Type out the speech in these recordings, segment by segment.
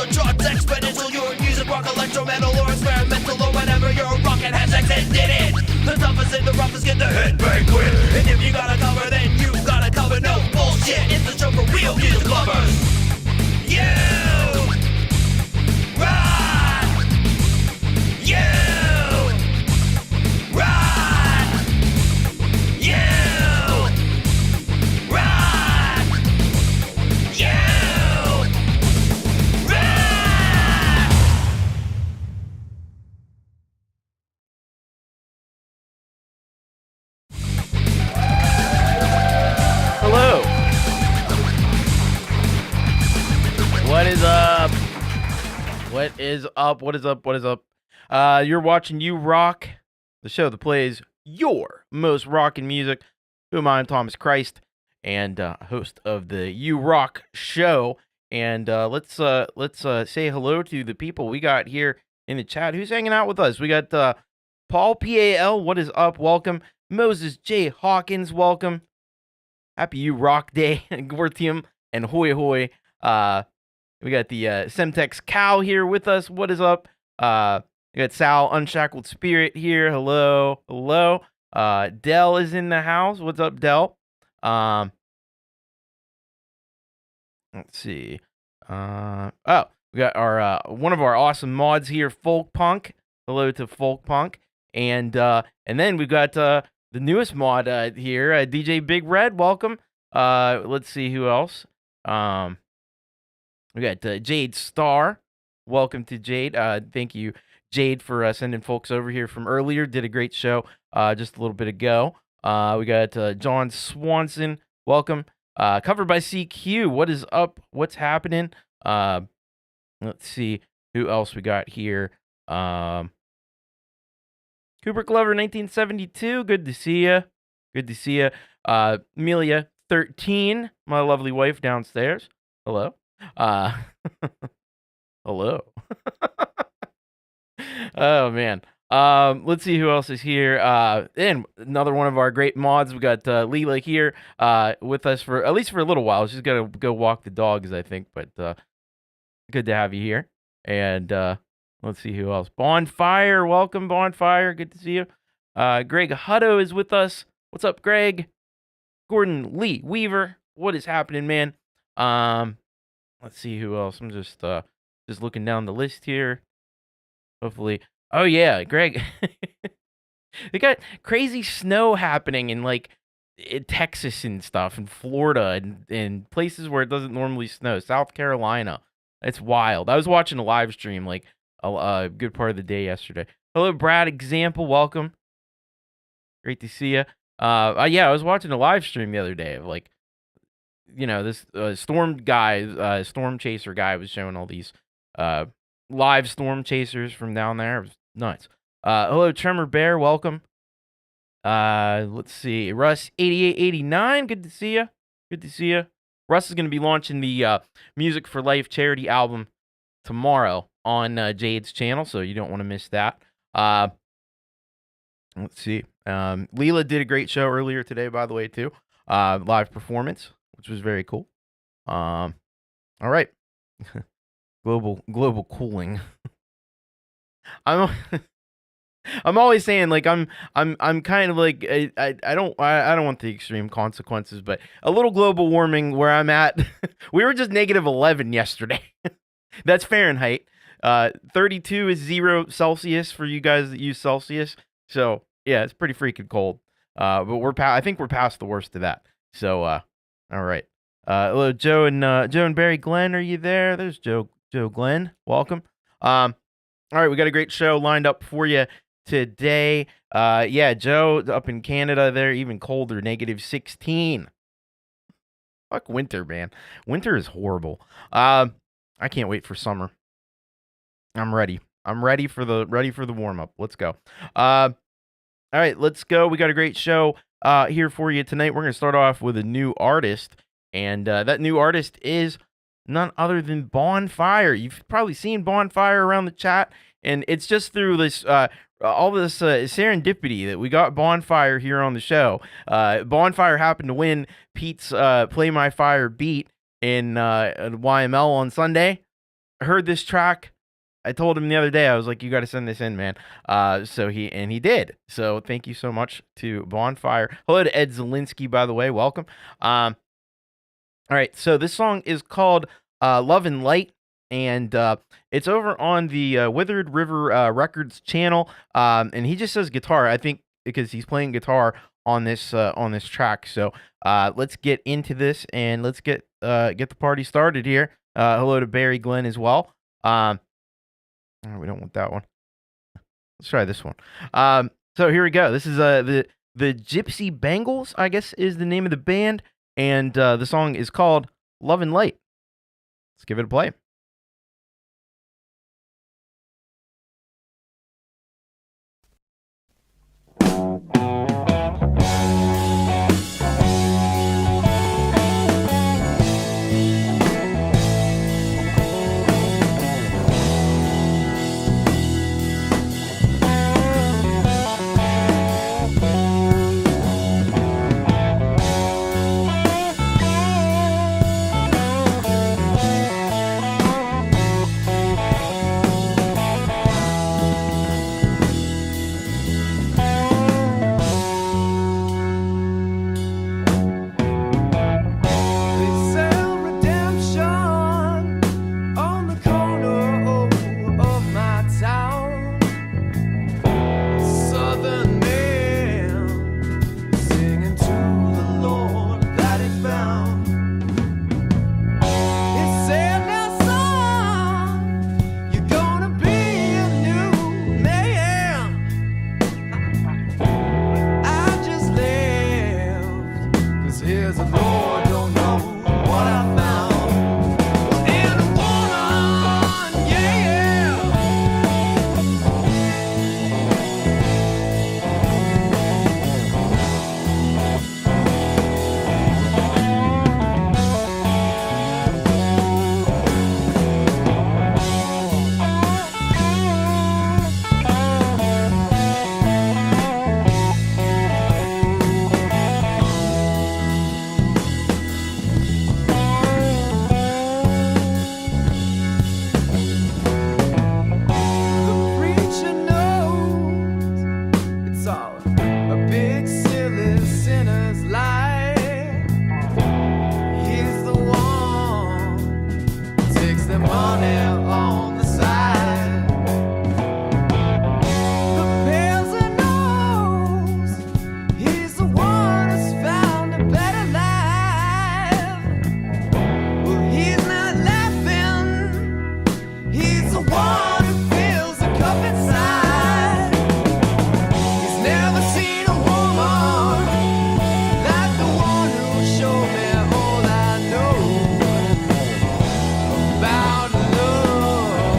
the charts exponential. Your music, rock, electro, metal, or experimental, or whatever you're rocking has extended it. The toughest and the roughest get the headbang quit. And if you gotta cover, then you gotta cover. No bullshit, it's the show for real music lovers. You rock. You rock. You rock. You rock. Hello. What is up? What is up? What is up? What is up? You're watching You Rock, the show that plays your most rockin' music. Who am I? I'm Thomas Christ, and host of the You Rock show. And let's say hello to the people we got here in the chat. Who's hanging out with us? We got Paul PAL. What is up? Welcome. Moses J Hawkins. Welcome. Happy You Rock Day, Gortium and Hoy Hoy. We got the Semtex Cow here with us. What is up? We got Sal Unshackled Spirit here. Hello, hello. Dell is in the house. What's up, Dell? Let's see. Oh, we got our one of our awesome mods here, Folkpunk. Hello to Folkpunk, and then we got the newest mod here, DJ BigRed. Welcome. Let's see who else. We got Jade Star. Welcome to Jade. Thank you, Jade, for sending folks over here from earlier. Did a great show just a little bit ago. We got John Swanson. Welcome. Covered by CQ. What is up? What's happening? Let's see who else we got here. Cooper Glover, 1972. Good to see you. Good to see you. Amelia, 13. My lovely wife downstairs. Hello. Hello. Oh man. Let's see who else is here. And another one of our great mods. We got Leela here with us for at least for a little while. She's gotta go walk the dogs, I think, but good to have you here. And let's see who else. Bonfire, welcome, Bonfire. Good to see you. Greg Hutto is with us. What's up, Greg? Gordon Lee Weaver. What is happening, man? Let's see who else. I'm just looking down the list here. Hopefully. Oh yeah, Greg. They got crazy snow happening in in Texas and stuff, and Florida, and places where it doesn't normally snow. South Carolina. It's wild. I was watching a live stream a good part of the day yesterday. Hello, Brad Example. Welcome. Great to see you. Yeah, I was watching a live stream the other day of this storm chaser guy was showing all these live storm chasers from down there. It was nuts. Hello, Tremor Bear. Welcome. Let's see. Russ 8889. Good to see you. Good to see you. Russ is going to be launching the Music for Life charity album tomorrow on Jade's channel, so you don't want to miss that. Let's see. Leela did a great show earlier today, by the way, too. Live performance, which was very cool. All right. Global cooling. I'm always saying I'm kind of I don't want the extreme consequences, but a little global warming where I'm at. We were just -11 yesterday. That's Fahrenheit. 32 is 0 Celsius for you guys that use Celsius. So yeah, it's pretty freaking cold. But I think we're past the worst of that. So all right. Hello, Joe and Barrie Glenn. Are you there? There's Joe Glenn. Welcome. All right, we got a great show lined up for you today. Yeah, Joe up in Canada, they're even colder, -16. Fuck winter, man. Winter is horrible. I can't wait for summer. I'm ready. I'm ready for the warm up. Let's go. All right, let's go. We got a great show here for you tonight. We're gonna start off with a new artist, and that new artist is none other than Bonfire. You've probably seen Bonfire around the chat, and it's just through this all this serendipity that we got Bonfire here on the show. Bonfire happened to win Pete's Play My Fire beat in YML on Sunday. heard this track. I told him the other day, I was like, you got to send this in, man. So he did. So thank you so much to Bonfire. Hello to Ed Zielinski, by the way. Welcome. All right. So this song is called Love and Light. And it's over on the Withered River Records channel. And he just says guitar, I think, because he's playing guitar on this track. So let's get into this and let's get the party started here. Hello to Barrie Glenn as well. Oh, we don't want that one. Let's try this one. So here we go. This is the Gypsy Bangles, I guess, is the name of the band, and the song is called Love and Light. Let's give it a play. About love.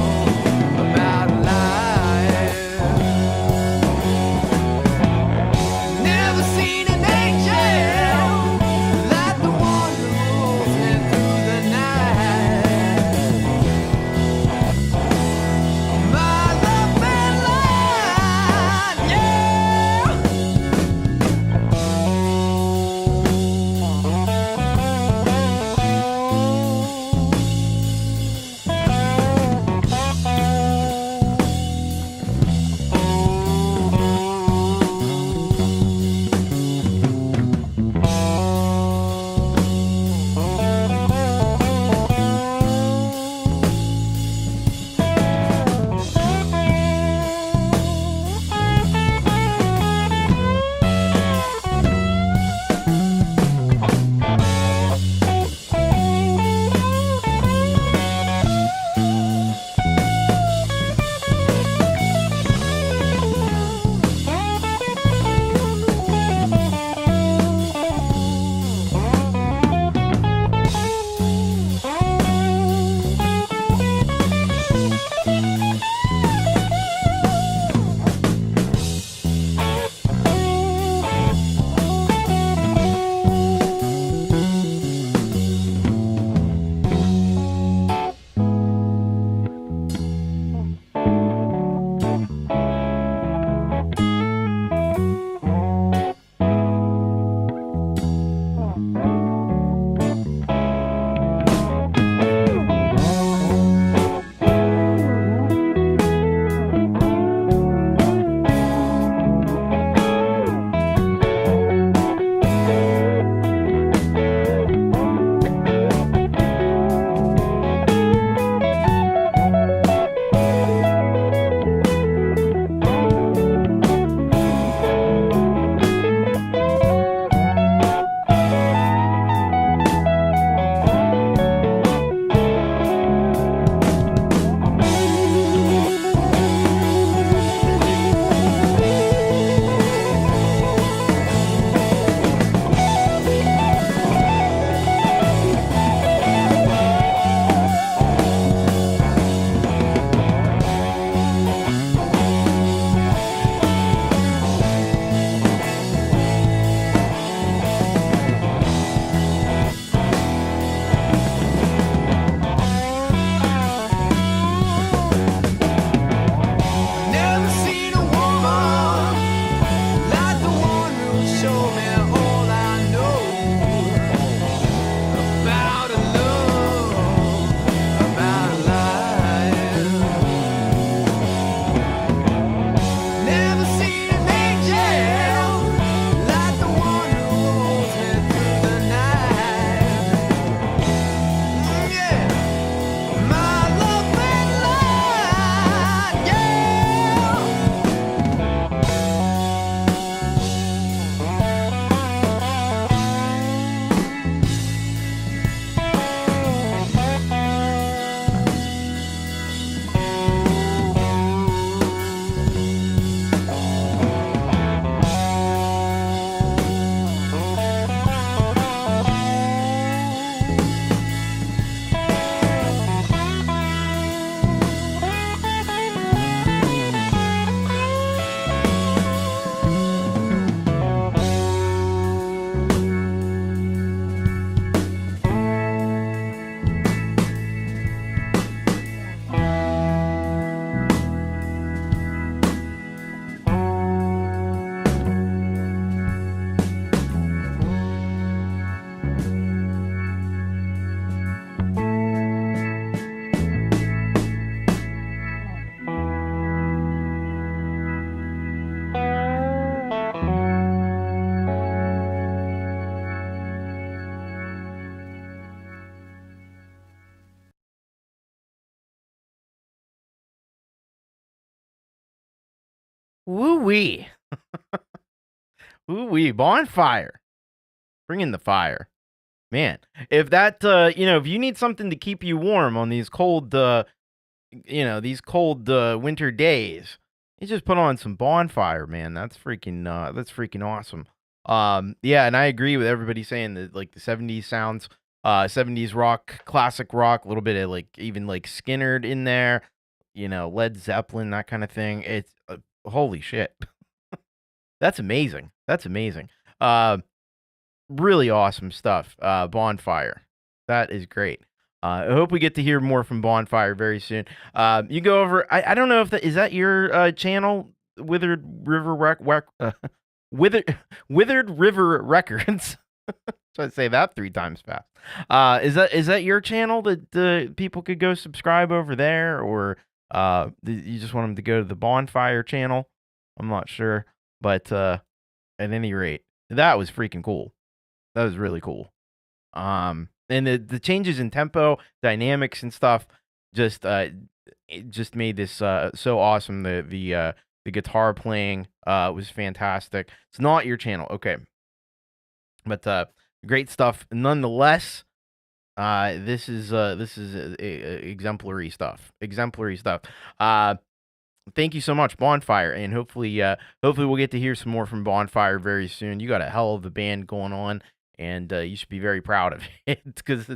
Woo-wee. Woo-wee. Bonfire. Bring in the fire. Man, if that, if you need something to keep you warm on these cold, winter days, you just put on some Bonfire, man. That's freaking awesome. Yeah, and I agree with everybody saying that, like, the 70s sounds, 70s rock, classic rock, a little bit of, like, even, like, Skinnerd in there, Led Zeppelin, that kind of thing. It's, holy shit. That's amazing. That's amazing. Really awesome stuff. Bonfire. That is great. I hope we get to hear more from Bonfire very soon. You go over. I don't know if is that your channel, Withered River Withered River Records. Try to say that 3 times fast. Is that your channel that people could go subscribe over there, or you just want them to go to the Bonfire channel? I'm not sure, but at any rate, that was freaking cool. That was really cool. And the changes in tempo, dynamics, and stuff it just made this so awesome. The guitar playing was fantastic. It's not your channel, okay, but great stuff nonetheless. This is exemplary stuff. Exemplary stuff. Thank you so much, Bonfire, and hopefully we'll get to hear some more from Bonfire very soon. You got a hell of a band going on, and you should be very proud of it because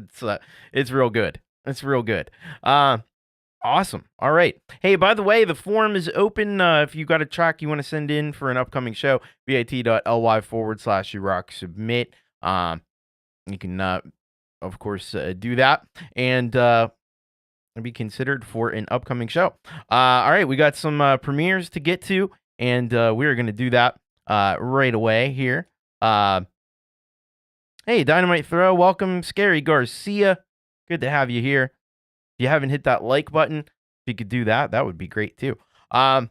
it's real good. It's real good. Awesome. All right. Hey, by the way, the forum is open. If you got a track you want to send in for an upcoming show, bit.ly/YouRockSubmit. You can, of course, do that and be considered for an upcoming show. All right, we got some premieres to get to, and we're going to do that right away here. Hey, Dynamite Throw, welcome. Scary Garcia, good to have you here. If you haven't hit that like button, if you could do that, that would be great too. All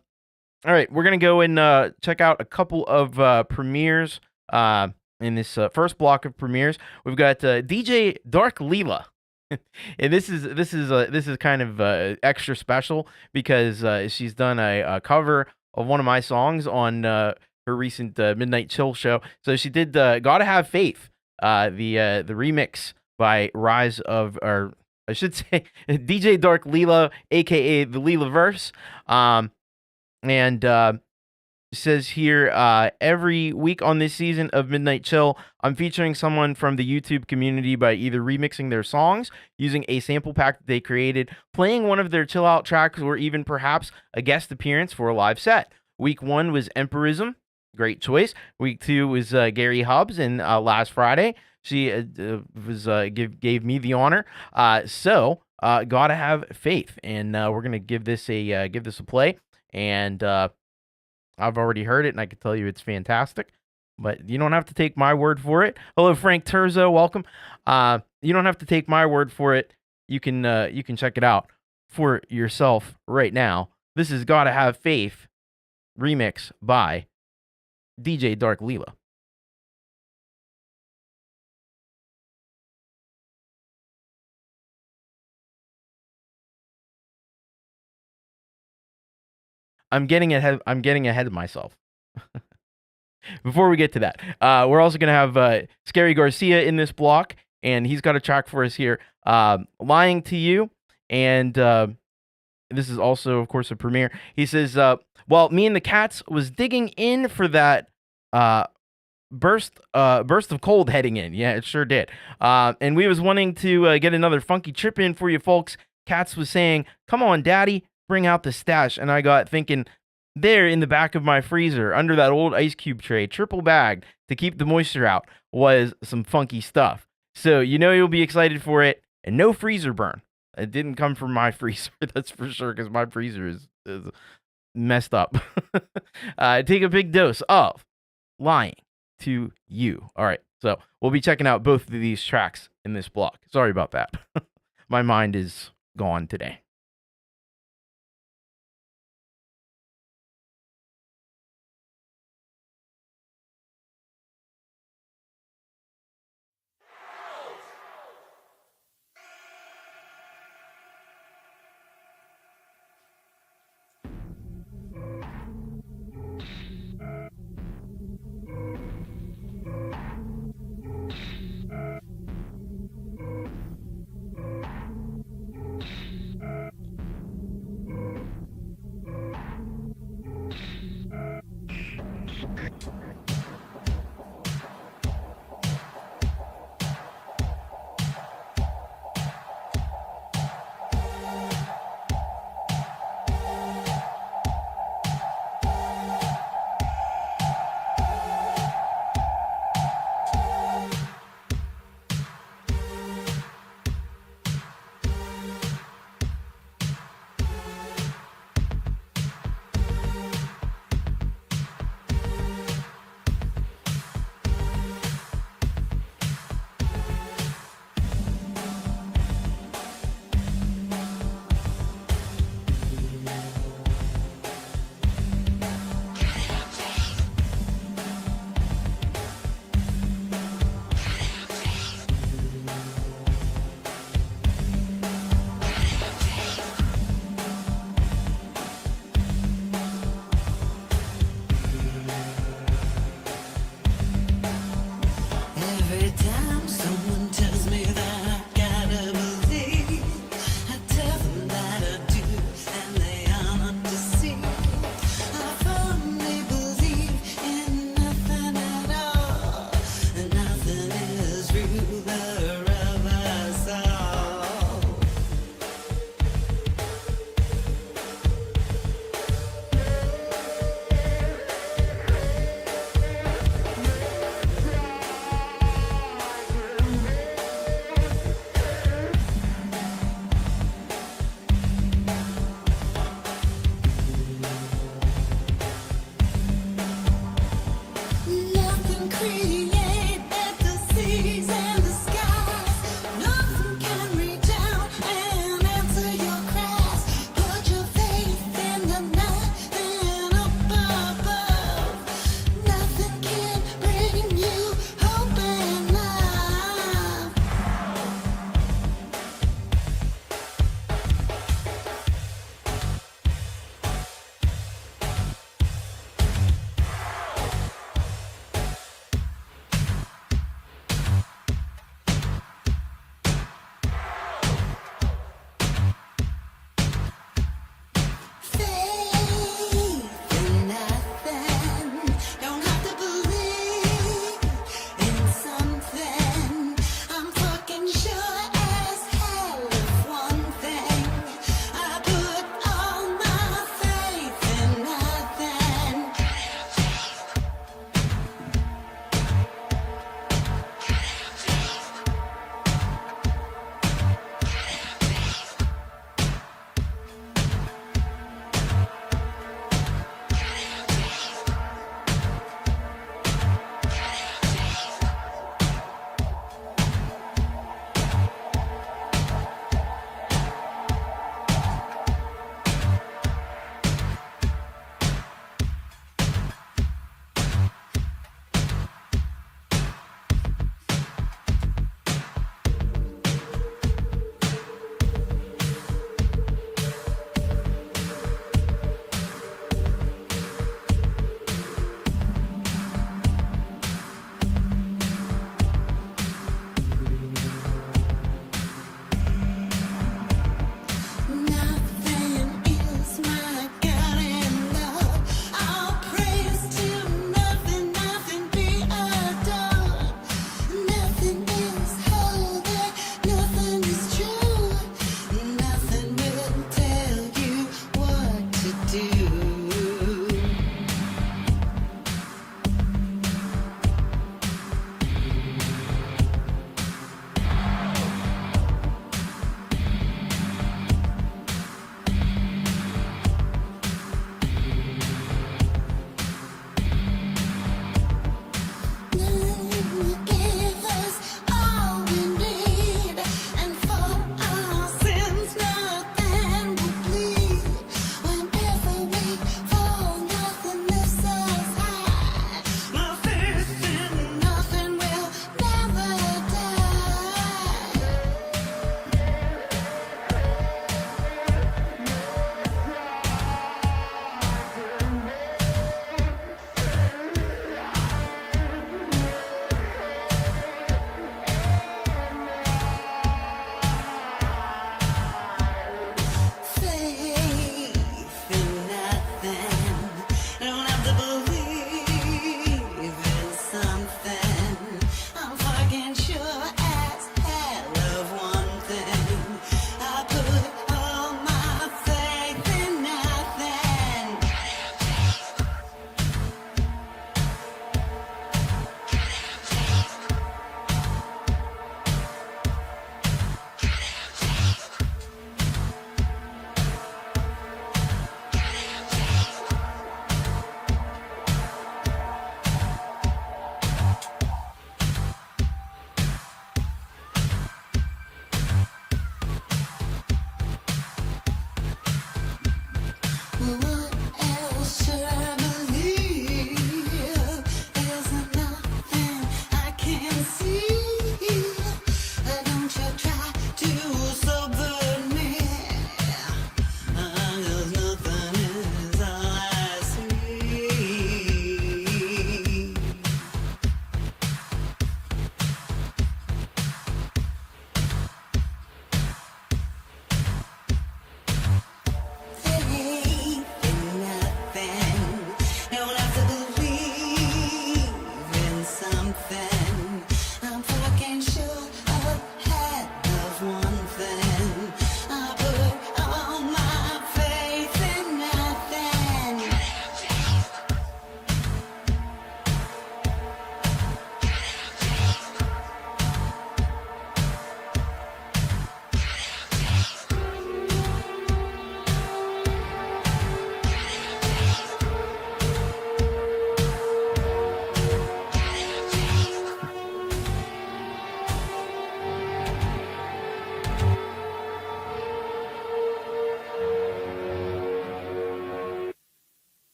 right, we're going to go and check out a couple of premieres in this first block of premieres. We've got DJ Dark Leela. And this is kind of extra special because she's done a cover of one of my songs on her recent Midnight Chill show. So she did "Gotta Have Faith," the remix by Rise of, or I should say, DJ Dark Leela, aka the Leela Verse, and says here, every week on this season of Midnight Chill, I'm featuring someone from the YouTube community by either remixing their songs, using a sample pack that they created, playing one of their chill out tracks, or even perhaps a guest appearance for a live set. Week 1 was Emperism. Great choice. Week 2 was Gary Hubbs, and last Friday, she gave me the honor. So Gotta Have Faith, and we're going to give this a play, and I've already heard it, and I can tell you it's fantastic, but you don't have to take my word for it. Hello, Frank Terzo, welcome. You don't have to take my word for it. You can check it out for yourself right now. This is Gotta Have Faith, remix by DJ Dark Leela. I'm getting ahead of myself. Before we get to that, we're also going to have Scary Garcia in this block, and he's got a track for us here, Lying to You, and this is also, of course, a premiere. He says, well, me and the cats was digging in for that burst of cold heading in. Yeah, it sure did. And we was wanting to get another funky trip in for you folks. Cats was saying, come on, daddy, bring out the stash. And I got thinking, there in the back of my freezer, under that old ice cube tray, triple bagged to keep the moisture out, was some funky stuff. So you'll be excited for it, and no freezer burn. It didn't come from my freezer, that's for sure, because my freezer is messed up. Take a big dose of Lying to You. All right, so we'll be checking out both of these tracks in this block. Sorry about that. My mind is gone today.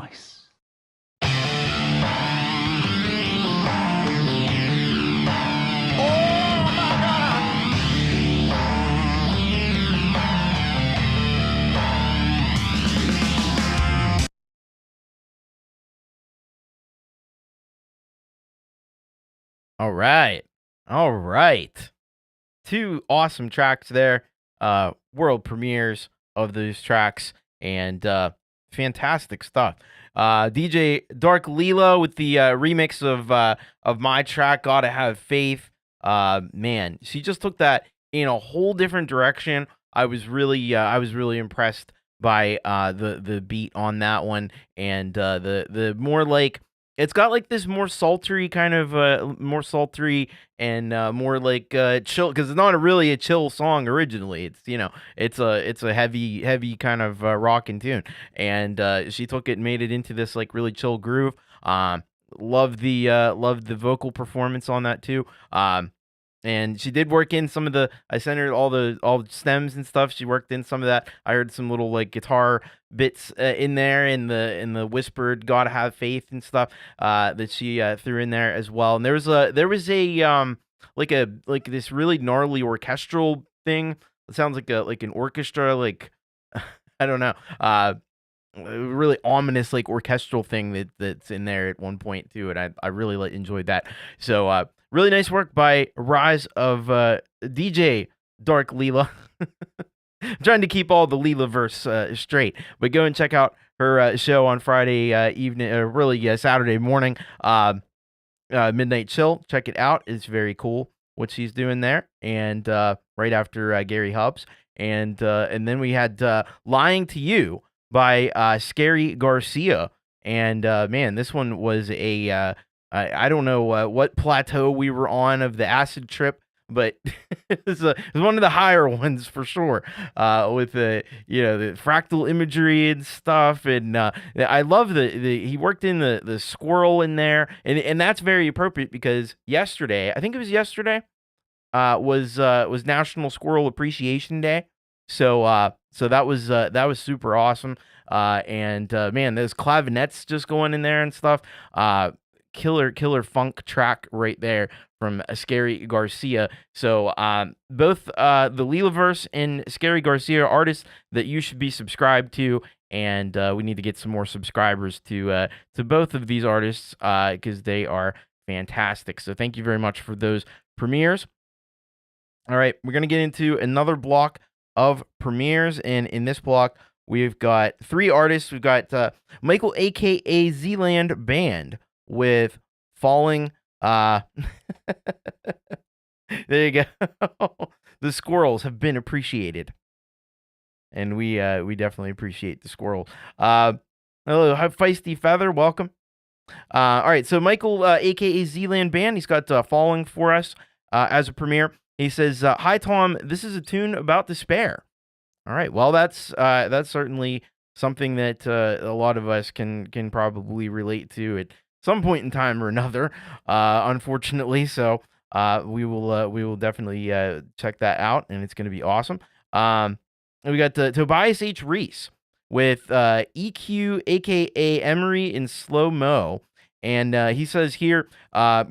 nice. All right. All right. 2 awesome tracks there. World premieres of those tracks, and fantastic stuff. DJ Dark Leela with the remix of my track Gotta Have Faith. Man, she just took that in a whole different direction. I was really impressed by the beat on that one, and the more like, it's got like this more sultry kind of more sultry and more like chill, because it's not really a chill song originally. It's, you know, it's a heavy kind of rockin' tune, and she took it and made it into this like really chill groove. Love the vocal performance on that too. And she did work in some of the, I sent her all the stems and stuff. She worked in some of that. I heard some little like guitar bits in there, in the whispered "Gotta Have Faith" and stuff that she threw in there as well. And there was a like this really gnarly orchestral thing. It sounds like an orchestra, like I don't know, really ominous like orchestral thing that's in there at one point too, and I really enjoyed that. So really nice work by Rise of DJ Dark Leela. I'm trying to keep all the Leela verse straight, but go and check out her show on Friday evening, really Saturday morning, Midnight Chill. Check it out; it's very cool what she's doing there. And right after Gary Hubbs, and then we had "Lying to You" by Scary Garcia. And man, this one was a I don't know what plateau we were on of the acid trip, but it was one of the higher ones for sure. With the the fractal imagery and stuff, and I love the he worked in the squirrel in there, and that's very appropriate because yesterday, I think it was yesterday, was National Squirrel Appreciation Day. So that was super awesome. And man, those clavinets just going in there and stuff. Killer funk track right there from Scary Garcia. So both the Leelaverse and Scary Garcia are artists that you should be subscribed to, and we need to get some more subscribers to both of these artists because they are fantastic. So thank you very much for those premieres. All right, we're gonna get into another block of premieres, and in this block we've got 3 artists. We've got Michael, aka Zealand Band, with Falling. There you go. The squirrels have been appreciated, and we definitely appreciate the squirrel. Hello, Feisty Feather, welcome. All right, so Michael, aka Zealand Band, he's got Falling for us as a premiere. He says, "Hi Tom, this is a tune about despair." All right, well that's certainly something that a lot of us can probably relate to at some point in time or another, unfortunately. So we will definitely check that out, and it's going to be awesome. We got Tobias H Reese with EQ, aka Emery in slow mo. And he says here,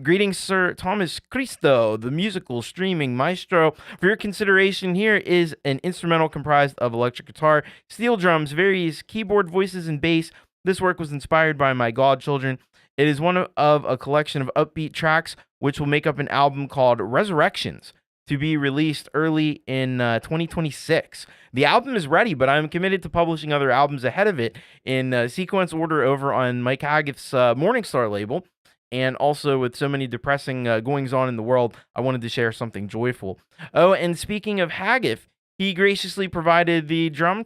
"Greetings, Sir Thomas Cristo, the musical streaming maestro. For your consideration, here is an instrumental comprised of electric guitar, steel drums, various keyboard voices, and bass. This work was inspired by my godchildren. It is one of a collection of upbeat tracks, which will make up an album called Resurrections, to be released early in 2026. The album is ready, but I'm committed to publishing other albums ahead of it in sequence order over on Mike Haggith's Morningstar label. And also, with so many depressing goings-on in the world, I wanted to share something joyful. Oh, and speaking of Haggith, he graciously provided the drum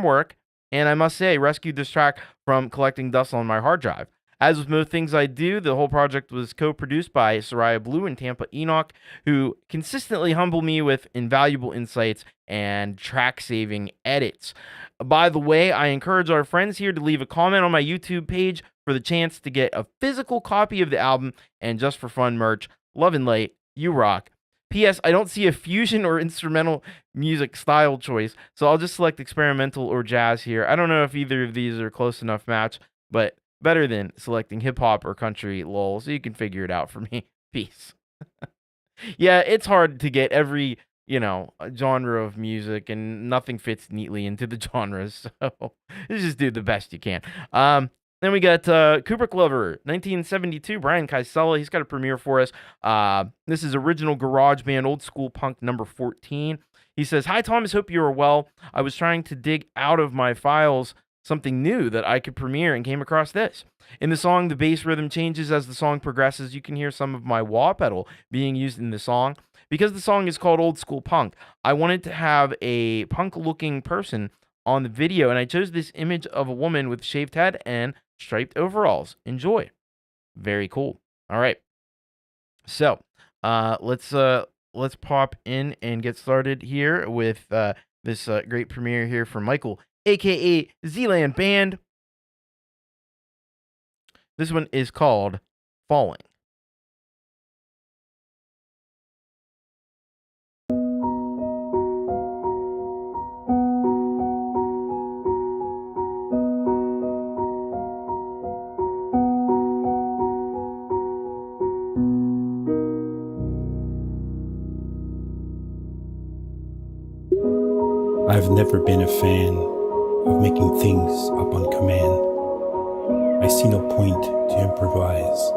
work, and I must say, rescued this track from collecting dust on my hard drive. As with most things I do, the whole project was co-produced by Soraya Blue and Tampa Enoch, who consistently humble me with invaluable insights and track-saving edits. By the way, I encourage our friends here to leave a comment on my YouTube page for the chance to get a physical copy of the album and just for fun merch. Love and light, you rock. P.S. I don't see a fusion or instrumental music style choice, so I'll just select experimental or jazz here. I don't know if either of these are close enough match, but better than selecting hip-hop or country, lol, so you can figure it out for me. Peace. Yeah, it's hard to get every, genre of music, and nothing fits neatly into the genres, so just do the best you can. Then we got Cooper Glover, 1972, Brian Kaisela. He's got a premiere for us. This is original garage band, old school punk number 14. He says, "Hi, Thomas. Hope you are well. I was trying to dig out of my files something new that I could premiere and came across this. In the song, the bass rhythm changes as the song progresses. You can hear some of my wah pedal being used in the song. Because the song is called Old School Punk, I wanted to have a punk-looking person on the video, and I chose this image of a woman with shaved head and striped overalls. Enjoy." Very cool. All right. So, let's pop in and get started here with this great premiere here from Michael, aka Zealand Band. This one is called Falling. I've never been a fan of making things up on command. I see no point to improvise,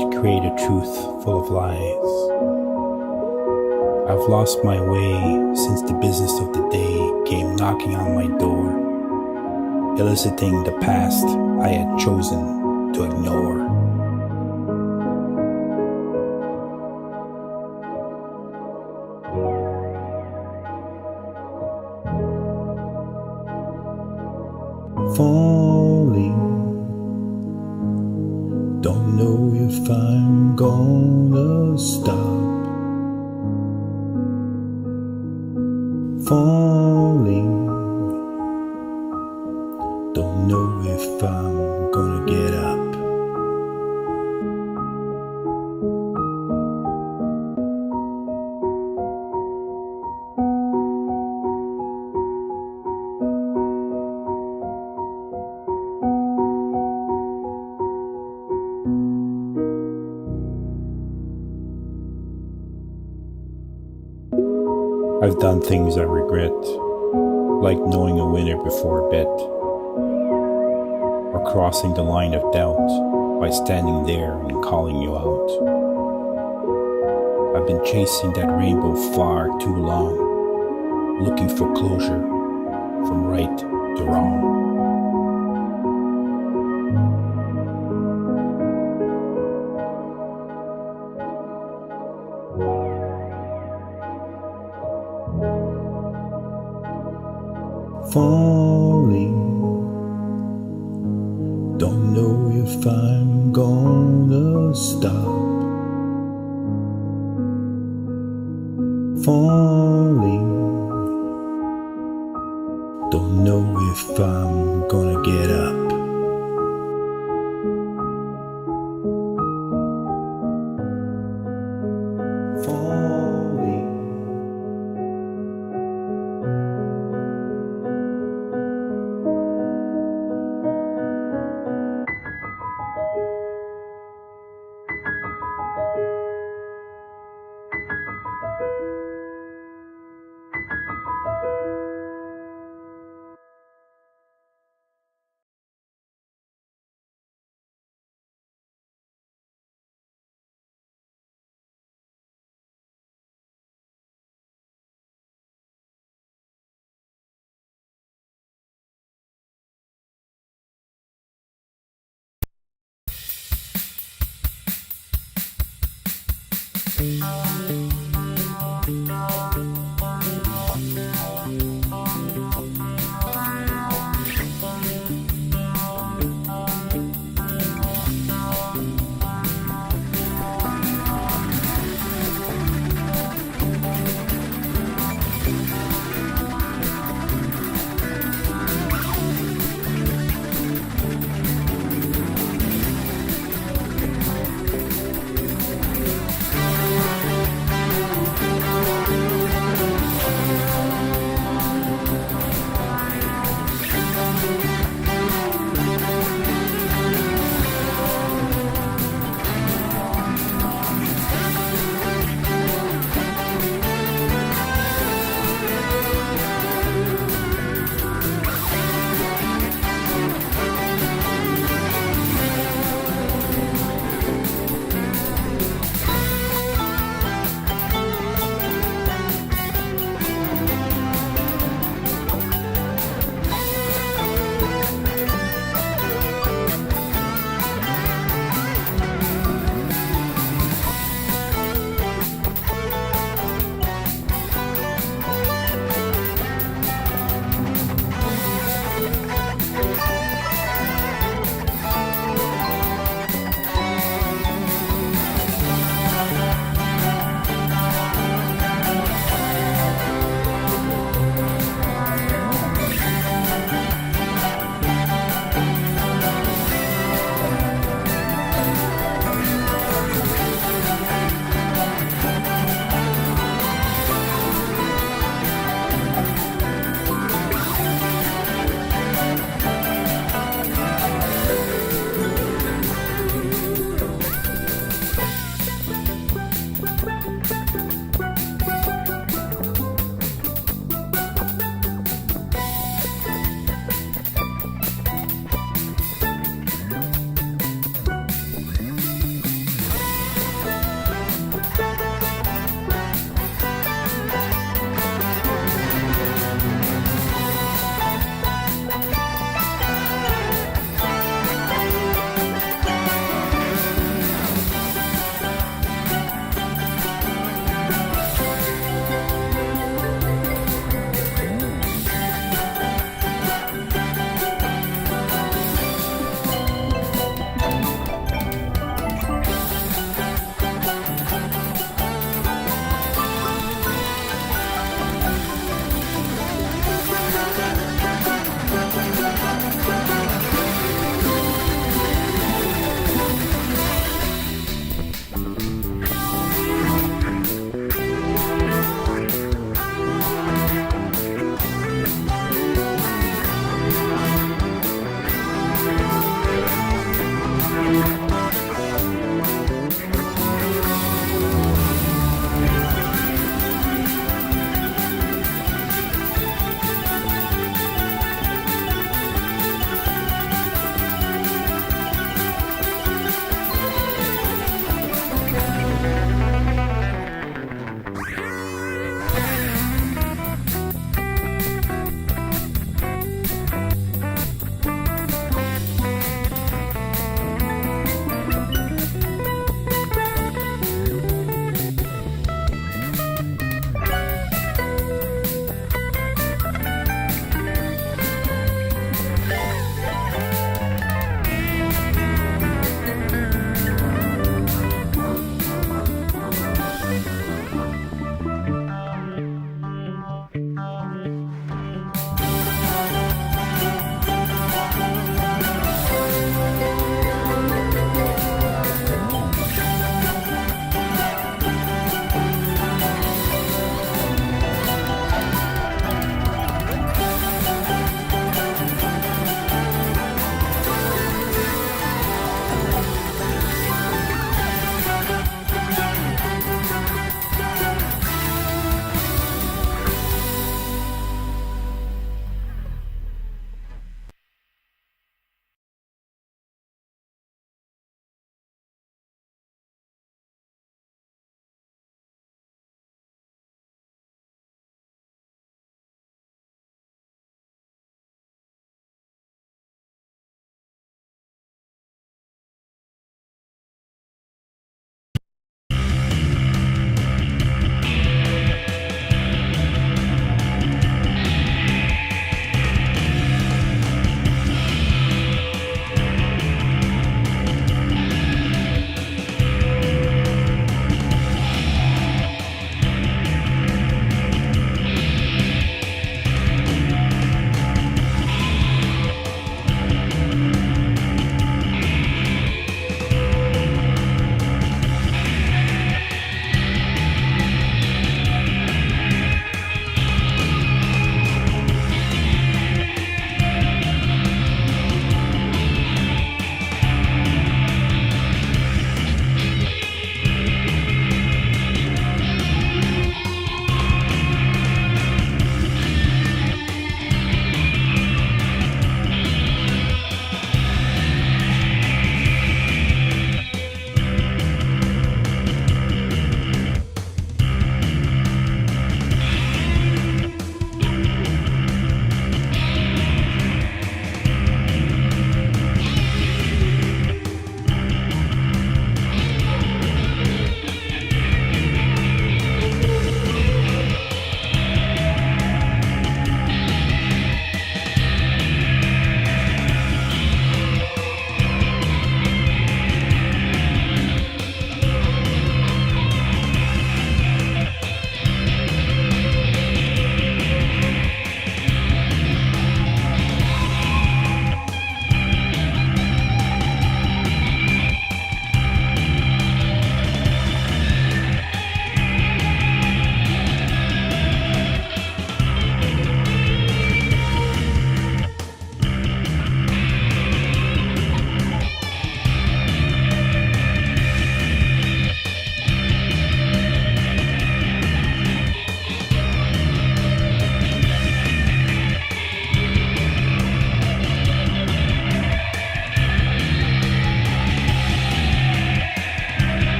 to create a truth full of lies. I've lost my way since the business of the day came knocking on my door, eliciting the past I had chosen to ignore. Falling, don't know if I'm gonna stop. Falling, don't know if I'm gonna get up. I've done things I regret, like knowing a winner before a bet, or crossing the line of doubt by standing there and calling you out. I've been chasing that rainbow far too long, looking for closure from right to wrong. Falling, don't know if I'm gonna stop. Falling, don't know if I'm gonna get up.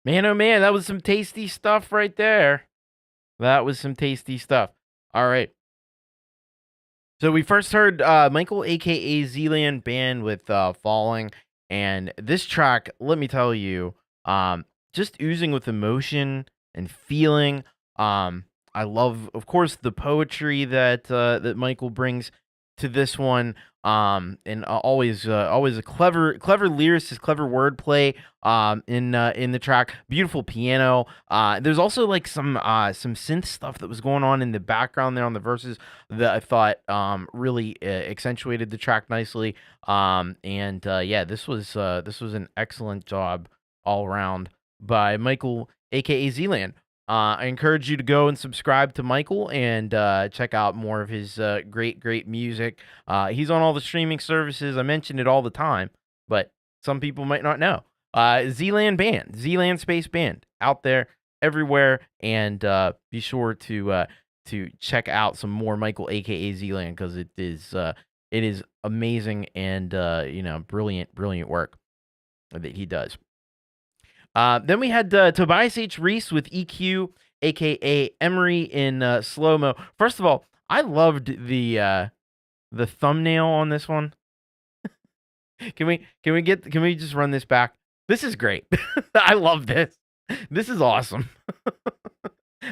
Man, oh man, that was some tasty stuff right there. That was some tasty stuff. All right. So we first heard Michael, aka Zealand Band with Falling, and this track, let me tell you, just oozing with emotion and feeling. I love, of course, the poetry that that Michael brings to this one. And always a clever lyricist, clever wordplay in the track. Beautiful piano. There's also like some synth stuff that was going on in the background there on the verses that I thought really accentuated the track nicely. And yeah, this was an excellent job all around by Michael, aka Zealand. I encourage you to go and subscribe to Michael and check out more of his great music. He's on all the streaming services. I mention it all the time, but some people might not know. Zealand Band, Zealand Space Band, out there everywhere, and be sure to check out some more Michael, aka Zealand, because it is amazing and brilliant work that he does. Then we had Tobias H Reese with EQ, aka Emery in slow mo. First of all, I loved the thumbnail on this one. Can we just run this back? This is great. I love this. This is awesome.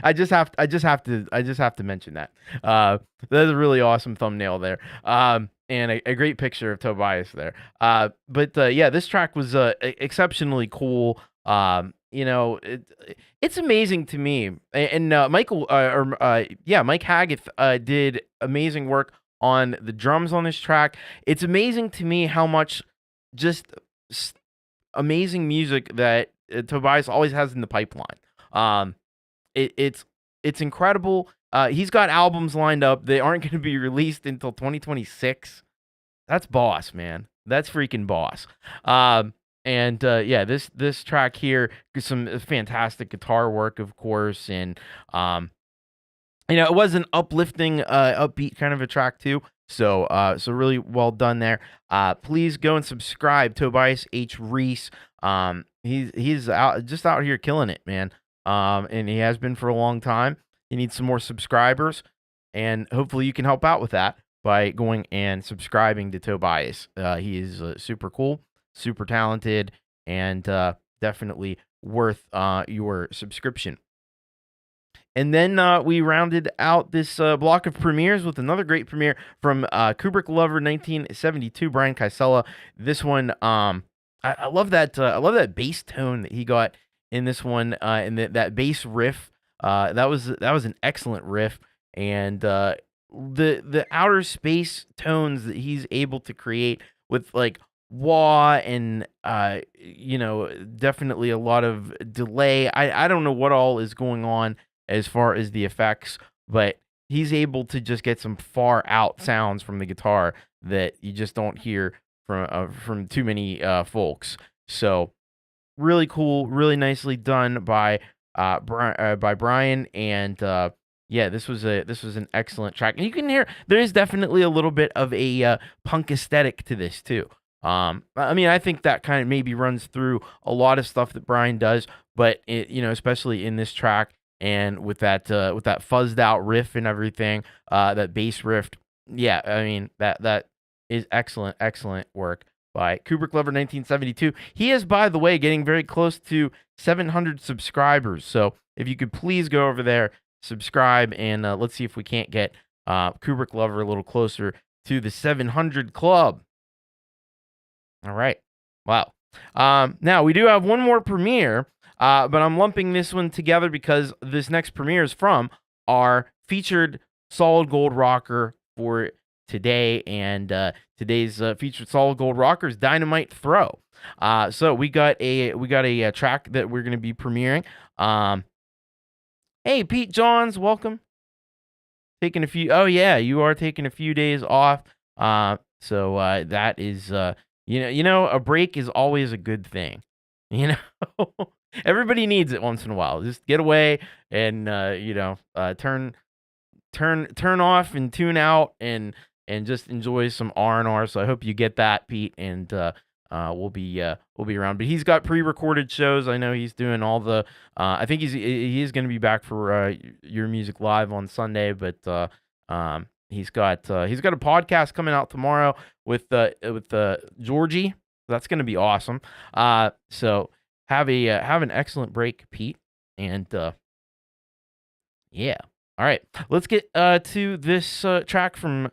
I just have to mention that. That's a really awesome thumbnail there. And a great picture of Tobias there. But yeah, this track was exceptionally cool. It's amazing to me. And Mike Haggith did amazing work on the drums on this track. It's amazing to me how much just amazing music that Tobias always has in the pipeline. It's incredible. He's got albums lined up. They aren't going to be released until 2026. That's boss, man. That's freaking boss. And yeah, this track here, some fantastic guitar work, of course, and it was an uplifting, upbeat kind of a track too. So really well done there. Please go and subscribe, Tobias H Reese. He's out here killing it, man. And he has been for a long time. He needs some more subscribers, and hopefully you can help out with that by going and subscribing to Tobias. He is super cool, super talented, and definitely worth your subscription. And then we rounded out this block of premieres with another great premiere from Kubrick Lover 1972, Brian Kysela. This one, I love that. I love that bass tone that he got in this one, and that bass riff. That was an excellent riff, and the outer space tones that he's able to create with like wah and definitely a lot of delay. I don't know what all is going on as far as the effects, but he's able to just get some far out sounds from the guitar that you just don't hear from too many folks. So really cool, really nicely done by Brian, and yeah, this was an excellent track. And you can hear there is definitely a little bit of a punk aesthetic to this too. I mean, I think that kind of maybe runs through a lot of stuff that Brian does, but especially in this track and with that fuzzed out riff and everything, that bass riff. Yeah, I mean that is excellent work by Kubrick Lover 1972. He is, by the way, getting very close to 700 subscribers. So if you could please go over there, subscribe, and let's see if we can't get Kubrick Lover a little closer to the 700 club. All right. Wow. Now, we do have one more premiere, but I'm lumping this one together because this next premiere is from our featured solid gold rocker for today, and today's featured solid gold rocker is Dynamite Throw. So we got a track that we're going to be premiering. Hey, Pete Johns, welcome. Taking a few. Oh yeah, you are taking a few days off. So that is a break is always a good thing. Everybody needs it once in a while. Just get away and turn off and tune out and just enjoy some R&R. So I hope you get that, Pete, and we'll be around. But he's got pre-recorded shows. I know he's doing all the. I think he is going to be back for Your Music Live on Sunday. But he's got a podcast coming out tomorrow with Georgie. That's going to be awesome. So have an excellent break, Pete. And yeah. All right, let's get to this track from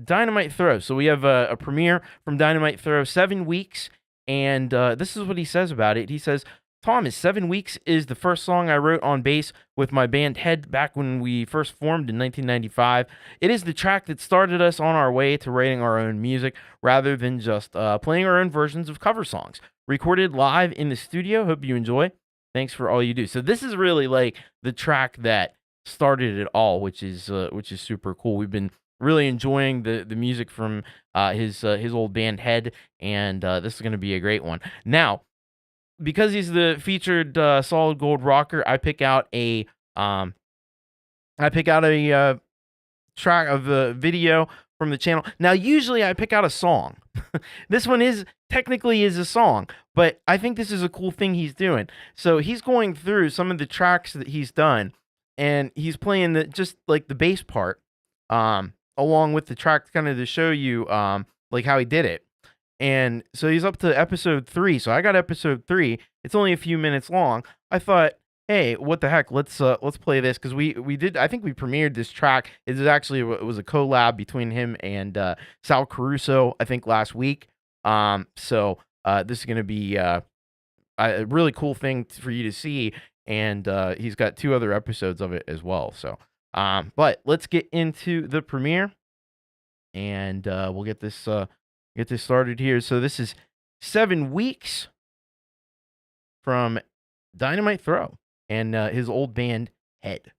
Dynamite Throw. So we have a premiere from Dynamite Throw, 7 weeks, and this is what he says about it. He says, Thomas, 7 weeks is the first song I wrote on bass with my band Head back when we first formed in 1995. It is the track that started us on our way to writing our own music rather than just playing our own versions of cover songs. Recorded live in the studio. Hope you enjoy. Thanks for all you do. So this is really like the track that started it all, which is super cool. We've been really enjoying the music from his old band Head, and this is going to be a great one. Now, because he's the featured solid gold rocker, I pick out a track of the video from the channel. Now, usually I pick out a song. This one is technically a song, but I think this is a cool thing he's doing. So he's going through some of the tracks that he's done, and he's playing just like the bass part, along with the track, kind of to show you like how he did it. And so he's up to episode 3. So I got episode 3. It's only a few minutes long. I thought, hey, what the heck? Let's play this, because we did. I think we premiered this track. It was a collab between him and Sal Caruso, I think, last week. So this is gonna be a really cool thing for you to see. And he's got 2 other episodes of it as well. So, but let's get into the premiere, and we'll get this started here. So this is 7 weeks from Dynamite Throw and his old band Head.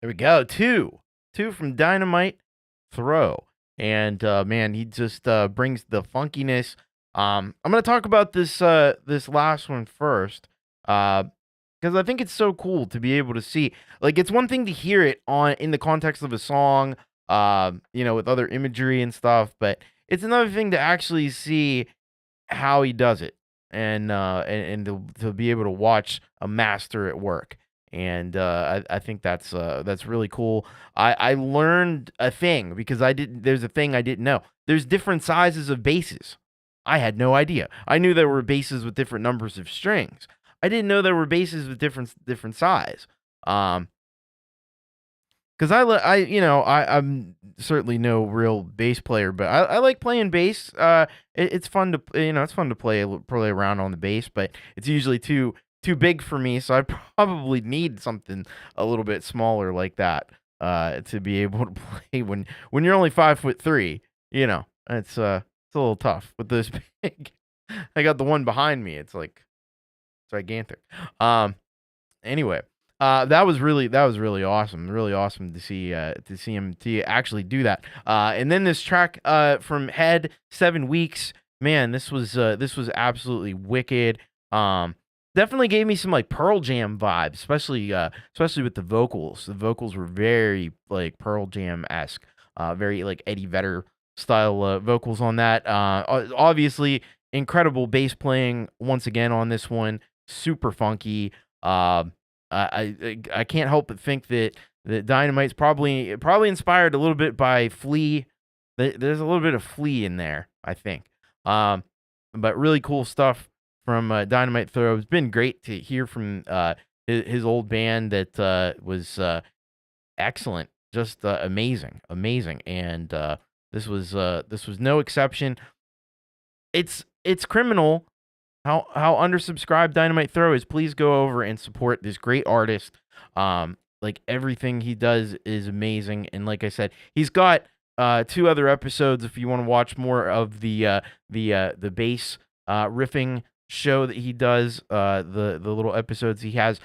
There we go. Two from Dynamite Throw. And man, he just brings the funkiness. I'm gonna talk about this last one first. Because I think it's so cool to be able to see. Like, it's one thing to hear it in the context of a song, with other imagery and stuff, but it's another thing to actually see how he does it, and to be able to watch a master at work. And I think that's really cool. I learned a thing because there's a thing I didn't know. There's different sizes of basses. I had no idea. I knew there were basses with different numbers of strings. I didn't know there were basses with different size. Because I'm certainly no real bass player, but I like playing bass. It's fun to play around on the bass, but it's usually too big for me, so I probably need something a little bit smaller like that to be able to play when you're only 5'3". It's a little tough with this big. I got the one behind me. It's like gigantic. Anyway. That was really awesome. Really awesome to see him to actually do that. And then this track from Head, 7 Weeks. Man, this was absolutely wicked. Definitely gave me some like Pearl Jam vibes, especially with the vocals. The vocals were very like Pearl Jam-esque, very like Eddie Vedder style vocals on that. Obviously incredible bass playing once again on this one. Super funky. I can't help but think that Dynamite's probably inspired a little bit by Flea. There's a little bit of Flea in there, I think. But really cool stuff from Dynamite Throw. It's been great to hear from his old band that was excellent, just amazing, and this was no exception. It's criminal how undersubscribed Dynamite Throw is. Please go over and support this great artist. Like, everything he does is amazing, and like I said, he's got 2 other episodes if you want to watch more of the bass riffing show that he does. The little episodes he has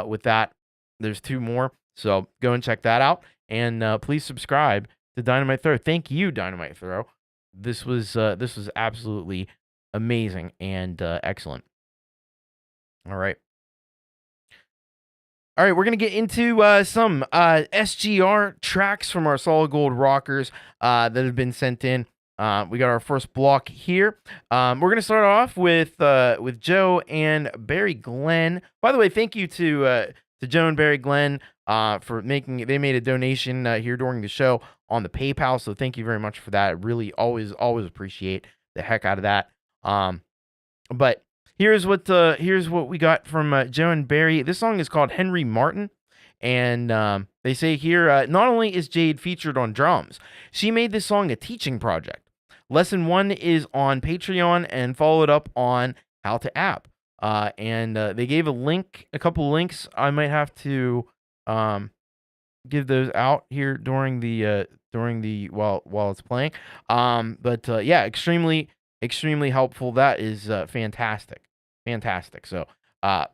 with that. There's 2 more, so go and check that out, and please subscribe to Dynamite Throw. Thank you, Dynamite Throw. This was absolutely amazing and excellent. All right, we're going to get into some SGR tracks from our Solid Gold rockers that have been sent in. We got our first block here. We're going to start off with Joe and Barrie Glenn. By the way, thank you to Joe and Barrie Glenn for they made a donation here during the show on the PayPal, so thank you very much for that. I really always appreciate the heck out of that. But here's what we got from Joe and Barrie. This song is called Henry Martin, and they say here, not only is Jade featured on drums, she made this song a teaching project. Lesson 1 is on Patreon and followed up on How to App. And they gave a couple links. I might have to give those out here during the while it's playing. But yeah, extremely helpful. That is fantastic. So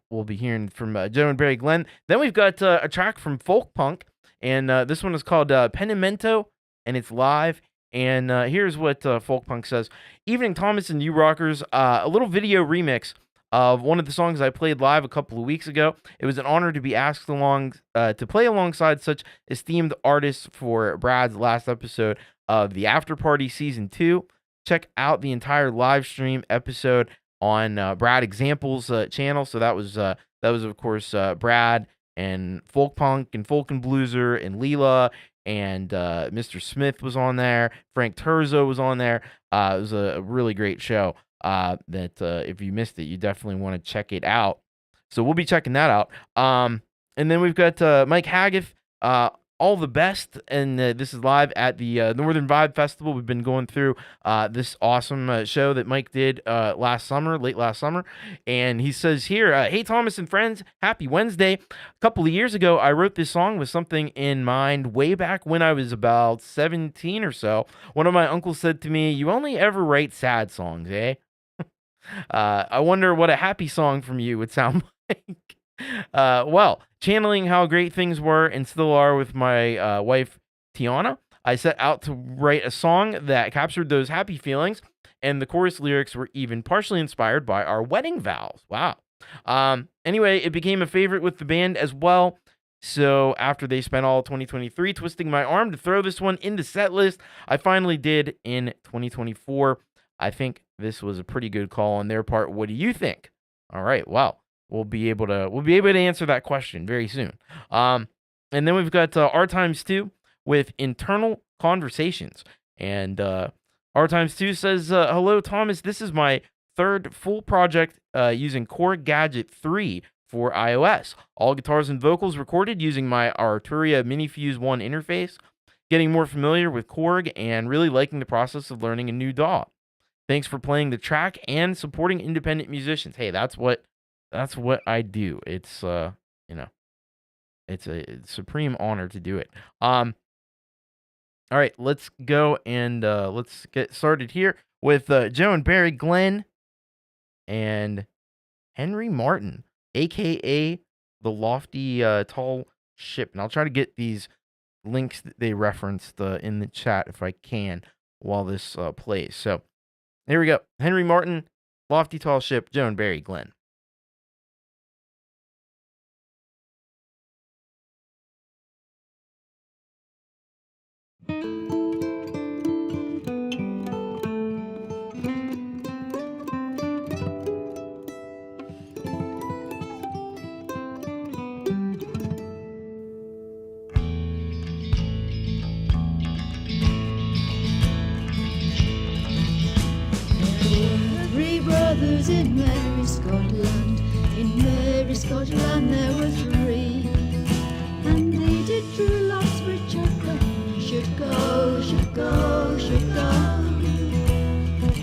we'll be hearing from Joe and Barrie Glenn. Then we've got a track from Folkpunk, and this one is called Penimento, and it's live. And here's what Folkpunk says. Evening, Thomas and you rockers. A little video remix of one of the songs I played live a couple of weeks ago. It was an honor to be asked to play alongside such esteemed artists for Brad's last episode of the After Party Season 2. Check out the entire live stream episode on Brad Examples channel. So that was of course Brad and Folkpunk and Folk and Blueser and Leela, and Mr. Smith was on there. Frank Terzo was on there. It was a really great show that if you missed it, you definitely want to check it out. So we'll be checking that out. And then we've got Mike Haggith, All the Best, and this is live at the Northern Vibe Festival. We've been going through this awesome show that Mike did late last summer, and he says here, hey Thomas and friends, happy Wednesday. A couple of years ago, I wrote this song with something in mind way back when I was about 17 or so. One of my uncles said to me, you only ever write sad songs, eh? I wonder what a happy song from you would sound like. Well, channeling how great things were and still are with my wife, Tiana, I set out to write a song that captured those happy feelings, and the chorus lyrics were even partially inspired by our wedding vows. Wow. Anyway, it became a favorite with the band as well. So after they spent all 2023 twisting my arm to throw this one in the set list, I finally did in 2024. I think this was a pretty good call on their part. What do you think? All right. Well, we'll be able to answer that question very soon. And then we've got R times 2 with Internal Conversations. And R times 2 says, hello, Thomas. This is my third full project using Core Gadget 3 for iOS. All guitars and vocals recorded using my Arturia Minifuse 1 interface. Getting more familiar with Korg and really liking the process of learning a new DAW. Thanks for playing the track and supporting independent musicians. Hey, that's what I do. It's it's a supreme honor to do it. All right, let's go and let's get started here with Joe and Barrie Glenn and Henry Martin, aka the Lofty Tall Ship. And I'll try to get these links that they referenced in the chat if I can while this plays. So here we go. Henry Martin, Lofty Tall Ship, Joe and Barrie Glenn. Brothers in Mary, Scotland. In Mary, Scotland there were three, and they did true loves which should go, should go, should go, should go.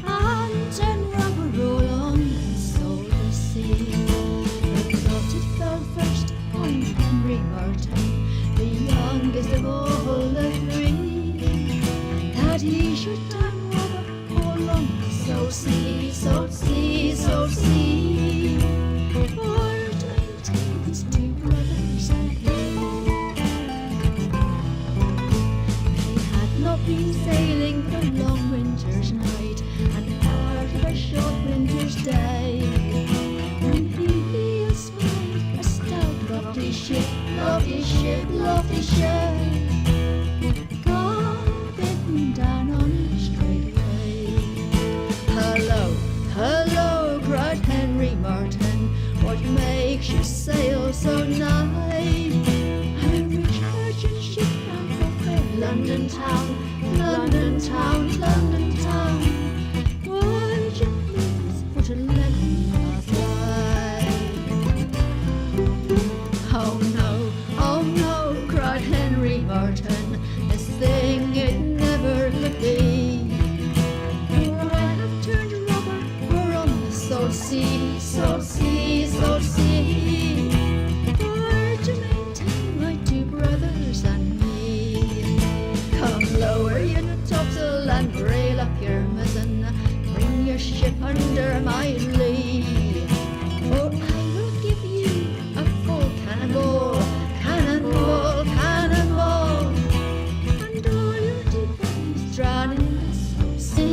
And 10 robber roll on and sold the sea. The plot it fell first on Henry Martin, the youngest of all the three, that he should time robber all on the South Sea, South Sea, South Sea, or to maintain his 2 brothers and he. They had not been sailing for long winter's night and part of a short winter's day, when he espied a stout lofty ship, lofty ship, lofty ship, coming down on him straightway. Hello, hello, cried Henry Martin, what makes you sail so nigh? A rich merchant ship bound for fair London town, London town, London town. Would you please put a let me pass by? Oh no, cried Henry Martin, this thing it never could be. Salt sea, salt sea, salt sea, for to maintain my 2 brothers and me. Come lower your topsail and brail up your mizzen, bring your ship under my lee, or I will give you a full cannonball, cannonball, cannonball, and all your deep bodies drown in the salt sea.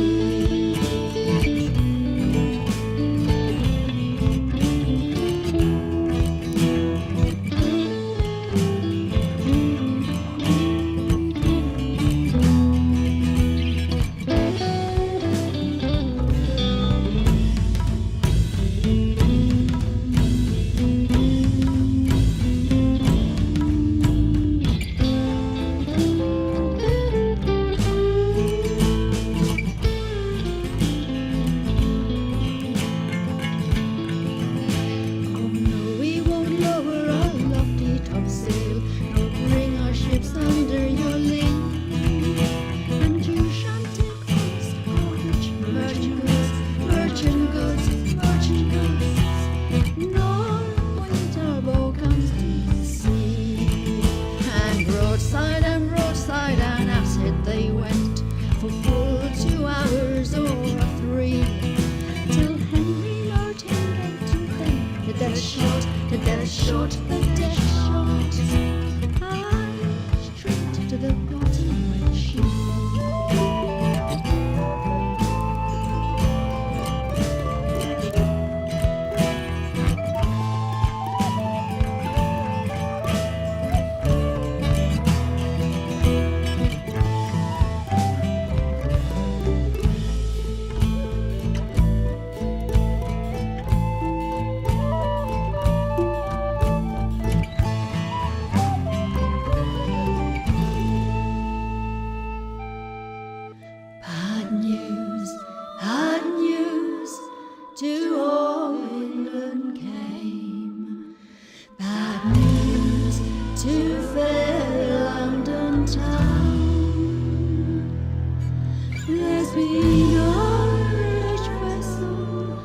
to all England came. Bad news to fair London town. There's been a rich vessel,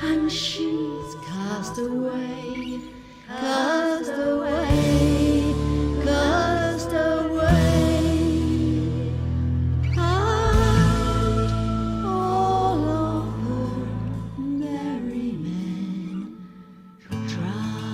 and she's cast away, cast away, cast away. And all of her merry men drown.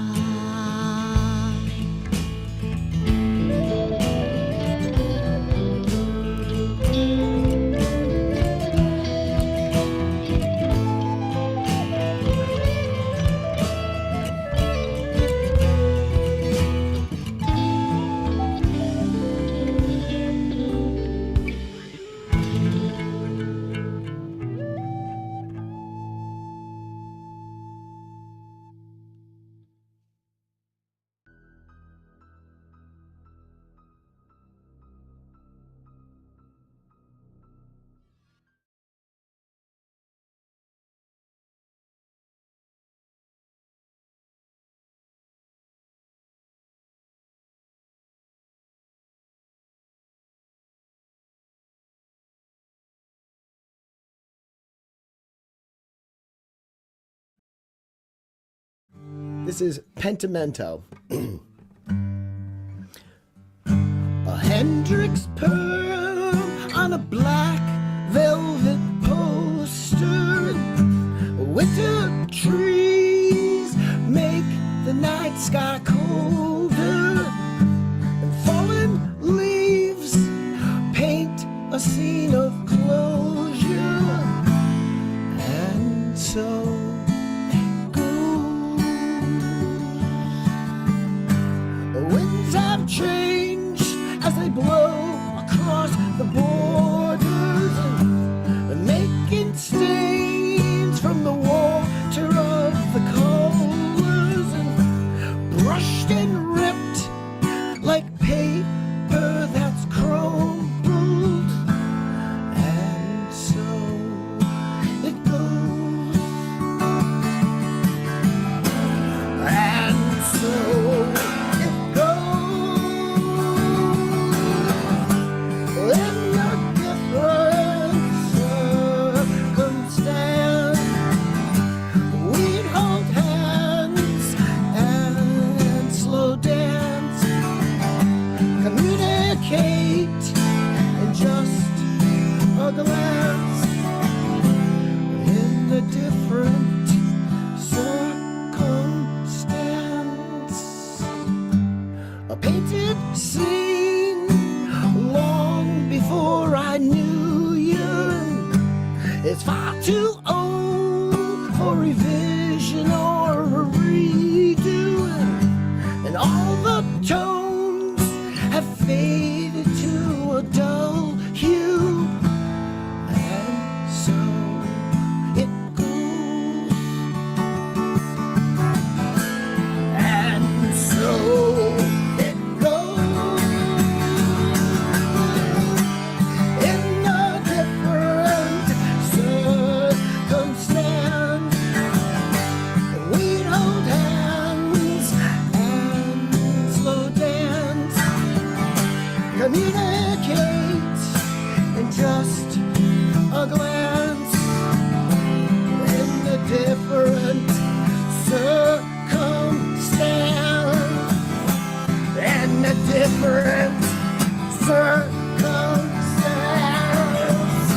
This is Pentimento. A Hendrix pearl on a black velvet poster. Winter trees make the night sky colder, and fallen leaves paint a scene of closure. And so winds have changed as they blow across the borders, and making stains from the water of the colors, and brushed and ripped like paper that's crumbled. And so it goes. And so a glance in a different circumstance. A painted scene long before I knew you. It's far too old for revision or a redo, and all the tones have faded to a dull hue. Communicate in just a glance, in a different circumstance, in a different circumstance,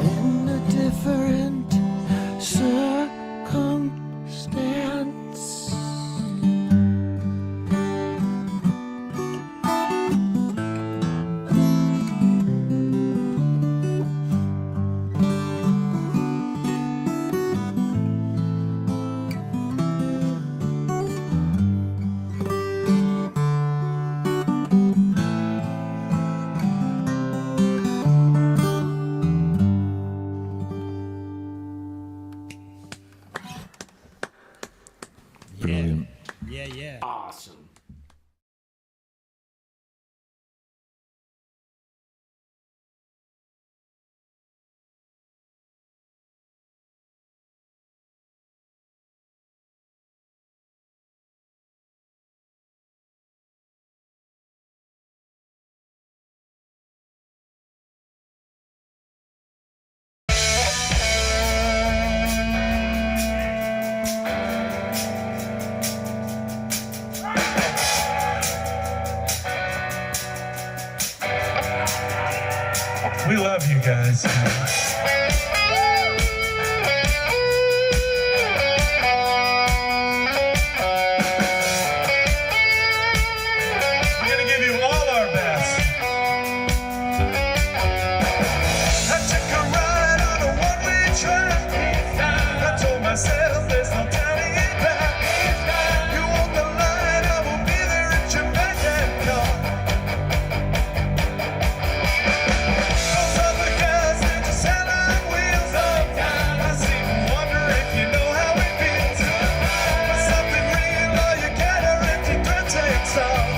in a different circumstance. Brilliant. Yeah. Awesome. love you guys. We're gonna give you all our best. I took a ride on a one-way track. I told myself there's no turning it back. You walk the line, I will be there at your back and call. Those other guys, they're just hell on wheels. I seem to wonder if you know how it feels. Something real, all you got are empty threats and songs.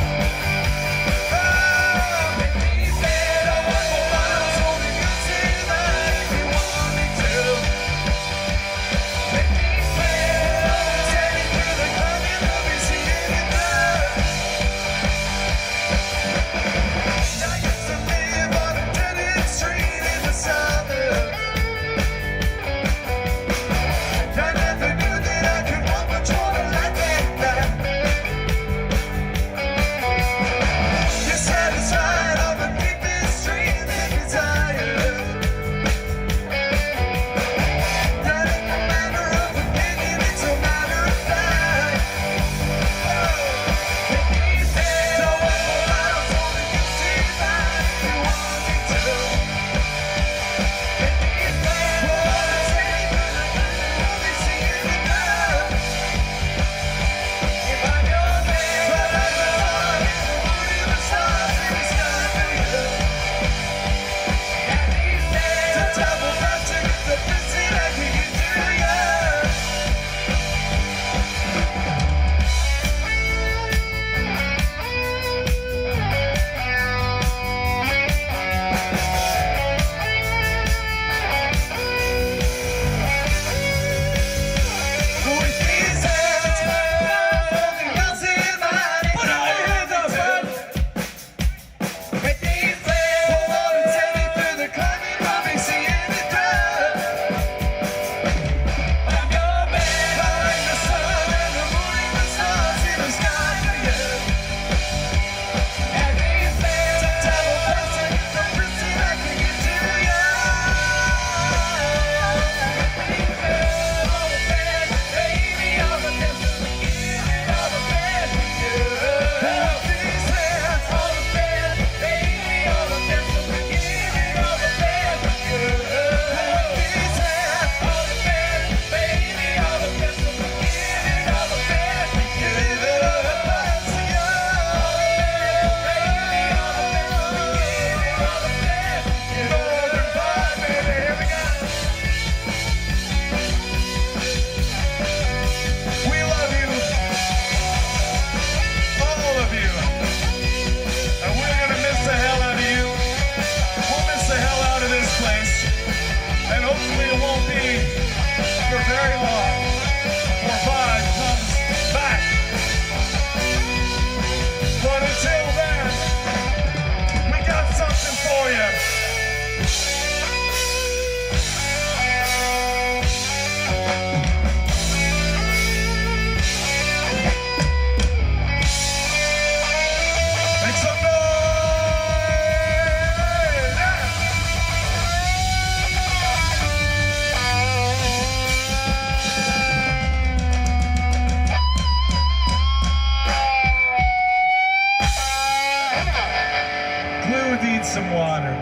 Some water.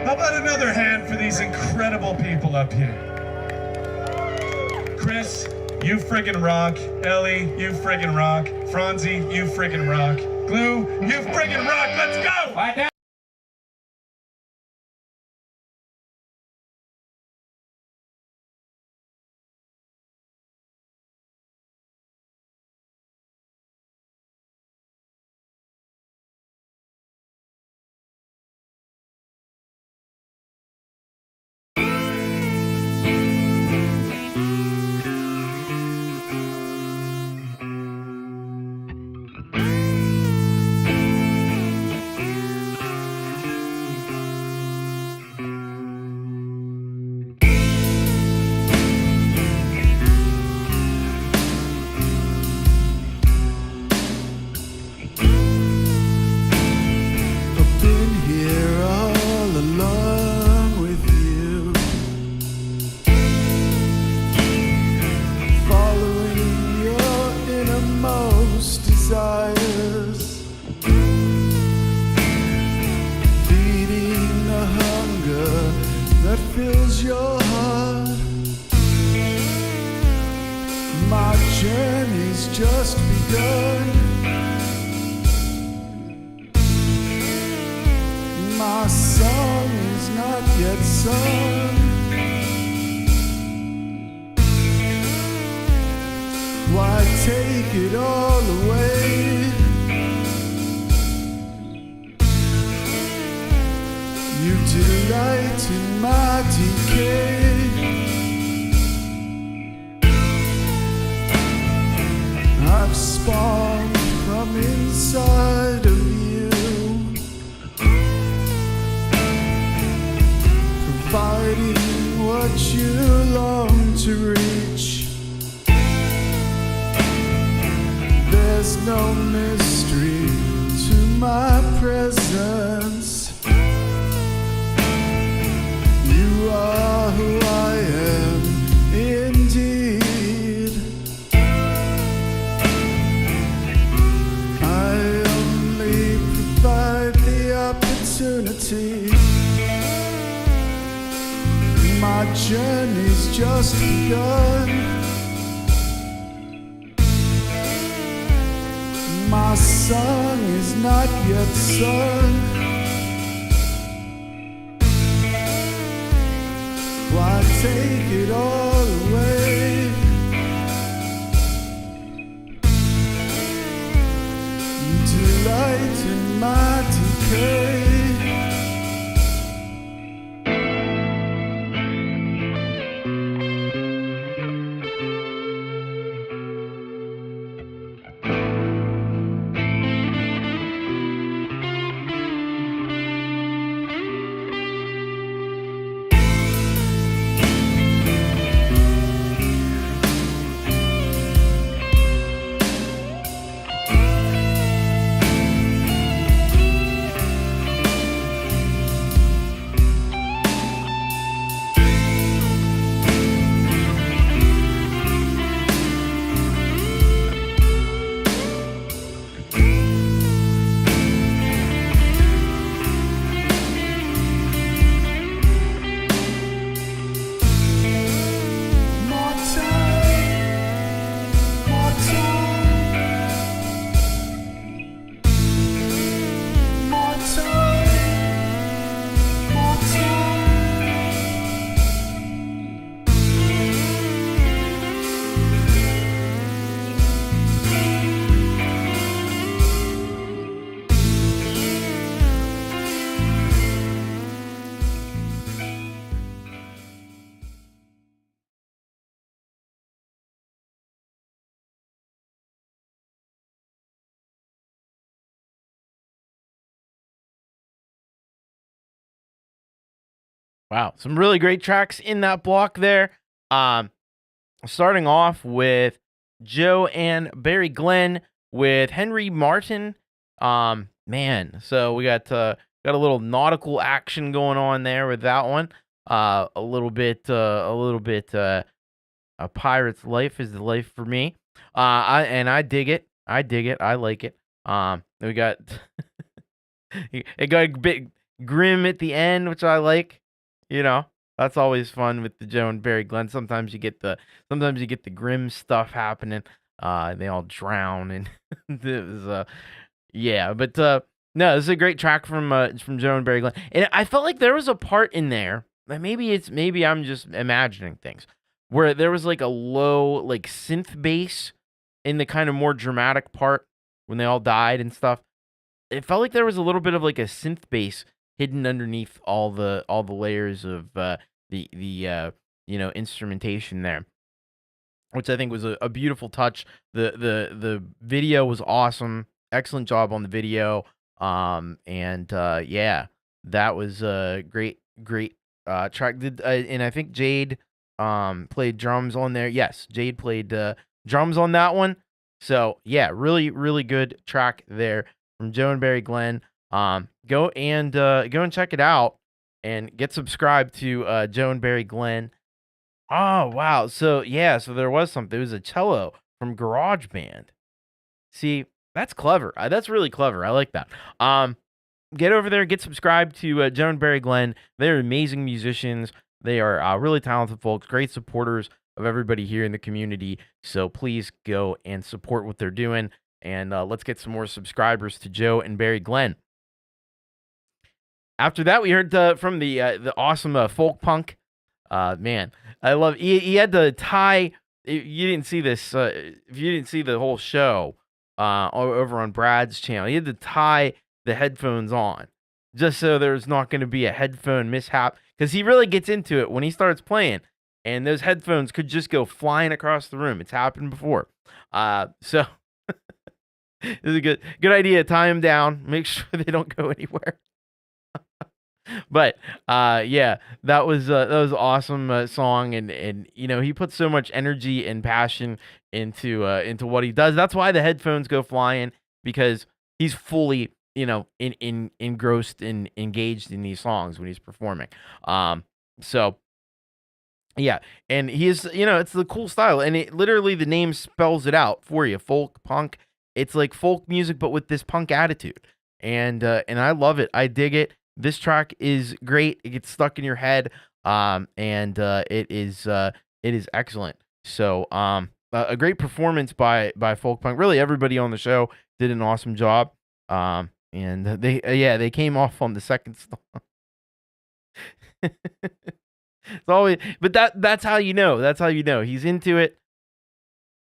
How about another hand for these incredible people up here? Chris, you friggin' rock. Ellie, you friggin' rock. Franzi, you friggin' rock. Glue, you friggin' rock. Let's go! journey's just begun. My song is not yet sung. Why take it all away? You delight in my decay. I've spawned from inside of you, providing what you long to reach. There's no mystery to my presence. You are who I am, indeed. I only provide the opportunity. My journey's just begun. My song is not yet sung. Why take it all away? You delight in my decay. Wow, some really great tracks in that block there. Starting off with Joe and Barrie Glenn with Henry Martin. Man, so we got a little nautical action going on there with that one. A little bit. A pirate's life is the life for me. I dig it. I like it. We got it got a bit grim at the end, which I like. You know, that's always fun with the Joe and Barrie Glenn. Sometimes you get the grim stuff happening. They all drown and it was yeah, but no, this is a great track from Joe and Barrie Glenn. And I felt like there was a part in there, maybe I'm just imagining things, where there was like a low like synth bass in the kind of more dramatic part when they all died and stuff. It felt like there was a little bit of like a synth bass hidden underneath all the layers of the instrumentation there, which I think was a beautiful touch. The video was awesome. Excellent job on the video. Yeah, that was a great track. And I think Jade played drums on there. Yes, Jade played drums on that one. So yeah, really good track there from Joe and Barrie Glenn. Go and check it out and get subscribed to Joe and Barrie Glenn. Oh wow! So yeah, so there was something. It was a cello from GarageBand. See, that's clever. That's really clever. I like that. Get over there, get subscribed to Joe and Barrie Glenn. They're amazing musicians. They are really talented folks, great supporters of everybody here in the community. So please go and support what they're doing. And let's get some more subscribers to Joe and Barrie Glenn. After that, we heard from the awesome Folkpunk. Man, I love. He had to tie. You didn't see this. If you didn't see the whole show over on Brad's channel, he had to tie the headphones on just so there's not going to be a headphone mishap, because he really gets into it when he starts playing, and those headphones could just go flying across the room. It's happened before. So this is a good idea. Tie them down. Make sure they don't go anywhere. But yeah, that was awesome song, and you know, he puts so much energy and passion into what he does. That's why the headphones go flying, because he's fully, you know, engrossed and engaged in these songs when he's performing. So yeah, and he is, you know, it's the cool style, and it literally, the name spells it out for you. Folk punk. It's like folk music, but with this punk attitude, and I love it. I dig it. This track is great. It gets stuck in your head, and it is excellent. So a great performance by Folkpunk. Really, everybody on the show did an awesome job. And they came off on the second song. It's always, but that's how you know. That's how you know he's into it.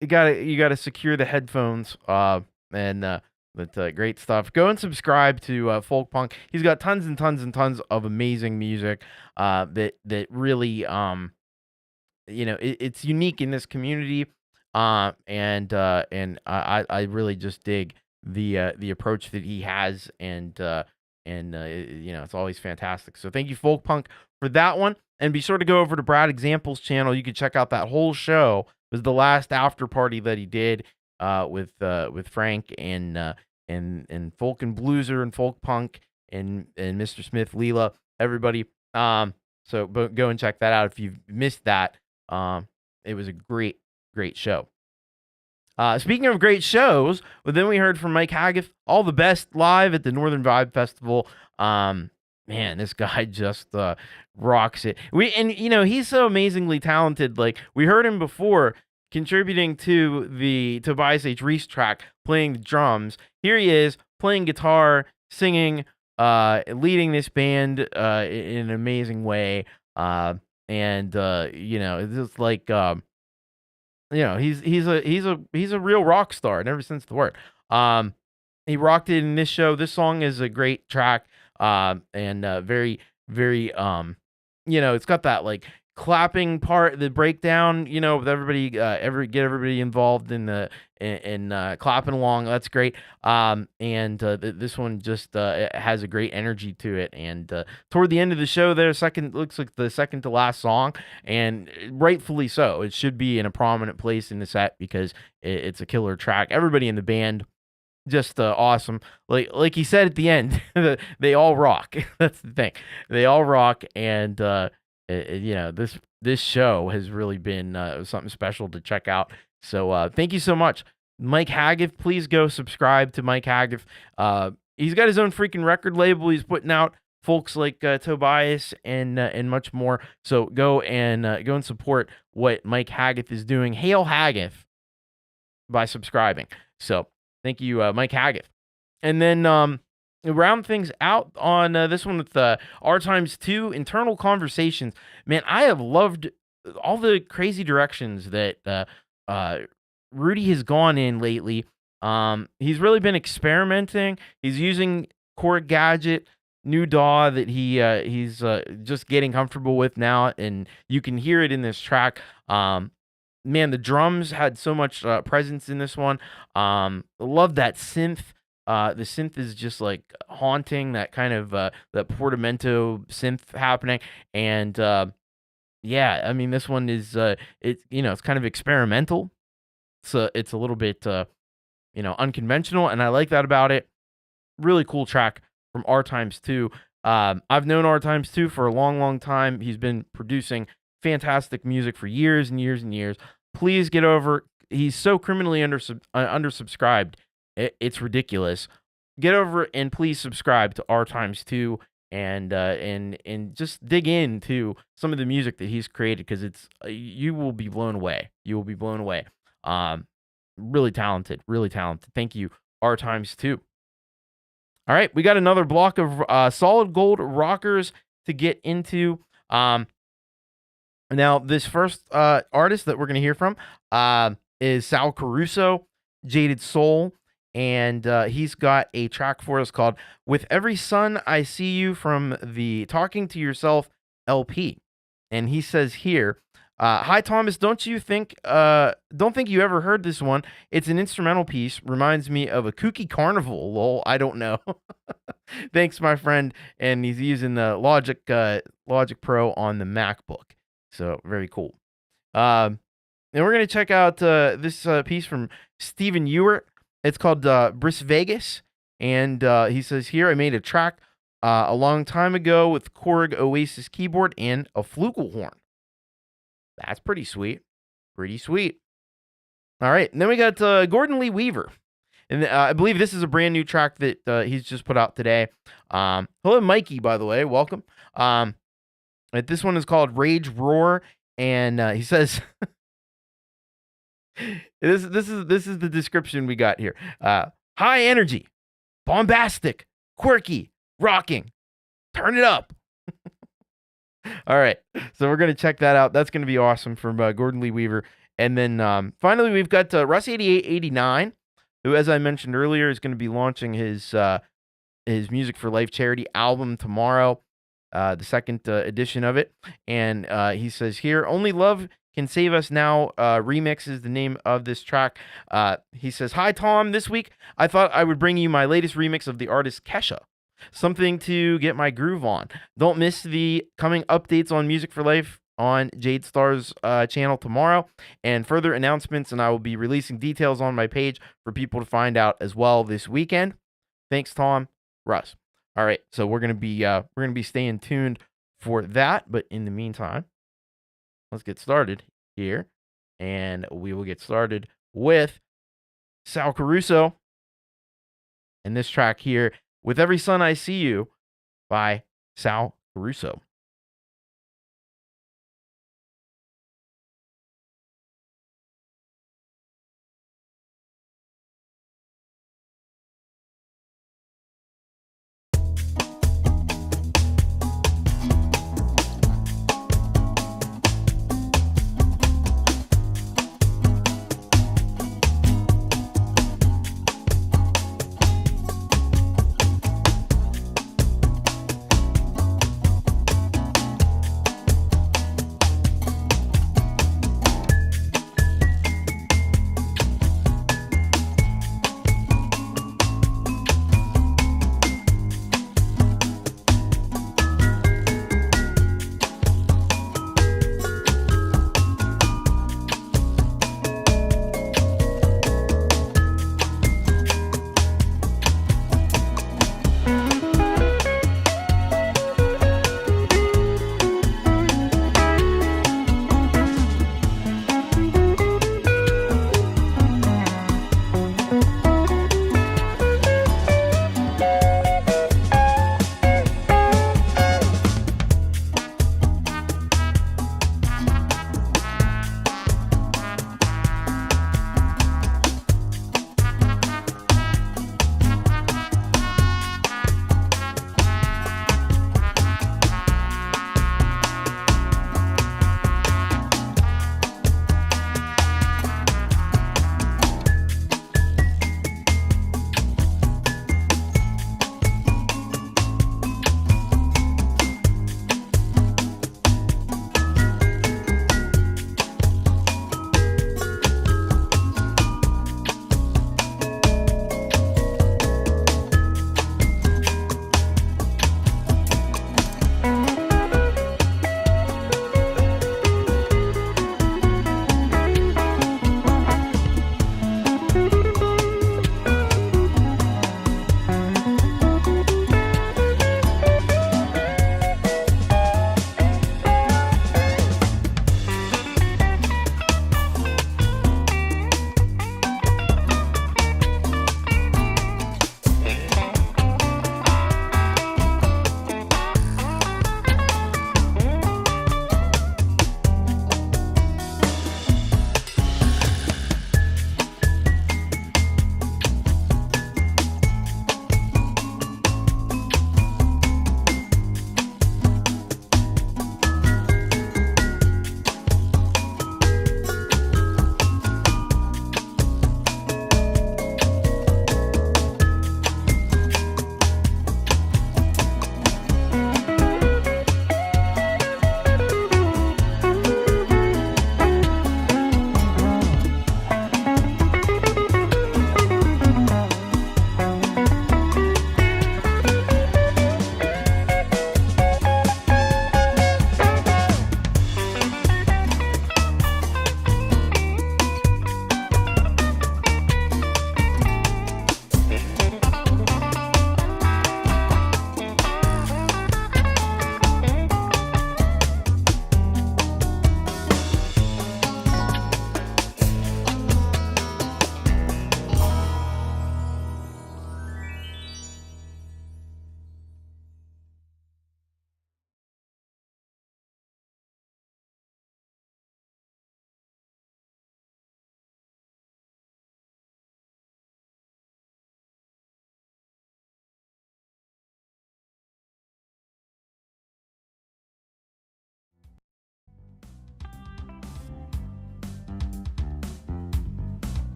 You gotta secure the headphones. But great stuff. Go and subscribe to Folkpunk. He's got tons and tons and tons of amazing music that really, you know, it's unique in this community. And I really just dig the approach that he has, and you know, it's always fantastic. So thank you, Folkpunk, for that one. And be sure to go over to Brad Example's channel. You can check out that whole show. It was the last after party that he did with Frank and Folk and Blueser and Folkpunk and Mr. Smith, Leela, everybody. So go and check that out if you've missed that. It was a great show. Speaking of great shows, well, then we heard from Mike Haggith, all the best live at the Northern Vibe Festival. Man, this guy just rocks it. You know, he's so amazingly talented. Like, we heard him before contributing to the Tobias H Reese track, playing the drums. Here he is playing guitar, singing, leading this band in an amazing way. You know, it's just like, you know, he's a real rock star in every sense of the word. He rocked it in this show. This song is a great track, and very, very, you know, it's got that like clapping part, the breakdown, you know, with everybody, get everybody involved in the clapping along. That's great. This one just has a great energy to it. And toward the end of the show, there, looks like the second to last song, and rightfully so. It should be in a prominent place in the set because it's a killer track. Everybody in the band, just awesome. Like he said at the end, they all rock. That's the thing. They all rock, and you know, this show has really been something special to check out. So thank you so much, Mike Haggith. Please go subscribe to Mike Haggith. He's got his own freaking record label. He's putting out folks like Tobias and much more. So go and support what Mike Haggith is doing. Hail Haggith by subscribing. So thank you, Mike Haggith. And then round things out on this one with R2 internal conversations. Man, I have loved all the crazy directions that Rudy has gone in lately. He's really been experimenting. He's using Core Gadget, new DAW that he's just getting comfortable with now, and you can hear it in this track. Man, the drums had so much presence in this one. Love that synth. The synth is just like haunting, that kind of that portamento synth happening. And yeah, I mean, this one is it's, you know, it's kind of experimental. So it's a little bit you know, unconventional, and I like that about it. Really cool track from R2. I've known R2 for a long time. He's been producing fantastic music for years and years and years. Please get over. He's so criminally undersubscribed. It's ridiculous. Get over and please subscribe to R2. and just dig into some of the music that he's created, because it's you will be blown away. You will be blown away. Really talented, really talented. Thank you, R times 2. All right, we got another block of solid gold rockers to get into. Now, this first artist that we're going to hear from is Sal Caruso, Jaded Soul, and he's got a track for us called "With Every Sun I See You" from the Talking to Yourself LP. And he says here, "Hi Thomas, don't think you ever heard this one. It's an instrumental piece. Reminds me of a kooky carnival. Lol, I don't know." Thanks, my friend. And he's using the Logic Pro on the MacBook. So very cool. And we're gonna check out this piece from Stephen Ewart. It's called Brice Vegas, and he says here, "I made a track a long time ago with Korg Oasis keyboard and a flugelhorn." That's pretty sweet. Pretty sweet. All right. And then we got Gordon Lee Weaver. And I believe this is a brand new track that he's just put out today. Hello, Mikey, by the way. Welcome. This one is called Rage Roar. And he says, this is the description we got here. High energy, bombastic, quirky, rocking. Turn it up. All right, so we're going to check that out. That's going to be awesome from Gordon Lee Weaver. And then finally, we've got Russ8889, who, as I mentioned earlier, is going to be launching his Music for Life charity album tomorrow, the second edition of it. And he says here, "Only Love Can Save Us Now" remix is the name of this track. He says, "Hi, Tom. This week, I thought I would bring you my latest remix of the artist Kesha. Something to get my groove on. Don't miss the coming updates on Music for Life on Jade Star's channel tomorrow, and further announcements, and I will be releasing details on my page for people to find out as well this weekend. Thanks, Tom. Russ." All right, so we're gonna be staying tuned for that, but in the meantime, let's get started here, and we will get started with Sal Caruso and this track here, "With Every Sun I See You" by Sal Caruso.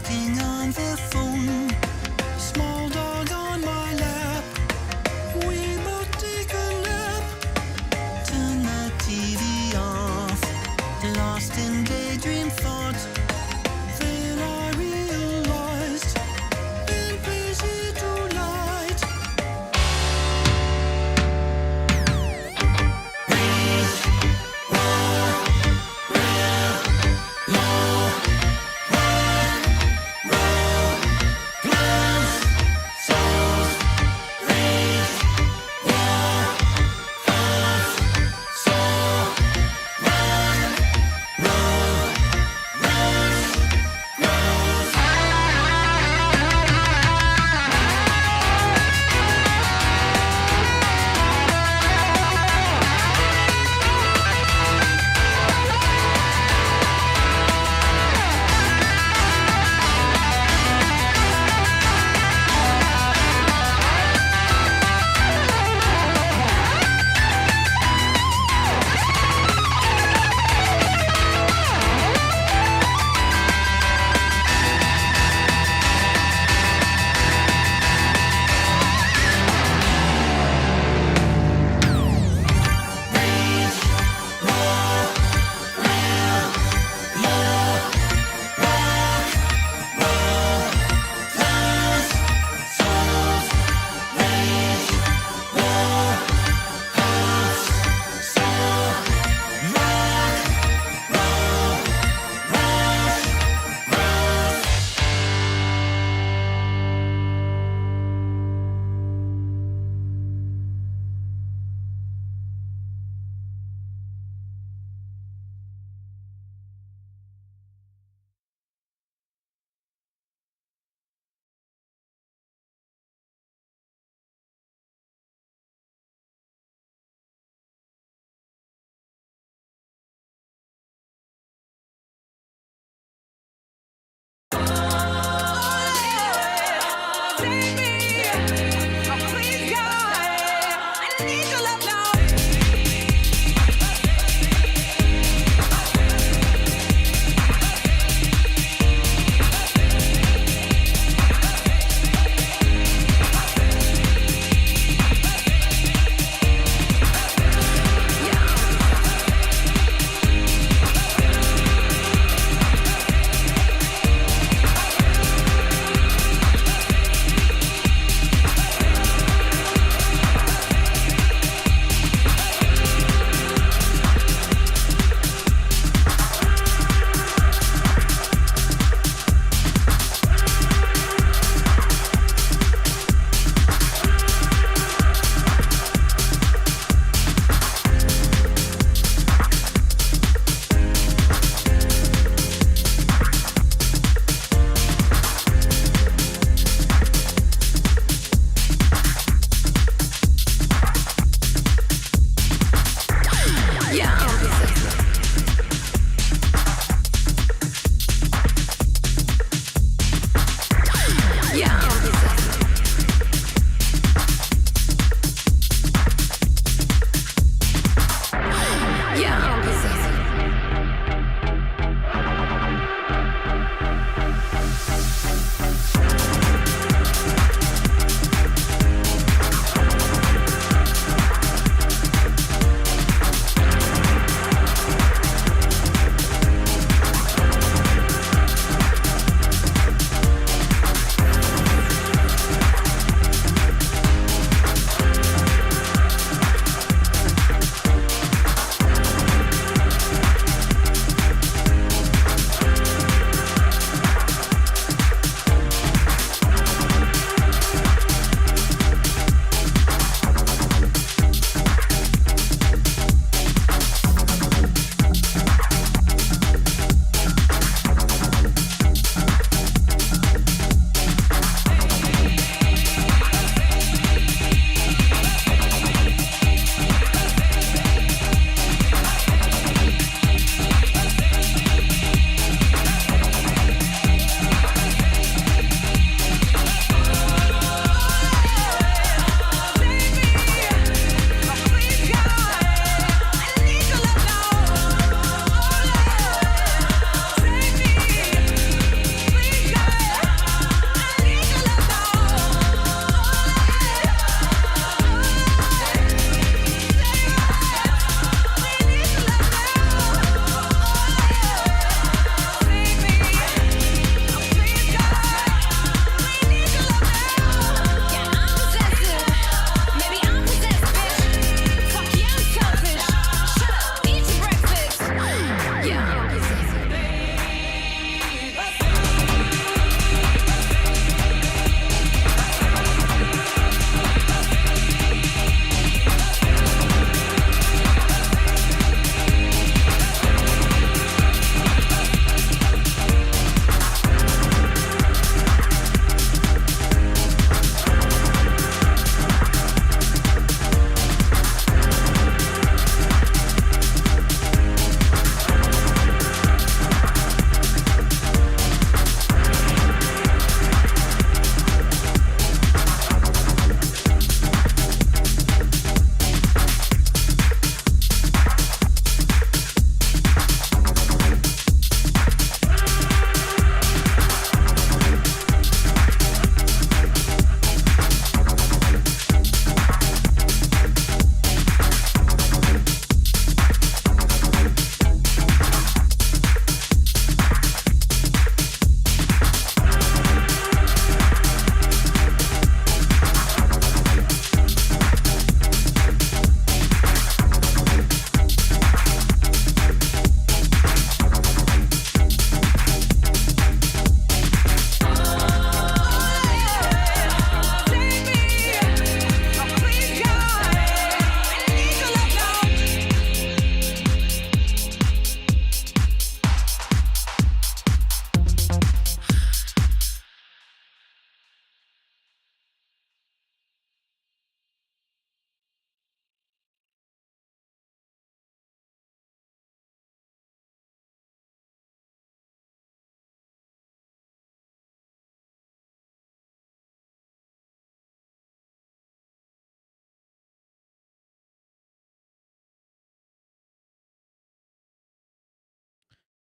chatting on the phone. Small dog on my lap. We both take a nap. Turn the TV off. Lost in daydream thought. Then I realized, in busy to light. Rage, war, real, law, war,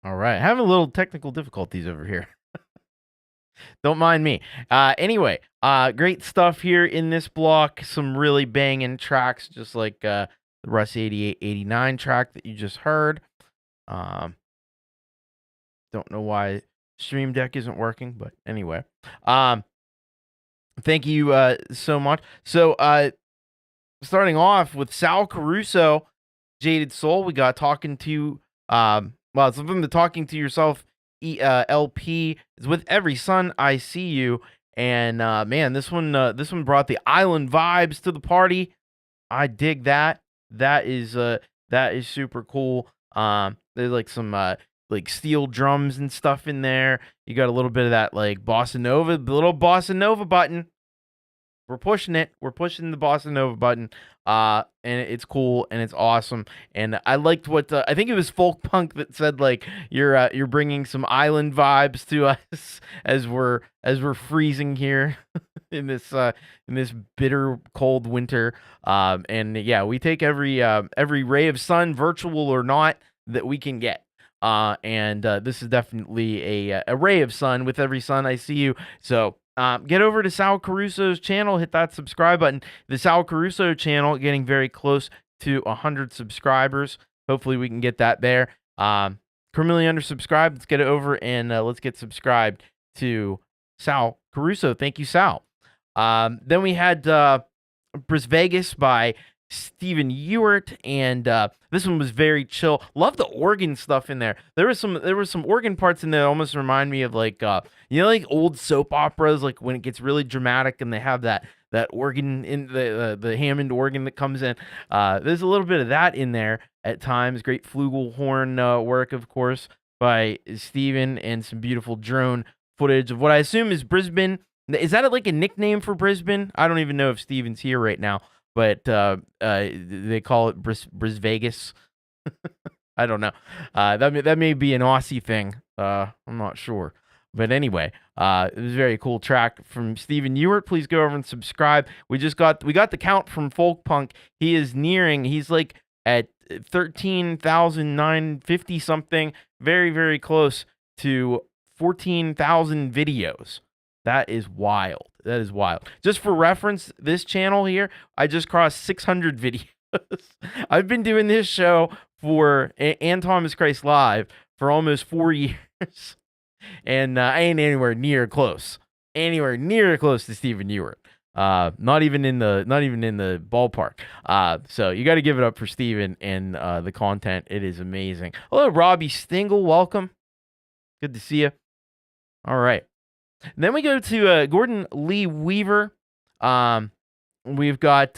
All right. Having a little technical difficulties over here. Don't mind me. Anyway, great stuff here in this block. Some really banging tracks, just like the Russ 8889 track that you just heard. Don't know why Stream Deck isn't working, but anyway. Thank you so much. So, starting off with Sal Caruso, Jaded Soul, we got Talking to, it's from the Talking to Yourself LP. Is With Every Sun I See You. And man, this one brought the island vibes to the party. I dig that. That is super cool. There's like some like steel drums and stuff in there. You got a little bit of that like bossa nova, the little bossa nova button. We're pushing it. We're pushing the bossa nova button. And it's cool and it's awesome. And I liked what I think it was Folkpunk that said like you're bringing some island vibes to us as we're freezing here in this bitter cold winter. And yeah, we take every ray of sun, virtual or not, that we can get. And this is definitely a ray of sun. With every sun I see you. So get over to Sal Caruso's channel, hit that subscribe button. The Sal Caruso channel getting very close to 100 subscribers. Hopefully we can get that there. Currently undersubscribed. Let's get it over and let's get subscribed to Sal Caruso. Thank you, Sal. Then we had Bris Vegas by Stephen Ewart, and this one was very chill. Love the organ stuff in there. There was some organ parts in there that almost remind me of like like old soap operas, like when it gets really dramatic and they have that organ in the Hammond organ that comes in. There's a little bit of that in there at times. Great flugelhorn work, of course, by Stephen, and some beautiful drone footage of what I assume is Brisbane. Is that like a nickname for Brisbane? I don't even know if Stephen's here right now. But they call it Bris Vegas. I don't know. That may be an Aussie thing. I'm not sure. But anyway, it was a very cool track from Stephen Ewart. Please go over and subscribe. We got the count from Folkpunk. He's like at 13,950 something. Very, very close to 14,000 videos. That is wild. That is wild. Just for reference, this channel here, I just crossed 600 videos. I've been doing this show and Thomas Christ Live for almost 4 years. And I ain't anywhere near close to Stephen Ewart. Not even in the ballpark. So you got to give it up for Stephen and the content. It is amazing. Hello, Robbie Stingle. Welcome. Good to see you. All right. Then we go to Gordon Lee Weaver. We've got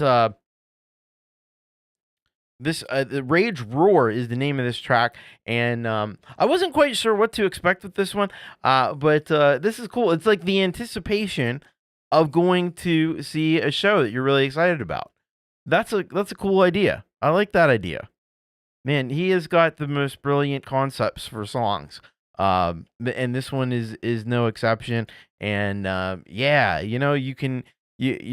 this. The Rage Roar is the name of this track, and I wasn't quite sure what to expect with this one, but this is cool. It's like the anticipation of going to see a show that you're really excited about. That's a cool idea. I like that idea. Man, he has got the most brilliant concepts for songs. And this one is no exception. And yeah, you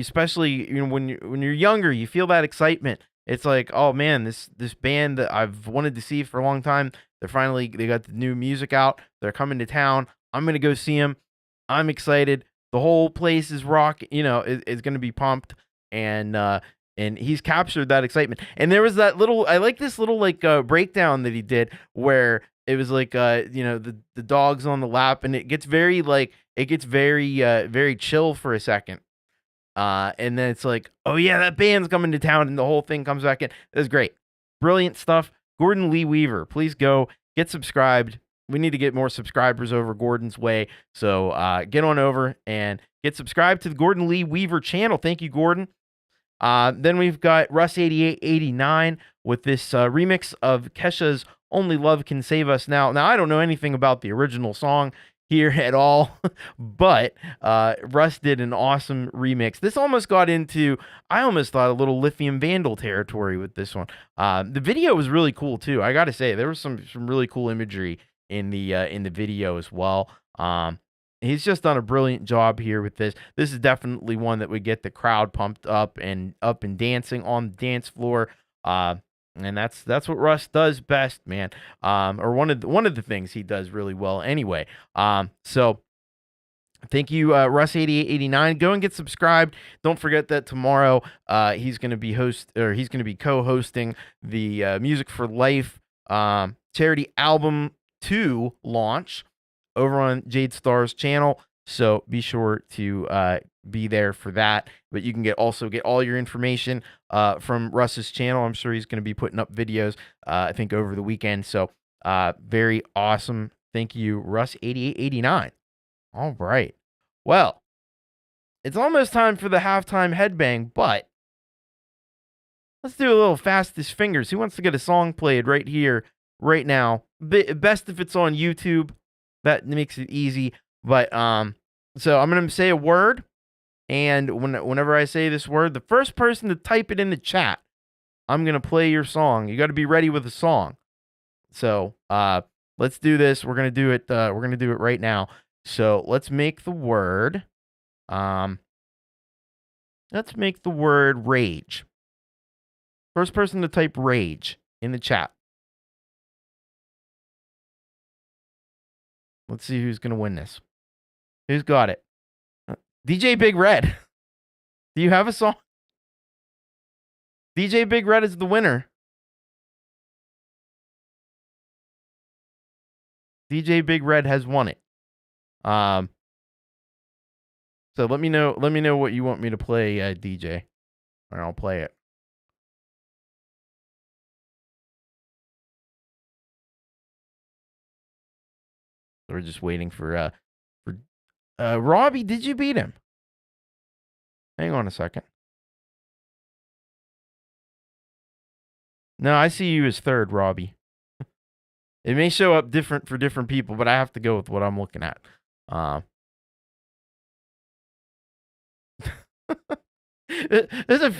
especially when you're younger, you feel that excitement. It's like, oh man, this band that I've wanted to see for a long time, they got the new music out. They're coming to town. I'm gonna go see them. I'm excited. The whole place is rock. Is gonna be pumped. And he's captured that excitement. And there was that I like this little breakdown that he did where it was like the dog's on the lap, and it gets very very chill for a second. And then it's like, oh yeah, that band's coming to town, and the whole thing comes back in. That's great. Brilliant stuff. Gordon Lee Weaver, please go get subscribed. We need to get more subscribers over Gordon's way. So get on over and get subscribed to the Gordon Lee Weaver channel. Thank you, Gordon. Then we've got Russ 8889 with this remix of Kesha's Only Love Can Save Us Now. Now, I don't know anything about the original song here at all, but Russ did an awesome remix. This almost got into, I almost thought, a little Lithium Vandal territory with this one. The video was really cool too. I gotta say, there was some really cool imagery in the video as well. He's just done a brilliant job here with this. This is definitely one that would get the crowd pumped up and dancing on the dance floor. And that's what Russ does best, man. Or one of the things he does really well anyway. So thank you, Russ8889. Go and get subscribed. Don't forget that tomorrow he's going to be co-hosting the Music for Life charity album 2 launch over on Jade Star's channel. So be sure to be there for that. But you can also get all your information from Russ's channel. I'm sure he's going to be putting up videos, I think, over the weekend. So very awesome. Thank you, Russ8889. All right. Well, it's almost time for the halftime headbang, but let's do a little fastest fingers. Who wants to get a song played right here, right now? Best if it's on YouTube. That makes it easy. But so I'm going to say a word, and whenever I say this word, the first person to type it in the chat, I'm going to play your song. You got to be ready with a song. So let's do this. We're going to do it. We're going to do it right now. So let's make the word. Let's make the word rage. First person to type rage in the chat. Let's see who's going to win this. Who's got it? DJ BigRed. Do you have a song? DJ BigRed is the winner. DJ BigRed has won it. So let me know what you want me to play, DJ, and I'll play it. We're just waiting for Robbie. Did you beat him? Hang on a second. No, I see you as third, Robbie. It may show up different for different people, but I have to go with what I'm looking at. There's a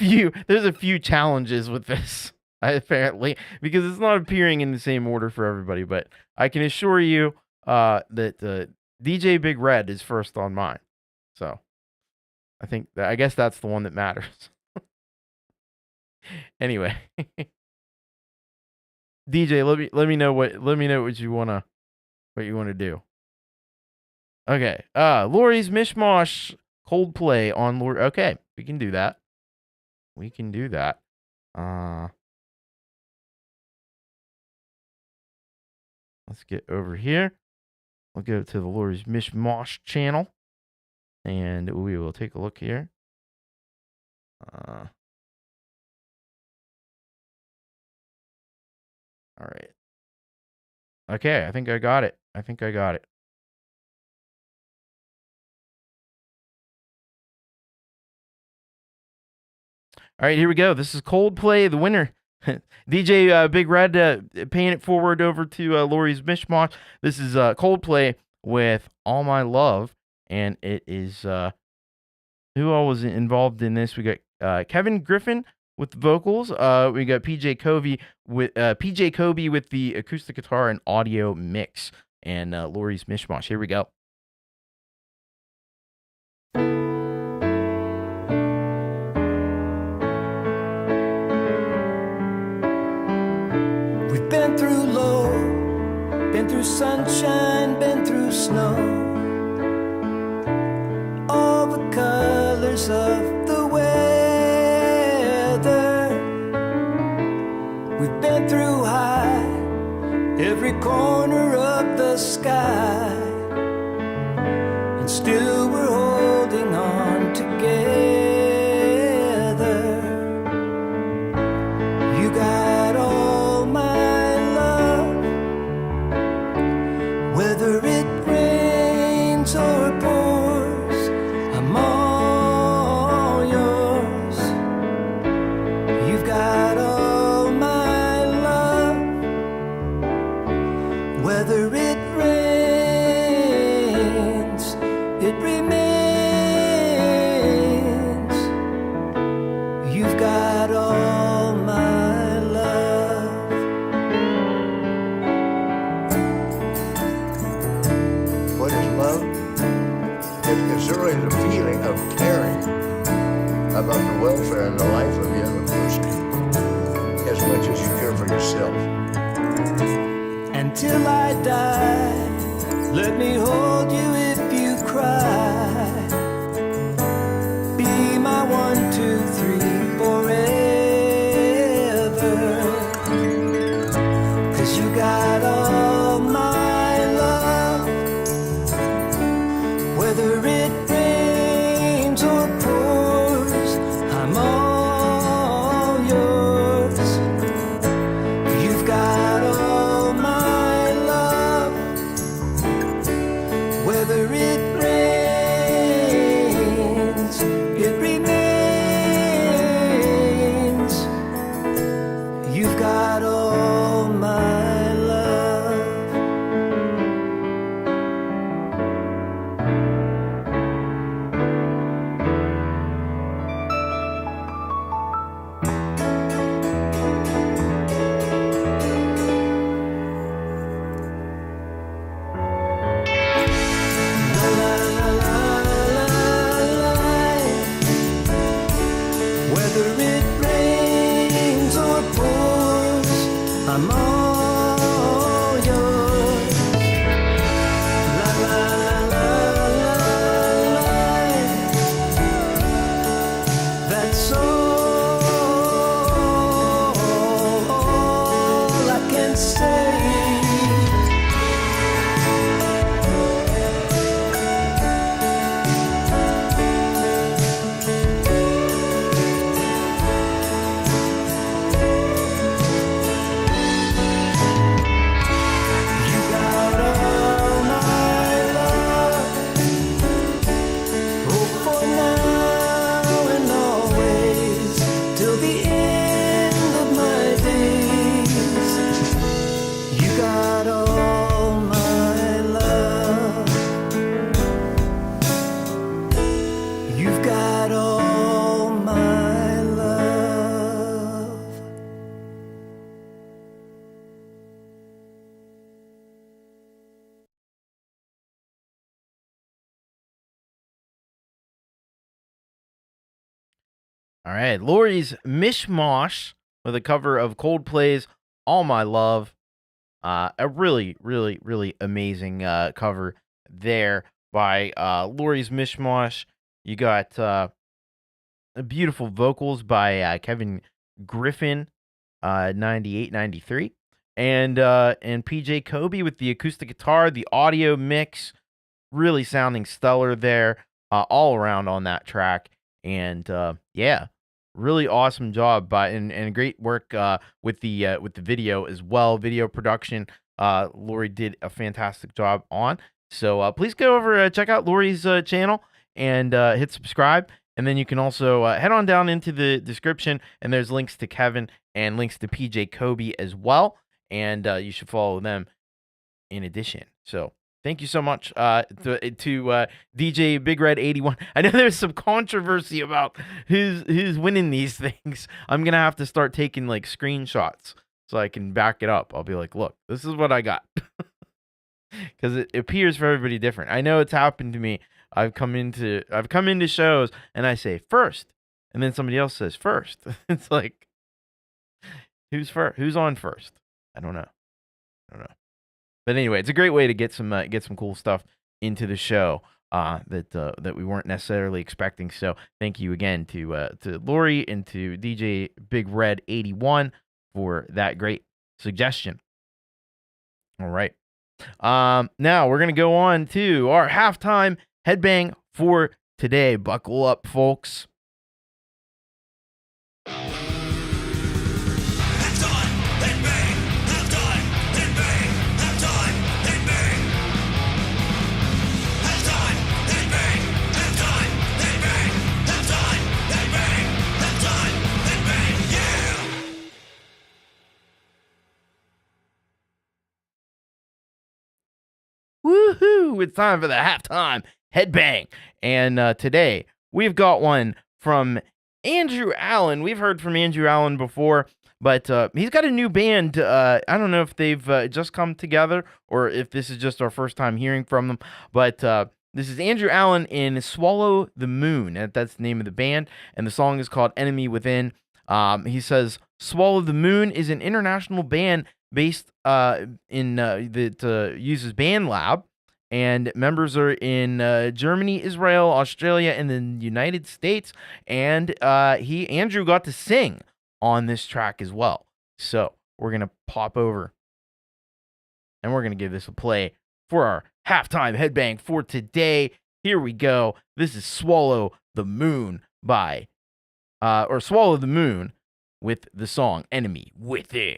few challenges with this, apparently, because it's not appearing in the same order for everybody. But I can assure you that DJ BigRed is first on mine. So I guess that's the one that matters. Anyway, DJ, let me know what you wanna do. Okay. Lori's Mishmash Coldplay on Lori. Okay, we can do that. Let's get over here. We'll go to the Lori's Mishmash channel, and we will take a look here. All right. Okay, I think I got it. All right, here we go. This is Coldplay, the winner. DJ BigRed paying it forward over to Lori's Mishmash. This is Coldplay with All My Love, and it is who all was involved in this? We got Kevin Griffin with the vocals. We got PJ Covey with the acoustic guitar and audio mix, and Lori's Mishmash. Here we go. We've been through low, been through sunshine, been through snow. All the colors of the weather. We've been through high, every corner of the sky, and still we're holding on together. You got all my love, whether it rains or pours, I'm all yours. You've got all my love, whether it rains, it remains. You've got all my love. What is love? It's really the feeling of caring about the welfare and the life of the other person as much as you care for yourself. Until I die, let me hold you if you cry. Be my 1, 2, 3 forever. 'Cause you got all my love. Whether it rains or pours, I'm all yours. You've got all my love. Whether it rains, it remains. You've got all my love. La la la la la la. Whether it rains or pours, I'm all yours. La la la la la. That's all I can say. You got all my love. Oh, for now and always, till the end of my days. You got all my love. You've got all my love. All right, Lori's Mishmash with a cover of Coldplay's All My Love. A really, really, really amazing cover there by Lori's Mishmash. You got beautiful vocals by Kevin Griffin, 98, 93. And PJ Kobe with the acoustic guitar, the audio mix, really sounding stellar there, all around on that track. And yeah, really awesome job by and great work with the video as well. Video production, Lori did a fantastic job on. So please go over check out Lori's channel and hit subscribe. And then you can also head on down into the description, and there's links to Kevin and links to PJ Kobe as well. And you should follow them in addition. So thank you so much to DJ BigRed81. I know there's some controversy about who's winning these things. I'm gonna have to start taking like screenshots so I can back it up. I'll be like, look, this is what I got, because it appears for everybody different. I know it's happened to me. I've come into shows and I say first, and then somebody else says first. It's like, who's first? Who's on first? I don't know. But anyway, it's a great way to get some cool stuff into the show that we weren't necessarily expecting. So thank you again to Lori and to DJ BigRed81 for that great suggestion. All right. Now we're gonna go on to our halftime headbang for today. Buckle up, folks. Woohoo! It's time for the halftime headbang. And today we've got one from Andrew Allen. We've heard from Andrew Allen before, but he's got a new band. I don't know if they've just come together or if this is just our first time hearing from them, but this is Andrew Allen in Swallow the Moon. That's the name of the band, and the song is called Enemy Within. He says Swallow the Moon is an international band based that uses BandLab, and members are in Germany, Israel, Australia, and the United States. And Andrew got to sing on this track as well. So we're gonna pop over and we're gonna give this a play for our halftime headbang for today. Here we go. This is Swallow the Moon by Swallow the Moon with the song Enemy Within.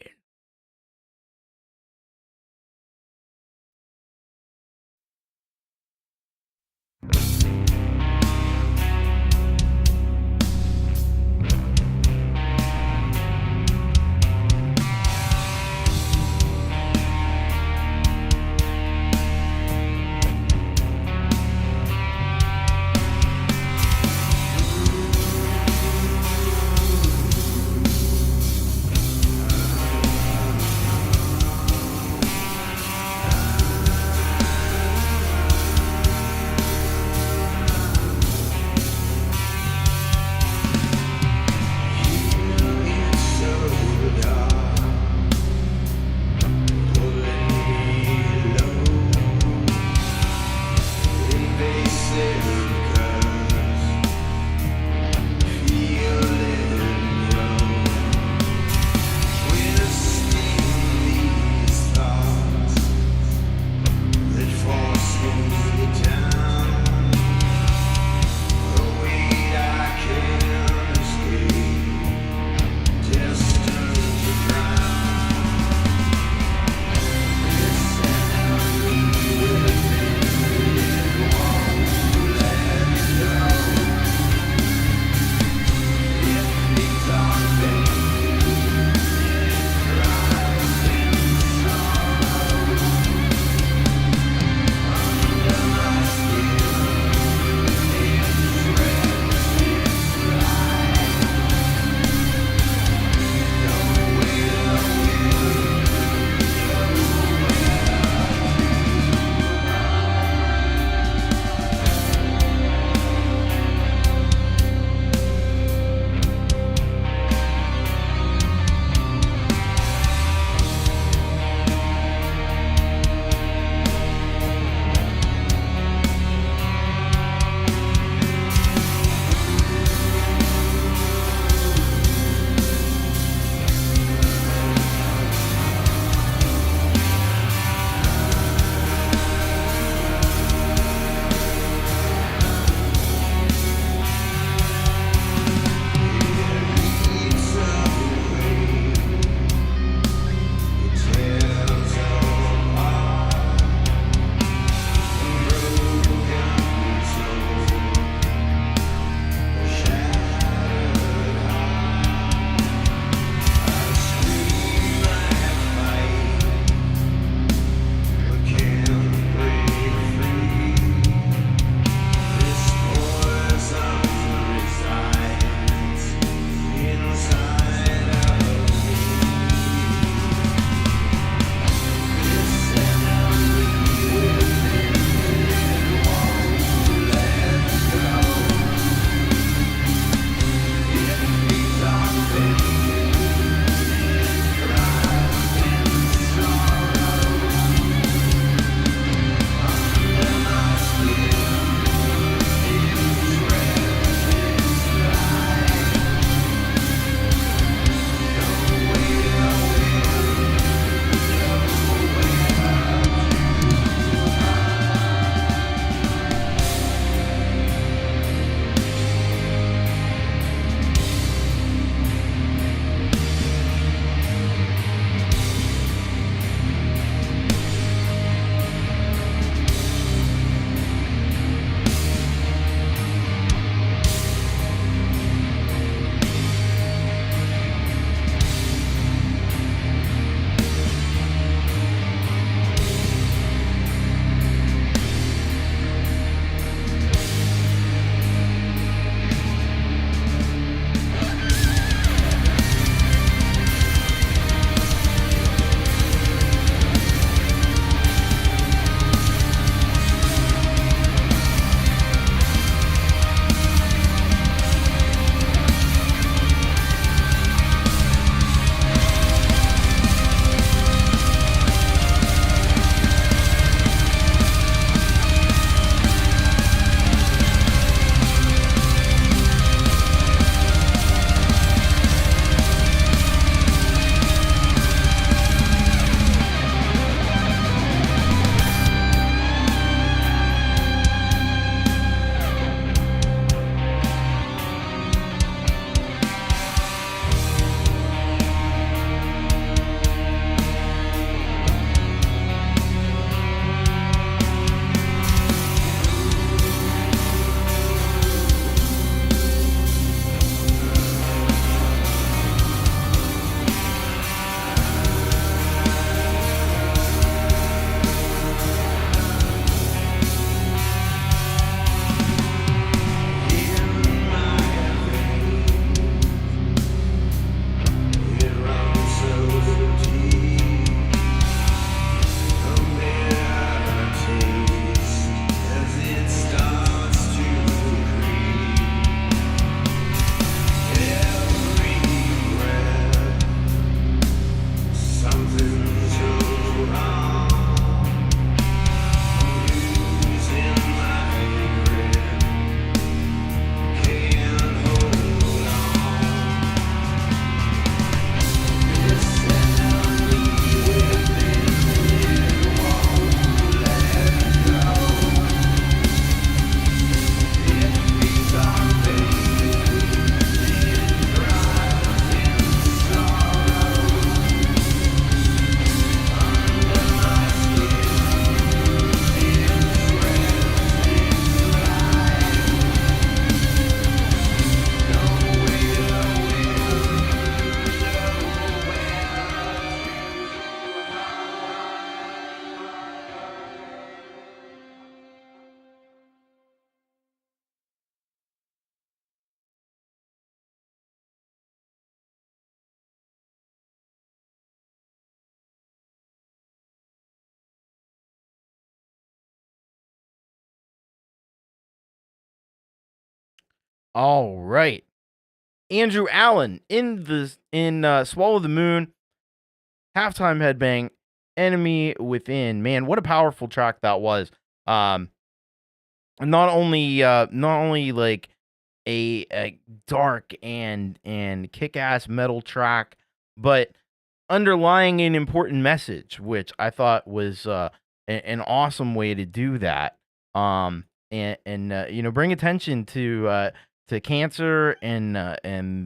All right. Andrew Allen in Swallow the Moon, halftime headbang, Enemy Within. Man, what a powerful track that was. Not only like a dark and kick-ass metal track, but underlying an important message, which I thought was an awesome way to do that. And bring attention to cancer and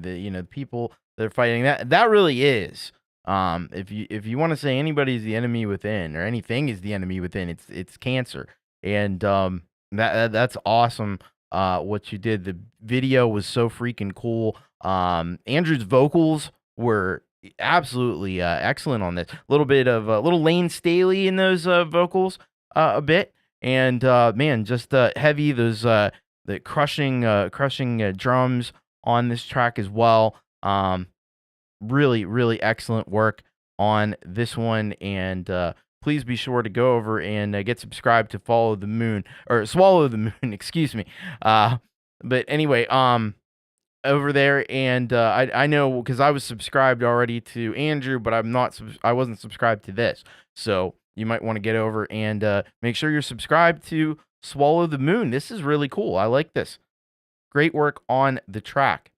the people that are fighting that really is. If you want to say anybody's the enemy within or anything is the enemy within, it's cancer. And that's awesome. What you did. The video was so freaking cool. Andrew's vocals were absolutely excellent on this. A little bit of little Lane Staley in those vocals a bit. And man, just heavy. Those the crushing drums on this track as well. Really, really excellent work on this one. And please be sure to go over and get subscribed to Swallow the Moon, excuse me. But anyway, over there, and I know because I was subscribed already to Andrew, but I wasn't subscribed to this. So you might want to get over and make sure you're subscribed to Swallow the Moon. This is really cool. I like this. Great work on the track.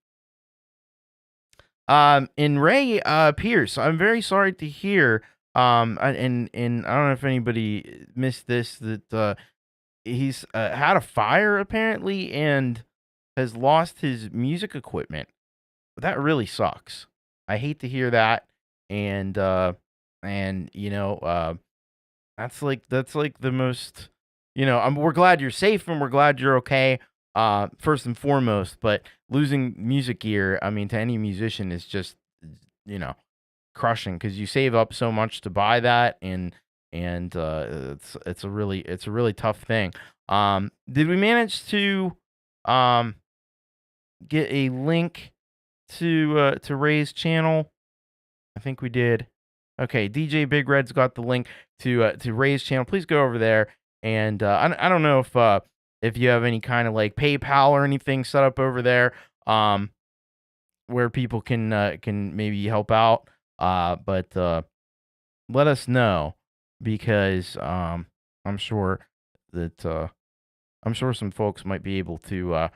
In Ray Pierce, I'm very sorry to hear. And I don't know if anybody missed this, that he's had a fire apparently and has lost his music equipment. That really sucks. I hate to hear that. And that's like the most, we're glad you're safe and we're glad you're okay. First and foremost, but losing music gear, I mean, to any musician is just, crushing, because you save up so much to buy that, and it's a really tough thing. Did we manage to get a link to Ray's channel? I think we did. Okay, DJ BigRed's got the link to Ray's channel. Please go over there, and I don't know if you have any kind of like PayPal or anything set up over there, where people can maybe help out. But let us know, because I'm sure some folks might be able to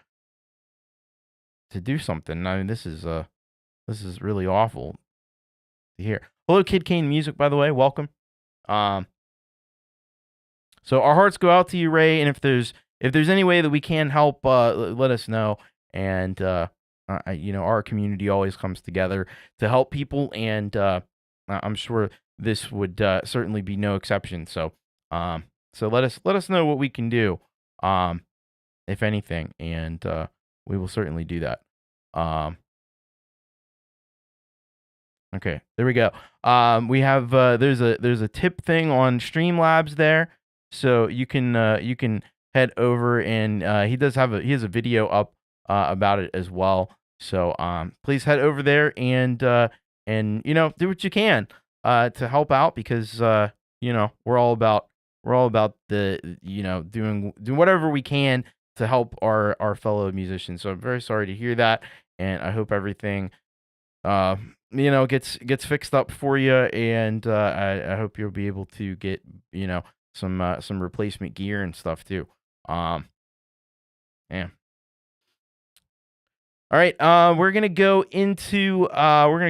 do something. I mean, this is really awful to hear. Hello, Kid Kane Music, by the way, welcome. So our hearts go out to you, Ray, and if there's any way that we can help, let us know. And our community always comes together to help people, and I'm sure this would certainly be no exception. So let us know what we can do, if anything, and we will certainly do that. Okay, there we go. We have there's a tip thing on Streamlabs there, so you can head over, and he has a video up about it as well. So please head over there and do what you can to help out, because we're all about the doing whatever we can to help our fellow musicians. So I'm very sorry to hear that, and I hope everything gets fixed up for you, and I hope you'll be able to get some replacement gear and stuff too. Yeah. All right, we're gonna go into the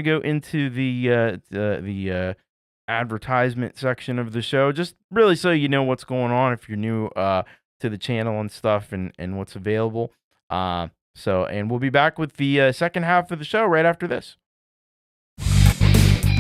advertisement section of the show, just really so you know what's going on if you're new to the channel and stuff, and what's available. And we'll be back with the second half of the show right after this.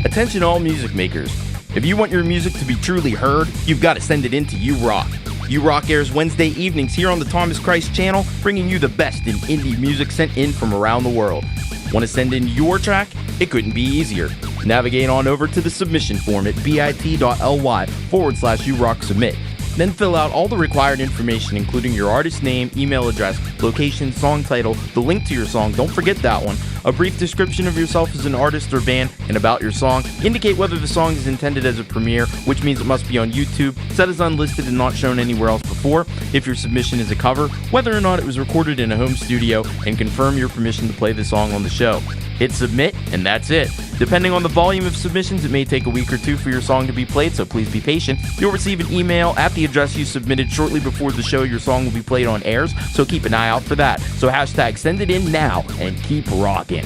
Attention all music makers. If you want your music to be truly heard, you've got to send it in to You Rock. You Rock airs Wednesday evenings here on the Thomas Christ channel, bringing you the best in indie music sent in from around the world. Want to send in your track? It couldn't be easier. Navigate on over to the submission form at bit.ly/YouRockSubmit. Then fill out all the required information, including your artist name, email address, location, song title, the link to your song, don't forget that one, A brief description of yourself as an artist or band and about your song. Indicate whether the song is intended as a premiere, which means it must be on YouTube, set as unlisted and not shown anywhere else before. If your submission is a cover, whether or not it was recorded in a home studio, and confirm your permission to play the song on the show. Hit submit, and that's it. Depending on the volume of submissions, it may take a week or two for your song to be played, so please be patient. You'll receive an email at the address you submitted shortly before the show your song will be played on airs, so keep an eye out for that. So hashtag send it in now and keep rocking.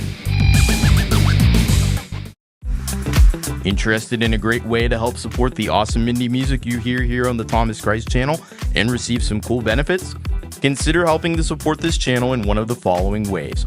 Interested in a great way to help support the awesome indie music you hear here on the Thomas Christ channel and receive some cool benefits? Consider helping to support this channel in one of the following ways.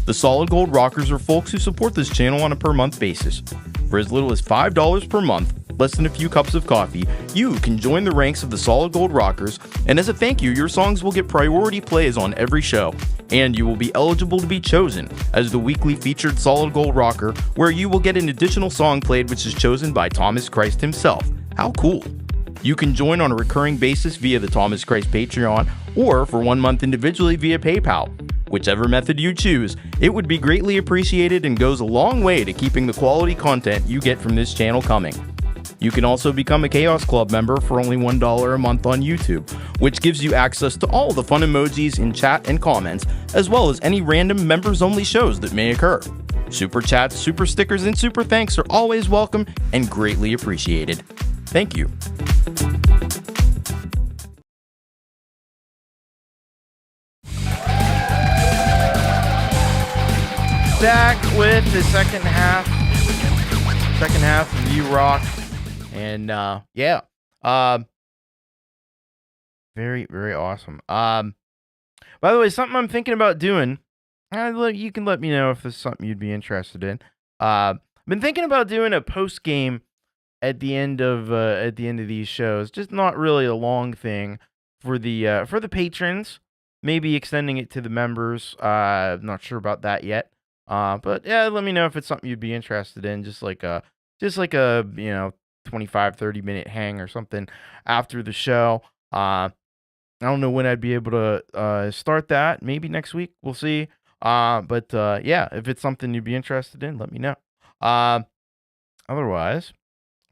The Solid Gold Rockers are folks who support this channel on a per month basis. For as little as $5 per month, less than a few cups of coffee, you can join the ranks of the Solid Gold Rockers, and as a thank you, your songs will get priority plays on every show, and you will be eligible to be chosen as the weekly featured Solid Gold Rocker, where you will get an additional song played which is chosen by Thomas Christ himself. How cool! You can join on a recurring basis via the Thomas Christ Patreon, or for 1 month individually via PayPal. Whichever method you choose, it would be greatly appreciated and goes a long way to keeping the quality content you get from this channel coming. You can also become a Chaos Club member for only $1 a month on YouTube, which gives you access to all the fun emojis in chat and comments, as well as any random members-only shows that may occur. Super chats, super stickers, and super thanks are always welcome and greatly appreciated. Thank you. Back with the second half of You Rock, and very, very awesome. By the way, something I'm thinking about doing, you can let me know if this is something you'd be interested in. I've been thinking about doing a post game at the end of these shows, just not really a long thing for the patrons, maybe extending it to the members. I'm not sure about that yet. But yeah, let me know if it's something you'd be interested in, just like a 25-30 minute hang or something after the show. I don't know when I'd be able to start that. Maybe next week, we'll see. But yeah, if it's something you'd be interested in, let me know. Otherwise,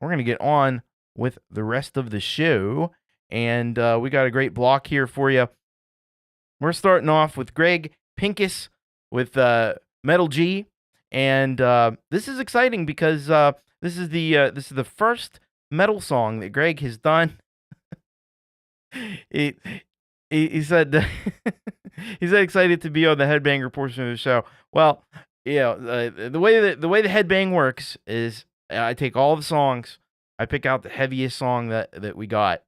we're gonna get on with the rest of the show, and we got a great block here for you. We're starting off with Greg Pincus with Metal G, and this is exciting because this is the first metal song that Greg has done. he said he said excited to be on the headbanger portion of the show. Well, the way the headbang works is I take all the songs, I pick out the heaviest song that we got,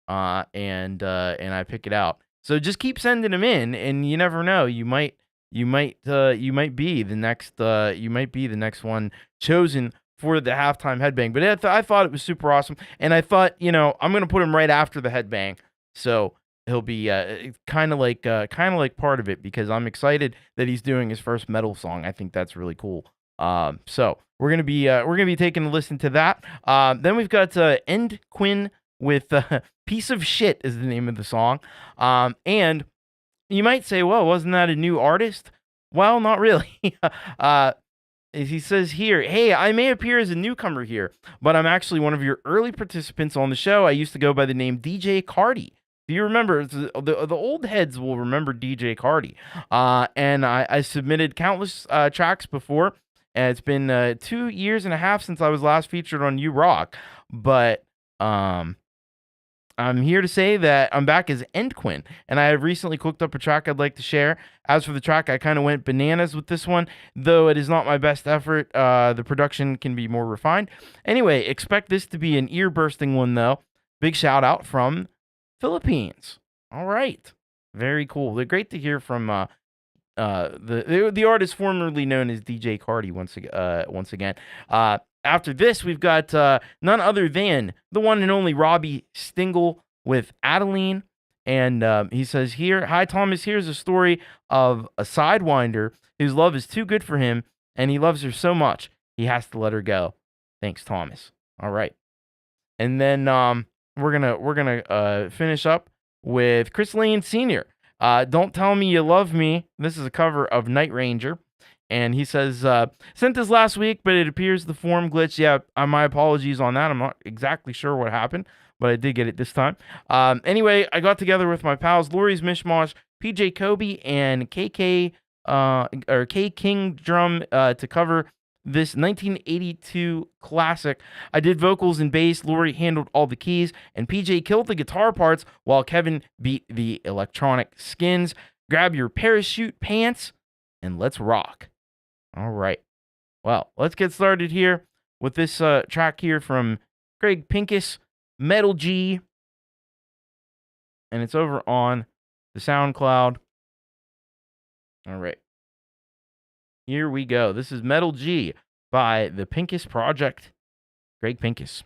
and I pick it out. So just keep sending them in, and you never know, you might be the next one chosen for the halftime headbang. But I thought it was super awesome, and I thought, I'm gonna put him right after the headbang, so he'll be kind of like part of it, because I'm excited that he's doing his first metal song. I think that's really cool. So we're gonna be taking a listen to that. Then we've got End Quinn with "Piece of Shit" is the name of the song, and you might say, well, wasn't that a new artist? Well, not really. He says here, hey, I may appear as a newcomer here, but I'm actually one of your early participants on the show. I used to go by the name DJ Cardi. Do you remember? The old heads will remember DJ Cardi. And I submitted countless tracks before, and it's been 2 years and a half since I was last featured on You Rock. But I'm here to say that I'm back as Endquin, and I have recently cooked up a track I'd like to share. As for the track, I kind of went bananas with this one, though it is not my best effort. The production can be more refined. Anyway, expect this to be an ear-bursting one, though. Big shout-out from Philippines. All right. Very cool. They're great to hear from the artist formerly known as DJ Cardi once again. After this, we've got none other than the one and only Robbie Stingle with Adeline. And he says here, hi, Thomas, here's a story of a sidewinder whose love is too good for him, and he loves her so much, he has to let her go. Thanks, Thomas. All right. And then we're gonna finish up with Chris Lane Sr. Don't Tell Me You Love Me. This is a cover of Night Ranger. And he says, sent this last week, but it appears the form glitched. Yeah, my apologies on that. I'm not exactly sure what happened, but I did get it this time. Anyway, I got together with my pals, Lori's Mishmash, PJ Kobe, and KK, or K King Drum, to cover this 1982 classic. I did vocals and bass, Lori handled all the keys, and PJ killed the guitar parts while Kevin beat the electronic skins. Grab your parachute pants, and let's rock. All right. Well, let's get started here with this track here from Craig Pincus, Metal G. And it's over on the SoundCloud. All right. Here we go. This is Metal G by the Pincus Project. Craig Pincus.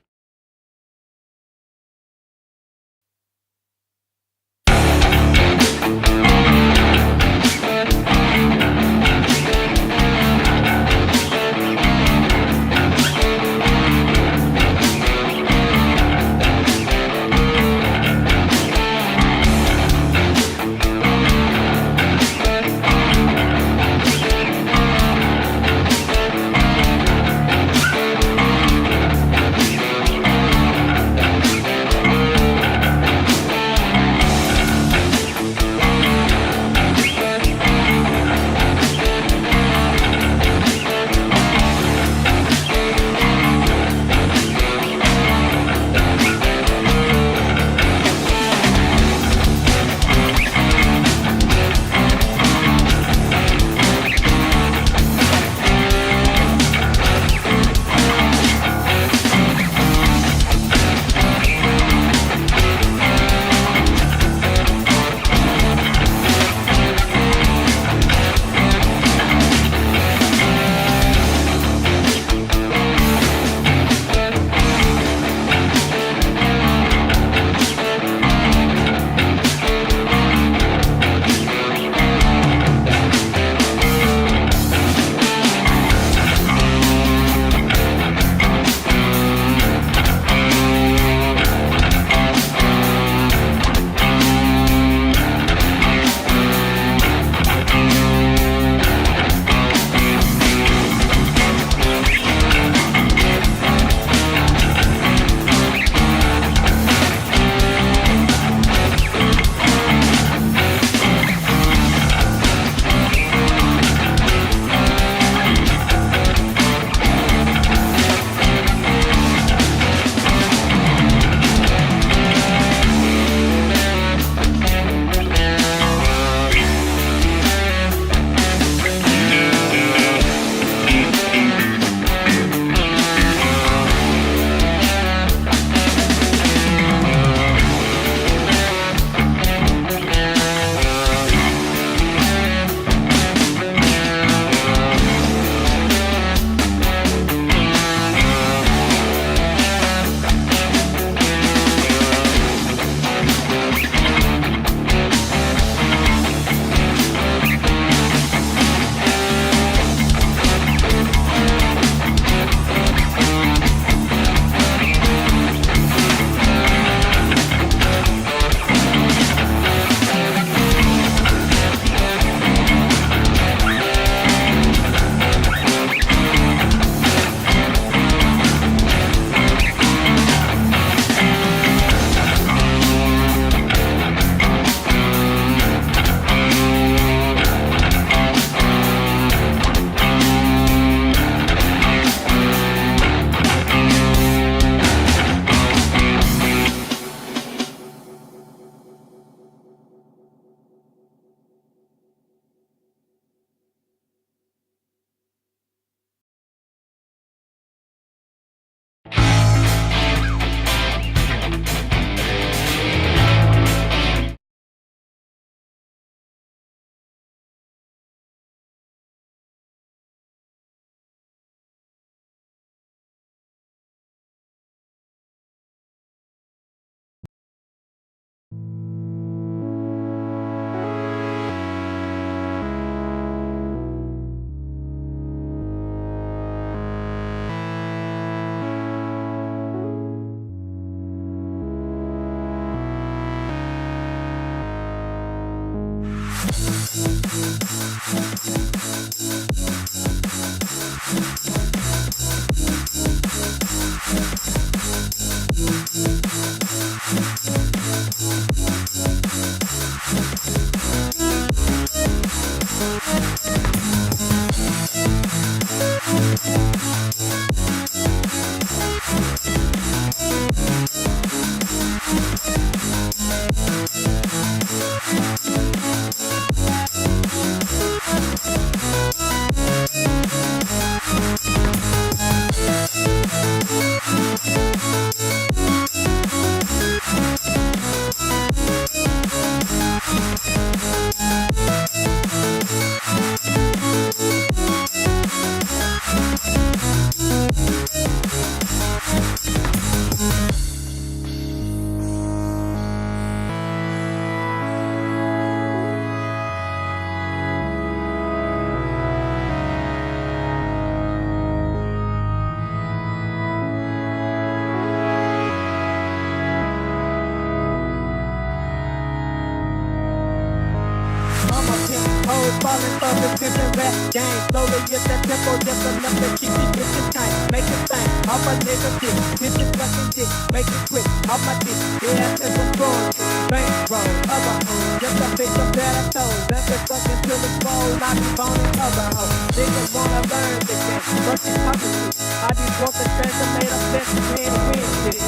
falling from the pimpin' rap game. Slowly get that tempo just enough to keep these bitches tight. Make it bang, off my nigga dick. Bitch is fucking dick, make it quick, off my dick. Yeah, that's some fraud. Bankroll, other hoes, just a pick up that I told. That's the fucking till it's bold. I be boning other hoes. Niggas wanna learn the game, but you talking to. I just want the transformate a best man to win shit.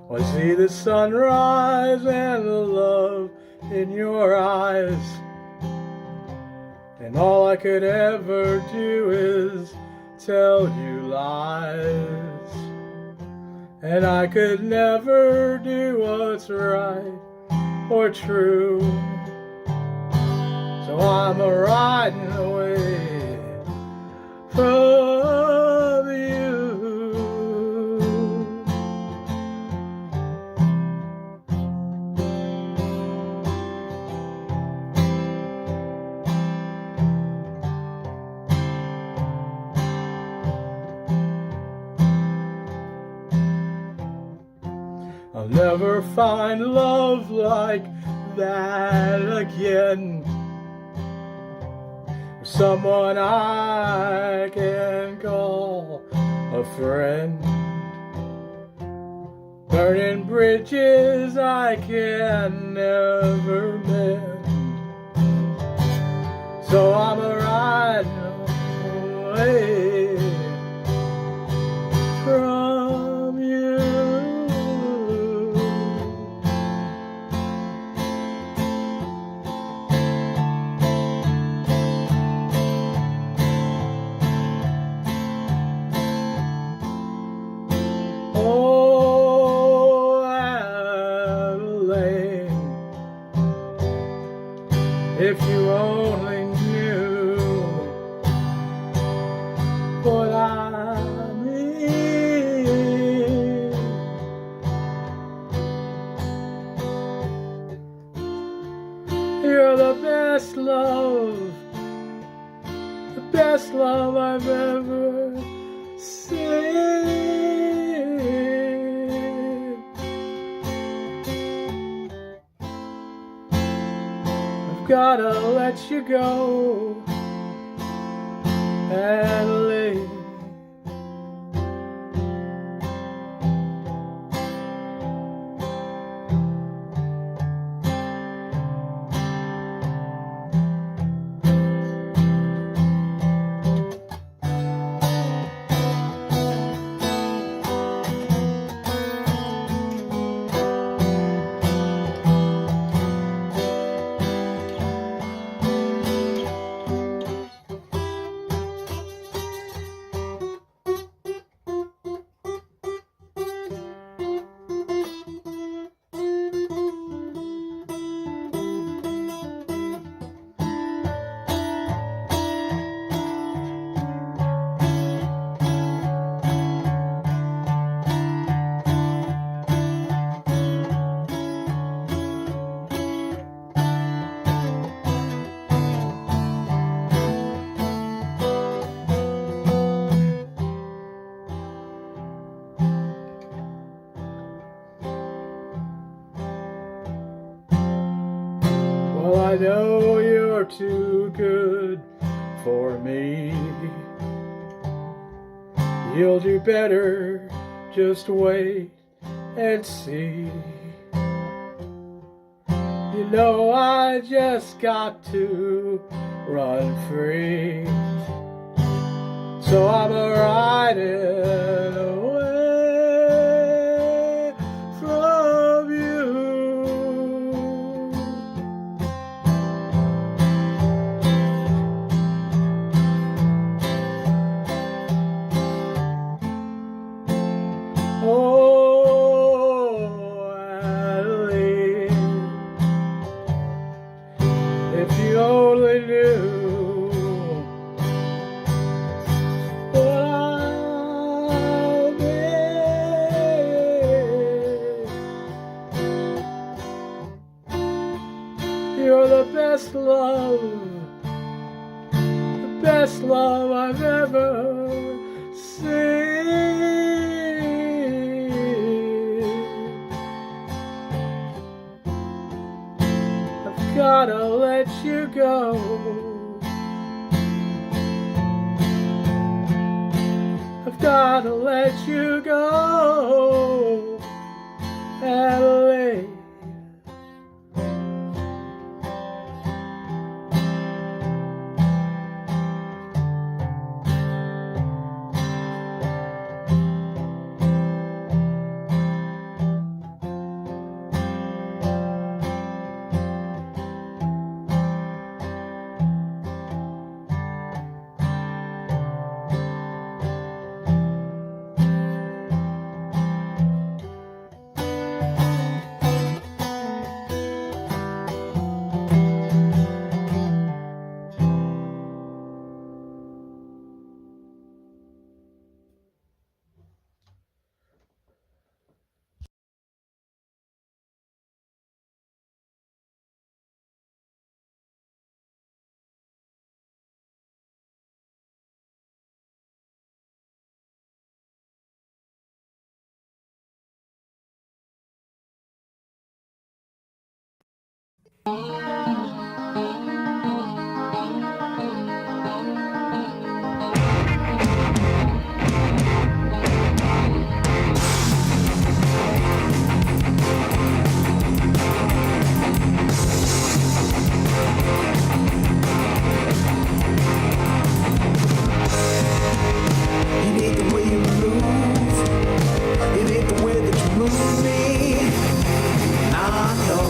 I see the sunrise and the love in your eyes, and all I could ever do is tell you lies, and I could never do what's right or true, so I'm riding away from you. I'll never find love like that again. Someone I can call a friend. Burning bridges I can never mend. So I'm a riding away from you. Oh, Adelaide, if you only knew what I mean. You're the best love I've ever seen. Gotta let you go, Adelaide. I know you're too good for me. You'll do better, just wait and see. You know I just got to run free. So I'm riding away from you. Oh, Adelaide, if you only knew what I'll be. You're the best love I've ever seen. I've gotta let you go. I've gotta let you go, Adelaide. It ain't the way you move. It ain't the way that you move me. I know.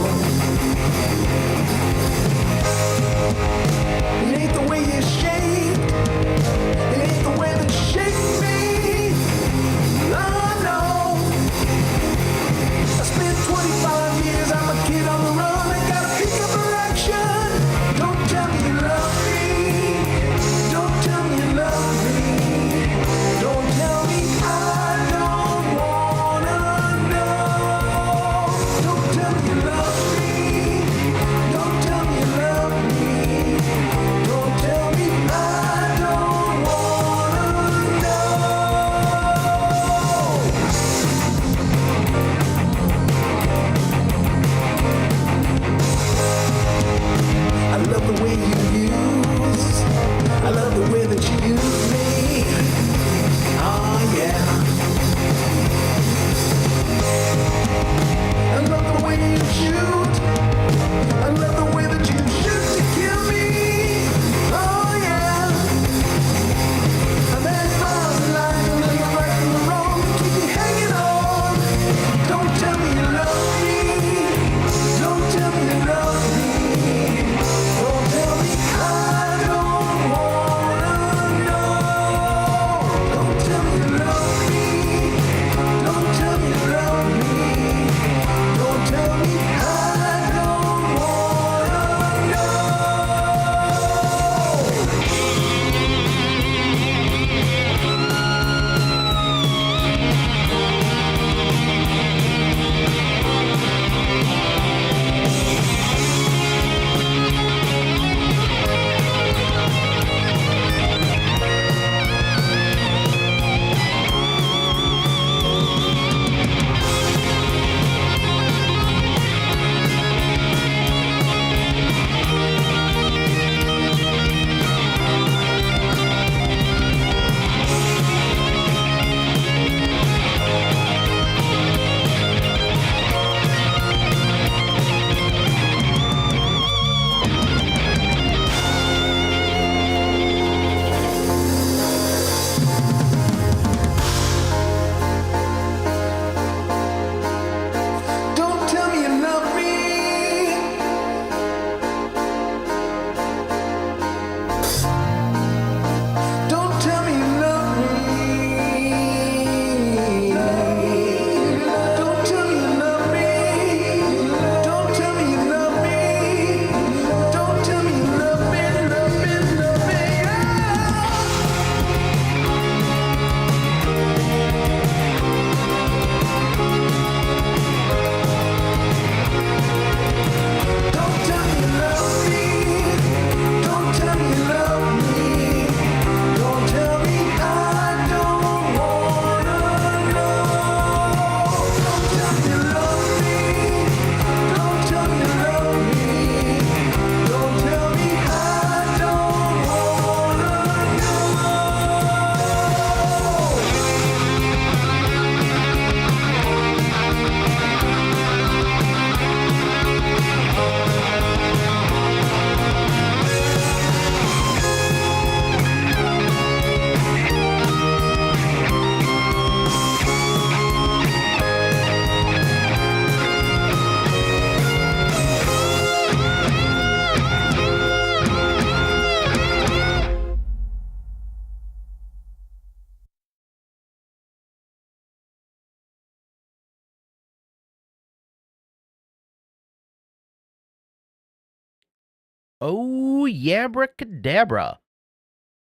Oh, Yabracadabra.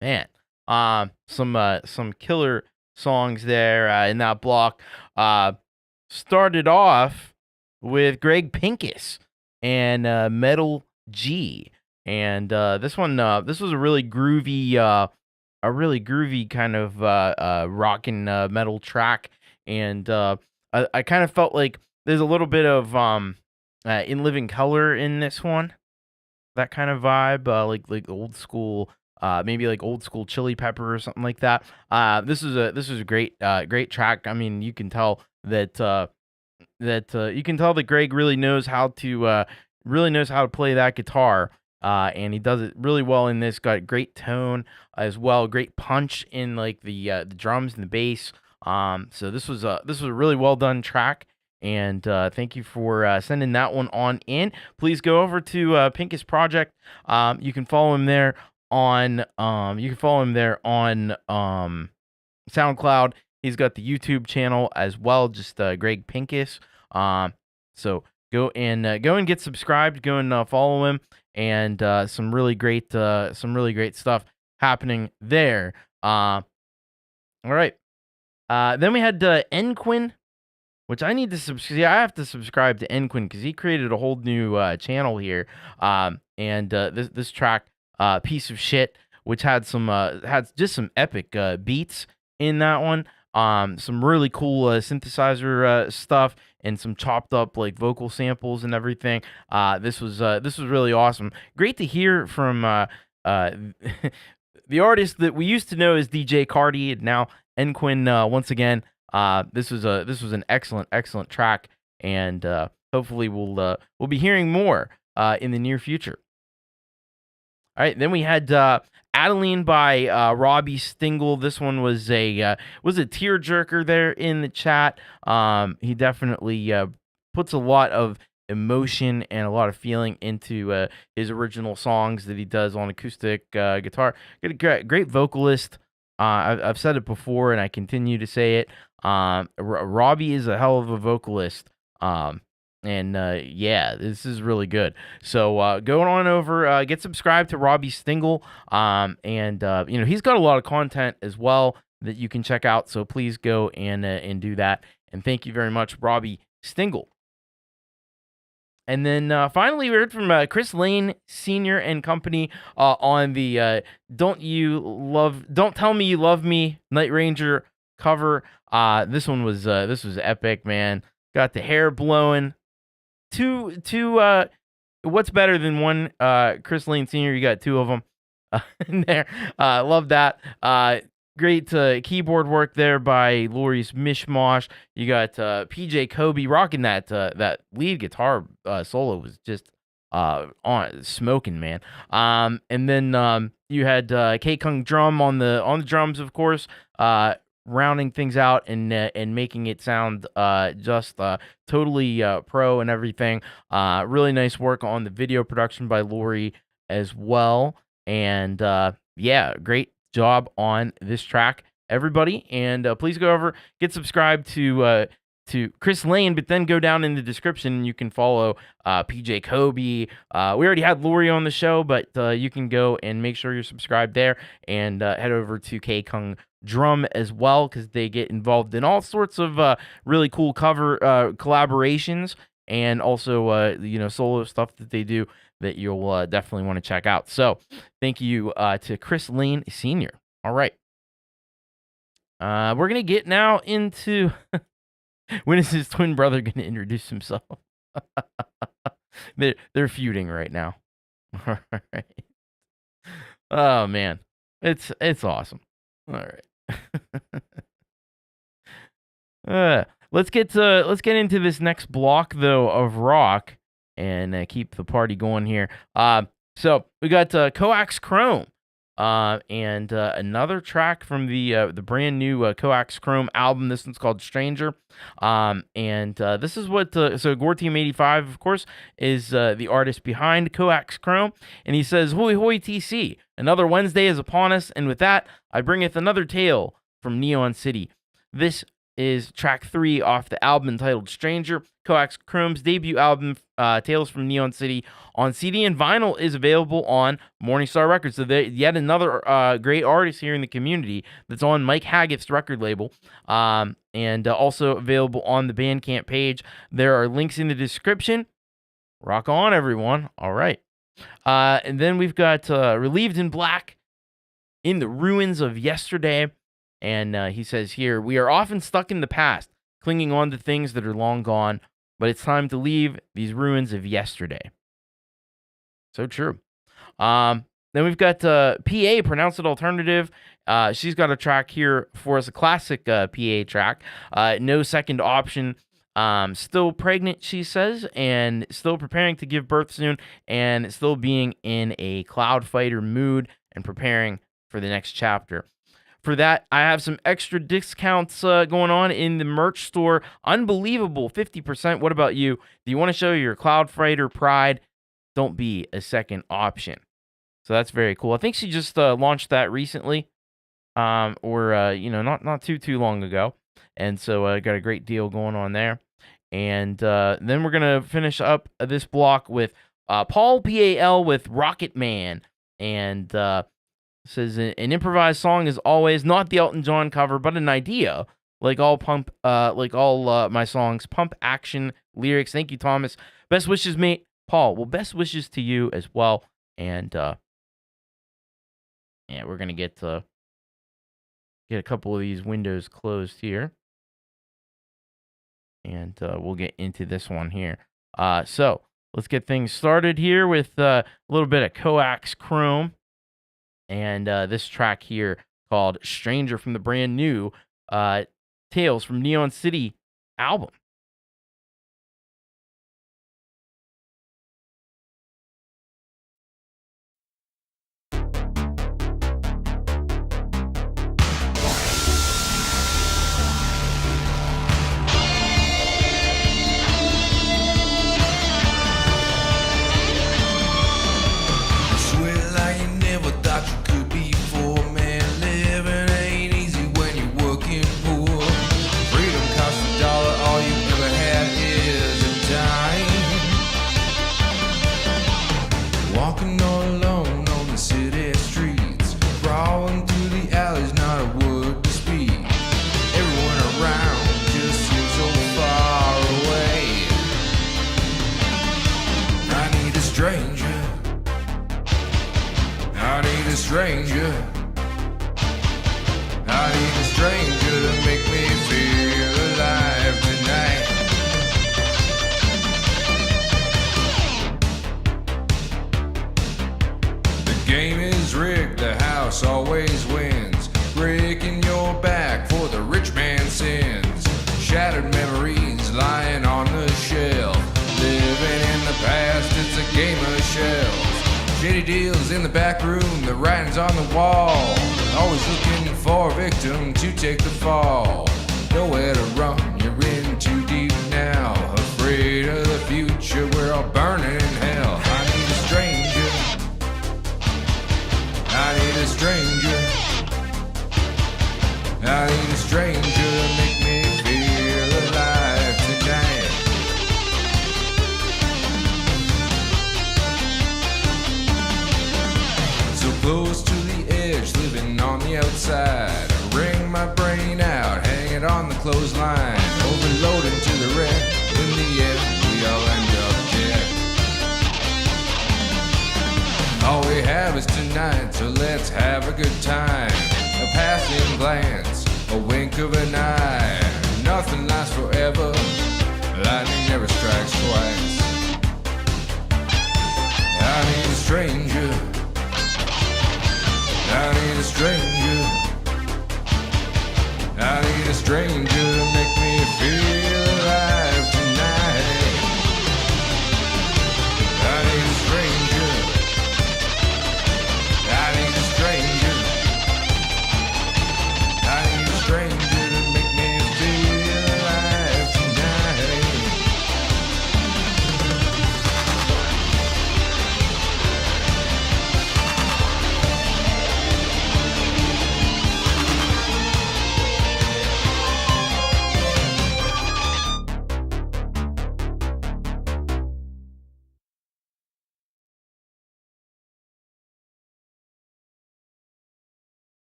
Man, some killer songs there in that block. Started off with Greg Pincus and Metal G, and this was a really groovy kind of rockin' metal track, and I kind of felt like there's a little bit of In Living Color in this one, that kind of vibe, like old school, maybe like old school Chili Pepper or something like that. This is a great track. I mean, you can tell that Greg really knows how to play that guitar, and he does it really well in this. Got great tone as well, great punch in like the drums and the bass. So this was a really well done track. And thank you for sending that one on in. Please go over to Pincus Project. You can follow him there on SoundCloud. He's got the YouTube channel as well, just Greg Pincus. So go and get subscribed. Go and follow him, and some really great stuff happening there. All right. Then we had Enquin, which I need to subscribe. I have to subscribe to Enquin because he created a whole new channel here. And this track, Piece of Shit, which had just some epic beats in that one. Some really cool synthesizer stuff and some chopped up like vocal samples and everything. This was really awesome. Great to hear from the artist that we used to know as DJ Cardi, and now Enquin once again. This was an excellent track, and hopefully we'll be hearing more in the near future. All right, then we had Adeline by Robbie Stingle. This one was a tearjerker there in the chat. He definitely puts a lot of emotion and a lot of feeling into his original songs that he does on acoustic guitar. Great vocalist. I've said it before, and I continue to say it. Robbie is a hell of a vocalist. Yeah, this is really good. So go on over, get subscribed to Robbie Stingle. He's got a lot of content as well that you can check out. So please go and do that. And thank you very much, Robbie Stingle. And then finally, we heard from Chris Lane Sr. and company on the Don't Tell Me You Love Me Night Ranger cover. This was epic, man. Got the hair blowing. What's better than one Chris Lane Sr.? You got two of them in there. Love that. Great keyboard work there by Lori's Mishmash. You got PJ Kobe rocking that lead guitar solo was just on smoking, man. And then you had K Kung Drum on the drums, of course, rounding things out and making it sound just totally pro and everything. Really nice work on the video production by Lori as well. And yeah, great job on this track, everybody. And please go over, get subscribed to Chris Lane, but then go down in the description and you can follow PJ Kobe. We already had Lori on the show, but you can go and make sure you're subscribed there, and head over to K Kung Drum as well, because they get involved in all sorts of really cool cover collaborations, and also solo stuff that they do that you'll definitely want to check out. So thank you to Chris Lane Sr. All right. We're going to get now into when is his twin brother going to introduce himself? They're feuding right now. All right. Oh, man. It's awesome. All right. Let's get into this next block though of rock and keep the party going here. So we got Coax Chrome, and another track from the brand new Coax Chrome album. This one's called Stranger, and this is what so Gore Team 85, of course, is the artist behind Coax Chrome, and he says, "Hoy hoy TC, another Wednesday is upon us, and with that I bringeth another tale from Neon City. This is track 3 off the album entitled Stranger. Coax Chrome's debut album, Tales from Neon City, on CD and vinyl is available on Morningstar Records. So yet another great artist here in the community that's on Mike Haggith's record label, and also available on the Bandcamp page. There are links in the description. Rock on, everyone. All right. And then we've got Relieved in Black, In the Ruins of Yesterday. And he says here, we are often stuck in the past, clinging on to things that are long gone, but it's time to leave these ruins of yesterday. So true. Then we've got PA, Pronounce It Alternative. She's got a track here for us, a classic PA track. No second option. Still pregnant, she says, and still preparing to give birth soon, and still being in a cloud fighter mood and preparing for the next chapter. For that, I have some extra discounts going on in the merch store. Unbelievable, 50%. What about you? Do you want to show your Cloud Fighter pride? Don't be a second option. So that's very cool. I think she just launched that recently, not too long ago. And so I got a great deal going on there. And then we're going to finish up this block with Paul PAL with Rocket Man. And says an improvised song is always not the Elton John cover, but an idea. Like all my songs, pump action lyrics. Thank you, Thomas. Best wishes, mate. Paul. Well, best wishes to you as well. And we're gonna get a couple of these windows closed here, and we'll get into this one here. So let's get things started here with a little bit of Coax Chrome. And this track here called Stranger from the brand new Tales from Neon City album. Stranger, I need a stranger to make me feel alive tonight. The game is rigged, the house always wins, breaking your back for the rich man's sins. Shattered memories lying on the shelf, living in the past, it's a game of shells. Shady deals in the back room, the writing's on the wall. Always looking for a victim to take the fall. Nowhere to run, you're in too deep now. Afraid of the future, we're all burning in hell. I need a stranger. I need a stranger. I need a stranger to make me feel alive tonight. Close to the edge, living on the outside. I wring my brain out, hanging on the clothesline. Overloading to the wreck, in the end, we all end up dead. All we have is tonight, so let's have a good time. A passing glance, a wink of an eye. Nothing lasts forever, lightning never strikes twice. I need a stranger. I need a stranger. I need a stranger to make me feel alive tonight. I need a stranger. I need a stranger. I need a stranger to make me feel alive tonight.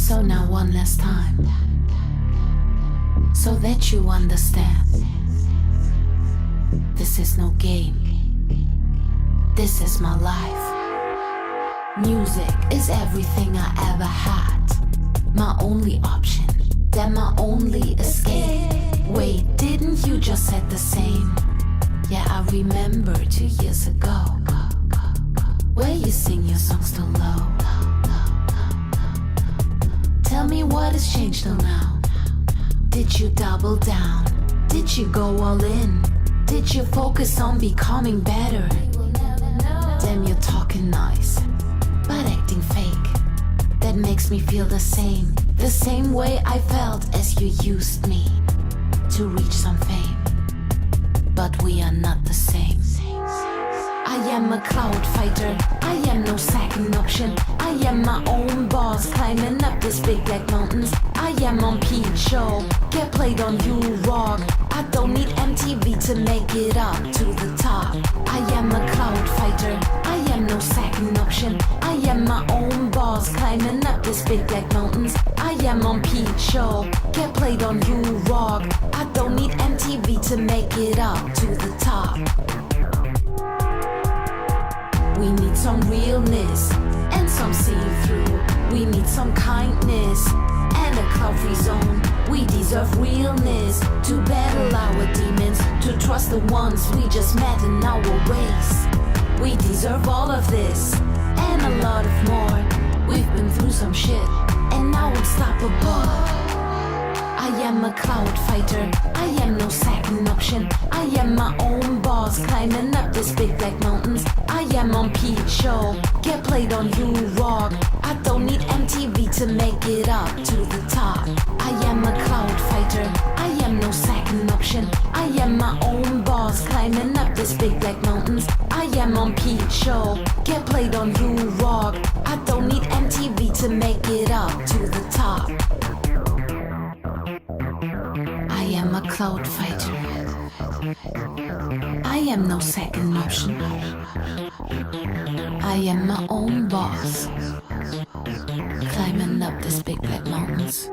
So now one last time, so that you understand, this is no game, this is my life. Music is everything I ever had, my only option, then my only escape. Wait, didn't you just said the same? Yeah, I remember 2 years ago, where you sing your songs too low. Tell me what has changed till now. Did you double down? Did you go all in? Did you focus on becoming better? Damn, you're talking nice, but acting fake. That makes me feel the same way I felt as you used me to reach some fame. But we are not the same. I am a cloud fighter, I am no second option. I am my own boss, climbing up these big black mountains. I am on Pete's show, get played on You Rock. I don't need MTV to make it up to the top. I am a cloud fighter, I am no second option. I am my own boss, climbing up these big black mountains. I am on Pete's show, get played on You Rock. I don't need MTV to make it up to the top. We need some realness and some see-through. We need some kindness and a cloud-free zone. We deserve realness to battle our demons, to trust the ones we just met in our ways. We deserve all of this and a lot of more. We've been through some shit and now unstoppable. I am a cloud fighter, I am no second option. I am my own boss, climbing up these big black mountains. I am on Pete's show, get played on You Rock. I don't need MTV to make it up to the top. I am a cloud fighter, I am no second option. I am my own boss, climbing up these big black mountains. I am on Pete's show, get played on You Rock. I don't need MTV to make it up to the top. I am a cloud fighter, I am no second option. I am my own boss, climbing up these big black mountains.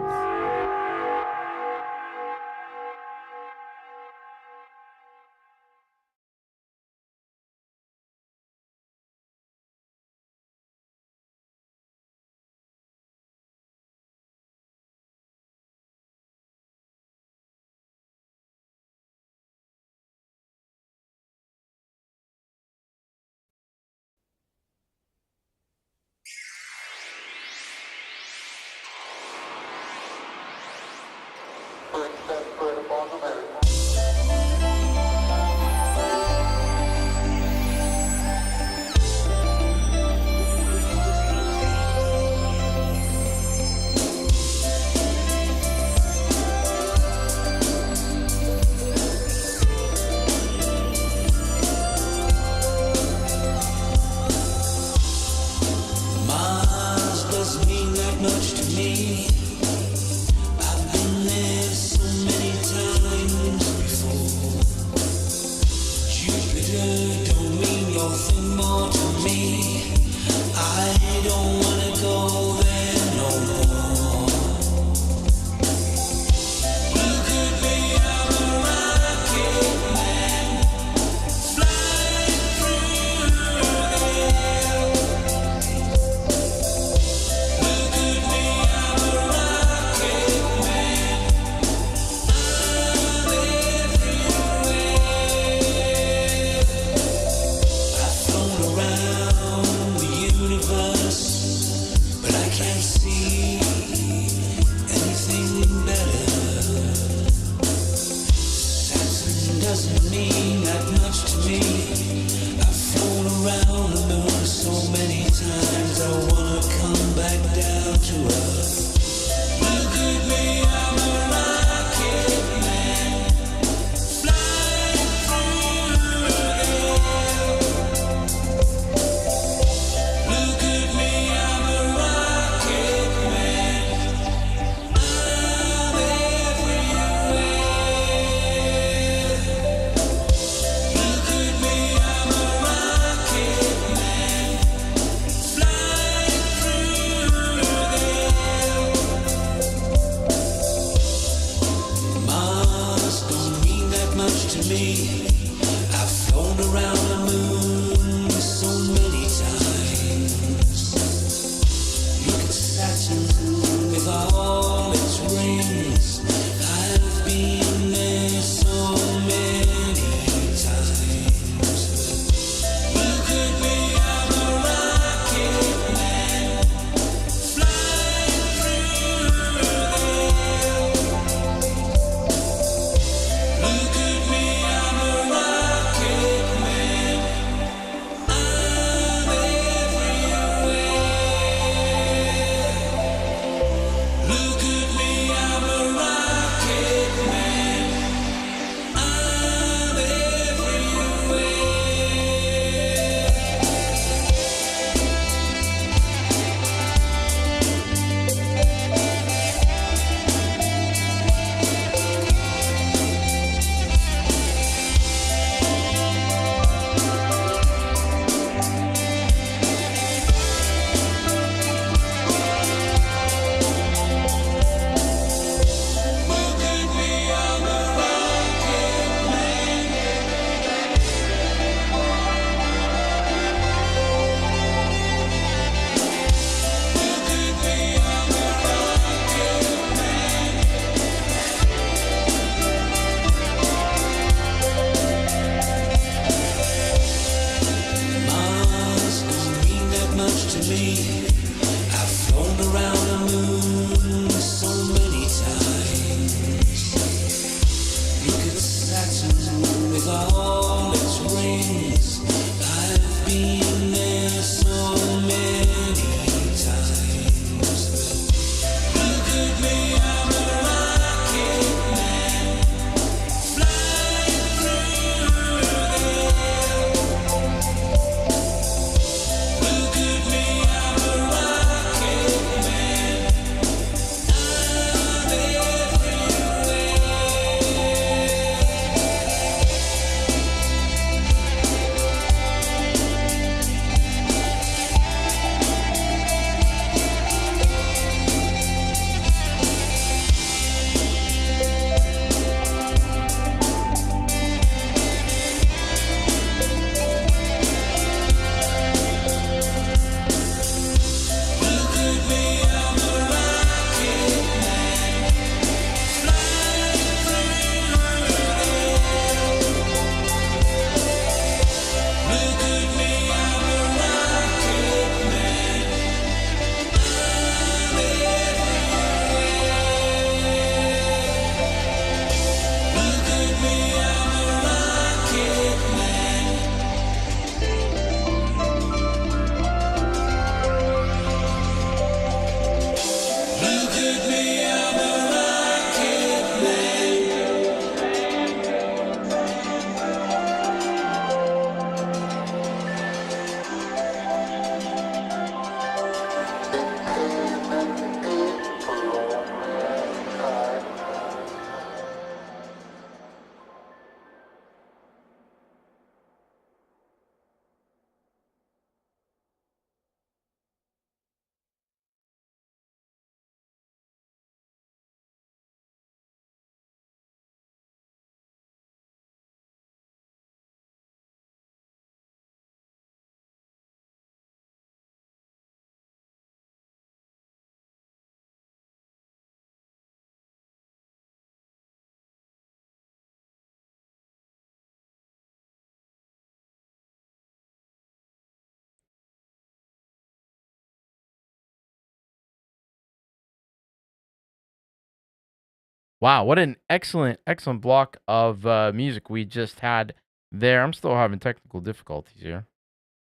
Wow, what an excellent block of music we just had there. I'm still having technical difficulties here.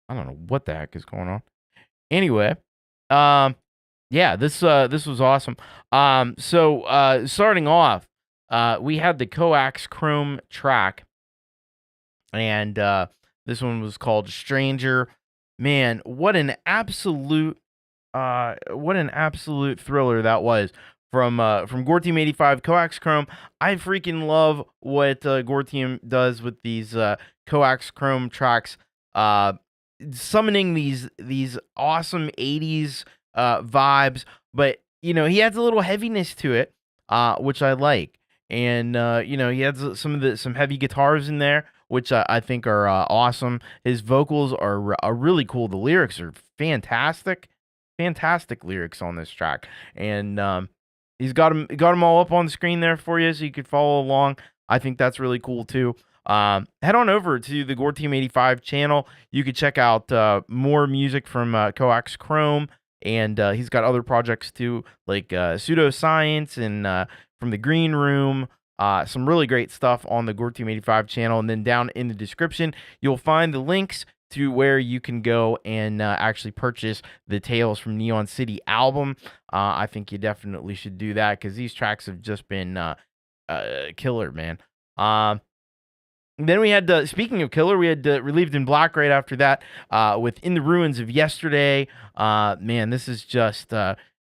I don't know what the heck is going on. Anyway, yeah, this was awesome. So starting off, we had the Coax Chrome track, and this one was called Stranger. Man, what an absolute thriller that was from Gore Team 85, Coax Chrome. I freaking love what Gore Team does with these Coax Chrome tracks, summoning these awesome 80s vibes, but he adds a little heaviness to it, which I like. And he adds some heavy guitars in there, which I think are awesome. His vocals are really cool. The lyrics are fantastic lyrics on this track, and he's got them all up on the screen there for you, so you could follow along. I think that's really cool too. Head on over to the Gore Team 85 channel. You could check out more music from Coax Chrome, and he's got other projects too, like Pseudoscience and from the Green Room. Some really great stuff on the Gore Team 85 channel. And then down in the description, you'll find the links to where you can go and actually purchase the Tales from Neon City album. I think you definitely should do that, because these tracks have just been killer, man. Then we had, speaking of killer, we had Relieved in Black right after that with In the Ruins of Yesterday. Man, this is just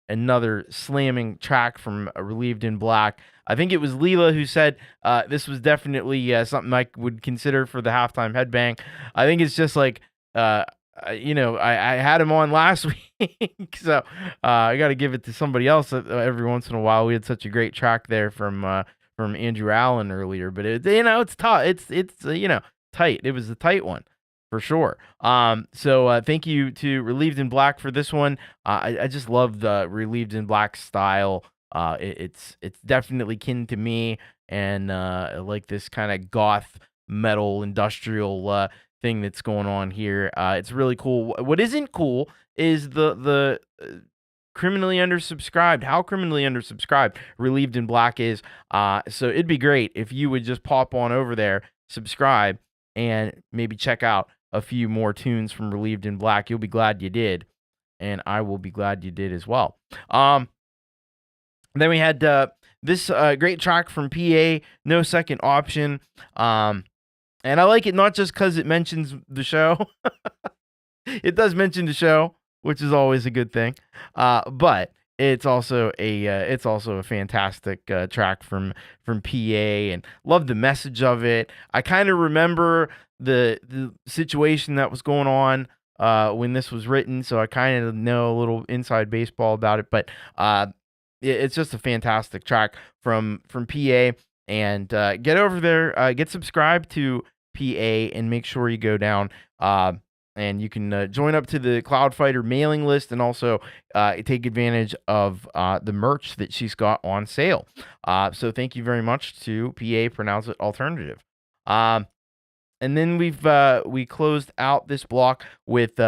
another slamming track from Relieved in Black. I think it was Leela who said this was definitely something I would consider for the halftime headbang. I think it's just like, I had him on last week, so I got to give it to somebody else every once in a while. We had such a great track there from Andrew Allen earlier, but it's tough. It's tight. It was a tight one for sure. So thank you to Relieved in Black for this one. I just love the Relieved in Black style. It's definitely kin to me, and I like this kind of goth metal industrial thing that's going on here. It's really cool. What isn't cool is the criminally undersubscribed. How criminally undersubscribed Relieved in Black is. So it'd be great if you would just pop on over there, subscribe, and maybe check out a few more tunes from Relieved in Black. You'll be glad you did, and I will be glad you did as well. Then we had this great track from PA, No Second Option. And I like it not just because it mentions the show. It does mention the show, which is always a good thing. But it's also a fantastic track from PA, and love the message of it. I kind of remember the situation that was going on when this was written, so I kind of know a little inside baseball about it. But it's just a fantastic track from PA, and get over there, get subscribed to PA, and make sure you go down and you can join up to the Cloudfighter mailing list, and also take advantage of the merch that she's got on sale. So thank you very much to PA, Pronounce It Alternative. And then we closed out this block with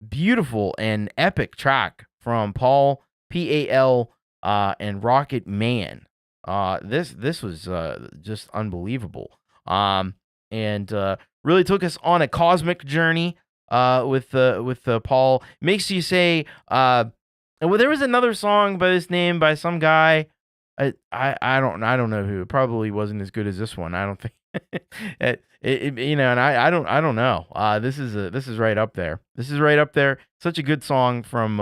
beautiful and epic track from Paul, PAL, and Rocket Man. This was just unbelievable. And really took us on a cosmic journey with Paul. Makes you say, well, there was another song by this name by some guy. I don't know who. It probably wasn't as good as this one. I don't think. And I don't know. This is right up there. This is right up there. Such a good song from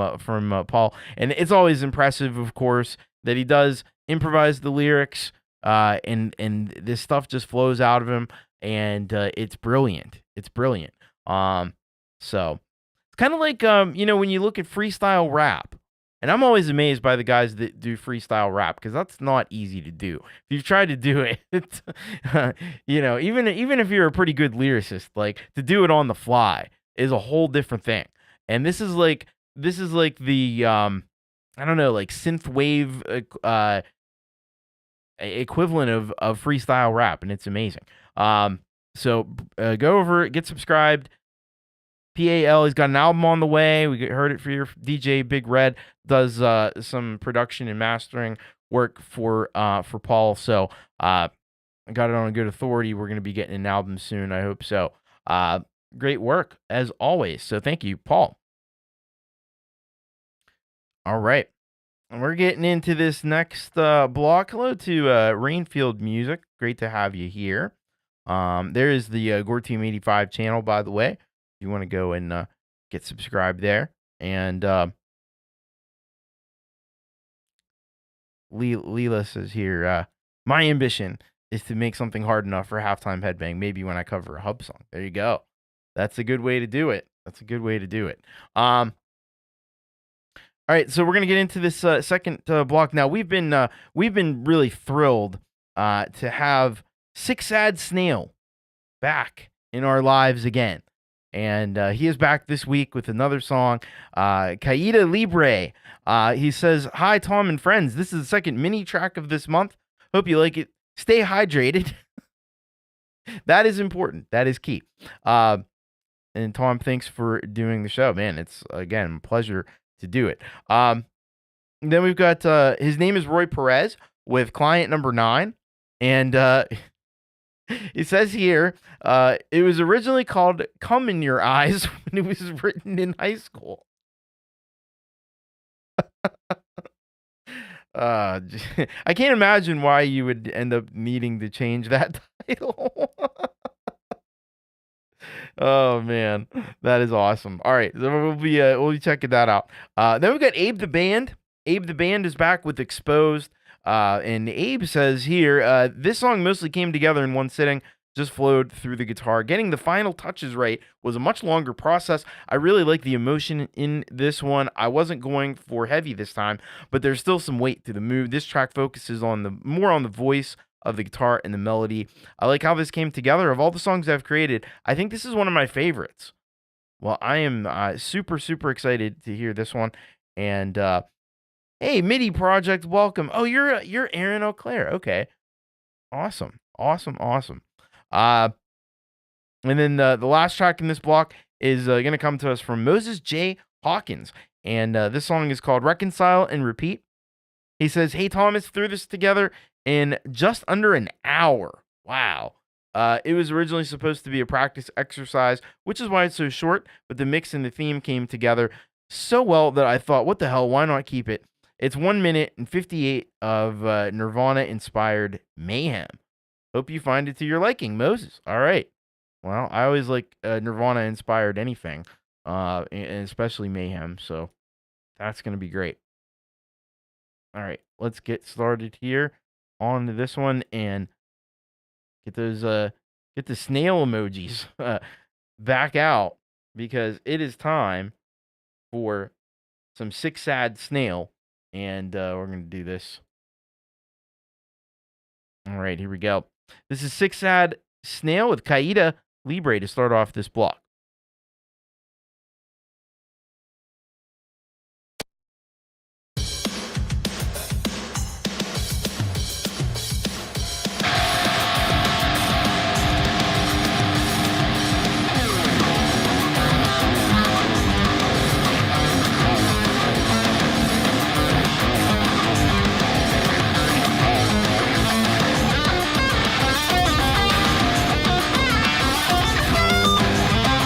Paul, and it's always impressive, of course, that he does improvise the lyrics, and this stuff just flows out of him, and it's brilliant. It's brilliant. So it's kind of like when you look at freestyle rap. And I'm always amazed by the guys that do freestyle rap, because that's not easy to do. If you've tried to do it, even if you're a pretty good lyricist, like, to do it on the fly is a whole different thing. And this is like the I don't know, like synth wave equivalent of freestyle rap, and it's amazing. So go over, get subscribed, PAL. He's got an album on the way. We heard it for your DJ Big Red. Does some production and mastering work for Paul. So I got it on a good authority. We're going to be getting an album soon. I hope so. Great work as always. So thank you, Paul. All right. And we're getting into this next block. Hello to Rainfield Music. Great to have you here. There is the Gore Team 85 channel, by the way. If you want to go and get subscribed there. And Leela says here, my ambition is to make something hard enough for Halftime Headbang, maybe when I cover a Hub song. There you go. That's a good way to do it. All right, so we're gonna get into this second block now. We've been really thrilled to have Sick Sad Snail back in our lives again, and he is back this week with another song, Caída Libre. He says, "Hi Tom and friends, this is the second mini track of this month. Hope you like it. Stay hydrated." That is important. That is key. And Tom, thanks for doing the show, man. It's again a pleasure to do it. Then we've got his name is Roy Perez with client number 9, and it says here it was originally called "Come in Your Eyes" when it was written in high school. I can't imagine why you would end up needing to change that title. Oh man, that is awesome. All right, so we'll be checking that out. Then we've got Abe the Band. Abe the Band is back with Exposed. And Abe says here, this song mostly came together in one sitting, just flowed through the guitar. Getting the final touches right was a much longer process. I really like the emotion in this one. I wasn't going for heavy this time, but there's still some weight to the mood. This track focuses on more on the voice of the guitar and the melody. I like how this came together. Of all the songs I've created, I think this is one of my favorites. Well, I am super, super excited to hear this one. And hey, MIDI Project, welcome. Oh, you're Aaron O'Clair. Okay. Awesome. And then the last track in this block is going to come to us from Moses J. Hawkins. And this song is called Reconcile and Repeat. He says, "Hey, Thomas, threw this together in just under an hour." Wow. It was originally supposed to be a practice exercise, which is why it's so short, but the mix and the theme came together so well that I thought, what the hell, why not keep it? It's 1 minute and 58 of Nirvana-inspired mayhem. Hope you find it to your liking, Moses. All right. Well, I always like Nirvana-inspired anything, and especially mayhem, so that's going to be great. All right, let's get started here on this one and get the snail emojis back out, because it is time for some Sick Sad Snail, and we're going to do this. All right, here we go. This is Sick Sad Snail with Caída Libre to start off this block. Thank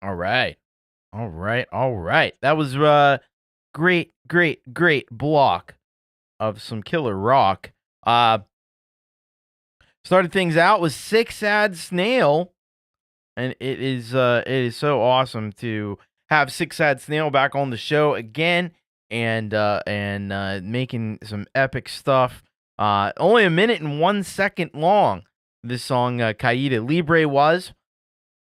All right. All right. All right. That was great block of some killer rock. Started things out with Sick Sad Snail, and it is so awesome to have Sick Sad Snail back on the show again and making some epic stuff. Only 1 minute and 1 second long. This song Caída Libre was,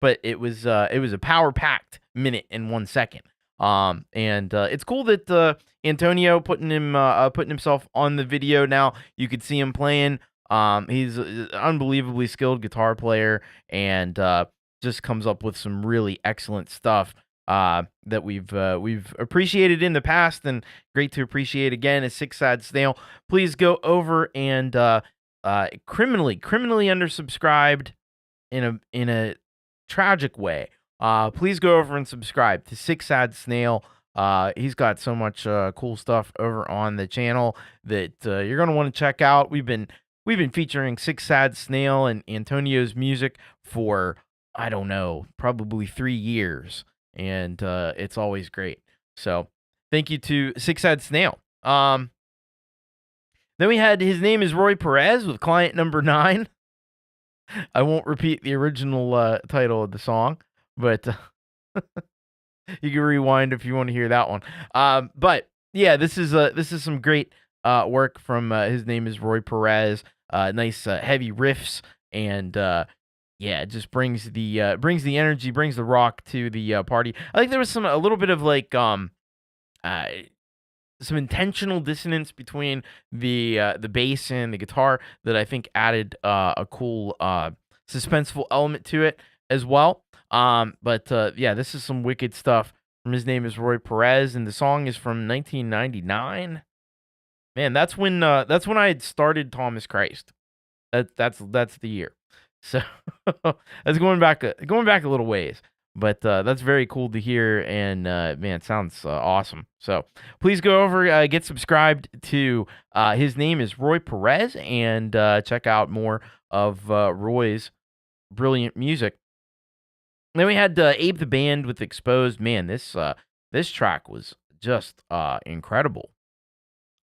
but it was a power packed minute and 1 second. And it's cool that Antonio putting himself on the video now. You could see him playing. He's an unbelievably skilled guitar player and just comes up with some really excellent stuff that we've appreciated in the past and great to appreciate again as Sick Sad Snail. Please go over and criminally undersubscribed in a tragic way. Please go over and subscribe to Sick Sad Snail. He's got so much cool stuff over on the channel that you're gonna want to check out. We've been featuring Sick Sad Snail and Antonio's music for, I don't know, probably 3 years, and it's always great. So thank you to Sick Sad Snail. Then we had His Name is Roy Perez with Client Number 9. I won't repeat the original title of the song, but you can rewind if you want to hear that one. But yeah, this is some great work from His Name is Roy Perez. Nice heavy riffs and yeah, it just brings the energy, brings the rock to the party. I think there was a little bit of like some intentional dissonance between the bass and the guitar that I think added a cool suspenseful element to it as well. But yeah, this is some wicked stuff from His Name is Roy Perez, and the song is from 1999. Man, that's when I had started Thomas Christ. That's the year. So that's going back a little ways. But that's very cool to hear, and man, it sounds awesome. So please go over, get subscribed to His Name is Roy Perez, and check out more of Roy's brilliant music. Then we had Abe the Band with Exposed. Man, this track was just incredible.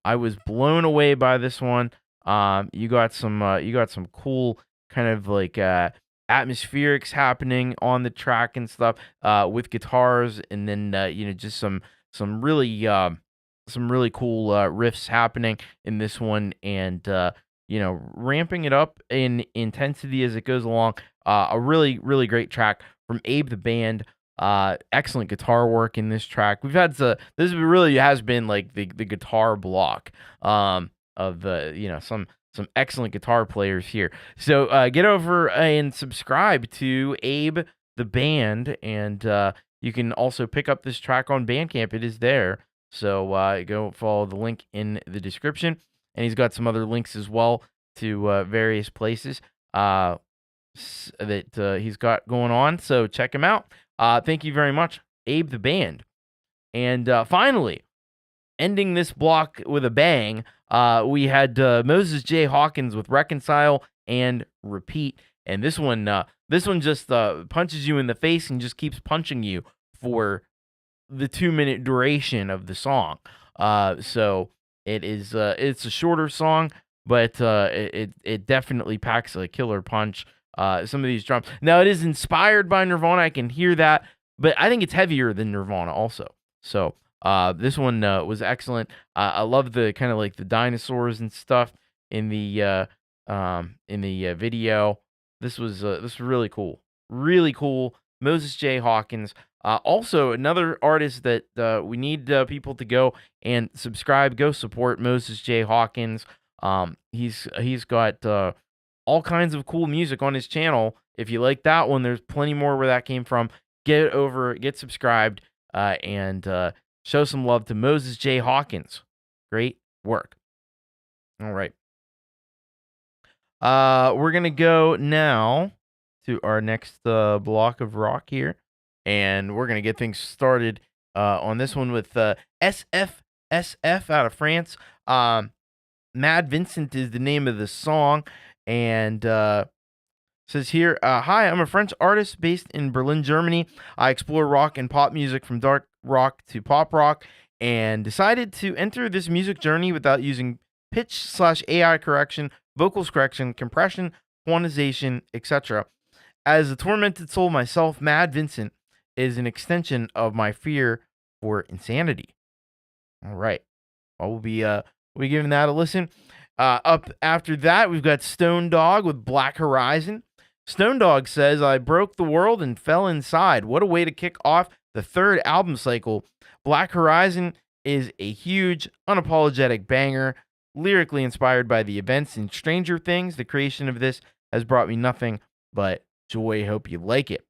I was blown away by this one. You got some cool kind of like atmospherics happening on the track and stuff with guitars, and then just some really cool riffs happening in this one, and ramping it up in intensity as it goes along. A really great track from Abe the Band. Excellent guitar work in this track. We've had this really has been like the guitar block of some excellent guitar players here. So get over and subscribe to Abe the Band, and you can also pick up this track on Bandcamp. It is there. So go follow the link in the description, and he's got some other links as well to various places that he's got going on. So check him out. Thank you very much, Abe the Band. And finally, ending this block with a bang, we had Moses J. Hawkins with Reconcile and Repeat. And this one just punches you in the face and just keeps punching you for the 2-minute duration of the song. So it's a shorter song, but it definitely packs a killer punch. Some of these drums. Now, it is inspired by Nirvana. I can hear that, but I think it's heavier than Nirvana also. So this one was excellent. I love the kind of like the dinosaurs and stuff in the video. This was really cool. Really cool. Moses J. Hawkins. Also, another artist that we need people to go and subscribe, go support Moses J. Hawkins. He's got all kinds of cool music on his channel. If you like that one, there's plenty more where that came from. Get over, get subscribed, and show some love to Moses J. Hawkins. Great work. All right. We're going to go now to our next block of rock here, and we're going to get things started on this one with SFSF out of France. Mad Vincent is the name of the song. And Says here, hi, I'm a French artist based in Berlin, Germany. I explore rock and pop music from dark rock to pop rock and decided to enter this music journey without using pitch/AI correction, vocals correction, compression, quantization, etc. As a tormented soul myself, Mad Vincent is an extension of my fear for insanity. All right. We'll be giving that a listen. Up after that, we've got Stone Dog with Black Horizon. Stone Dog says, I broke the world and fell inside. What a way to kick off the third album cycle. Black Horizon is a huge, unapologetic banger, lyrically inspired by the events in Stranger Things. The creation of this has brought me nothing but joy. Hope you like it.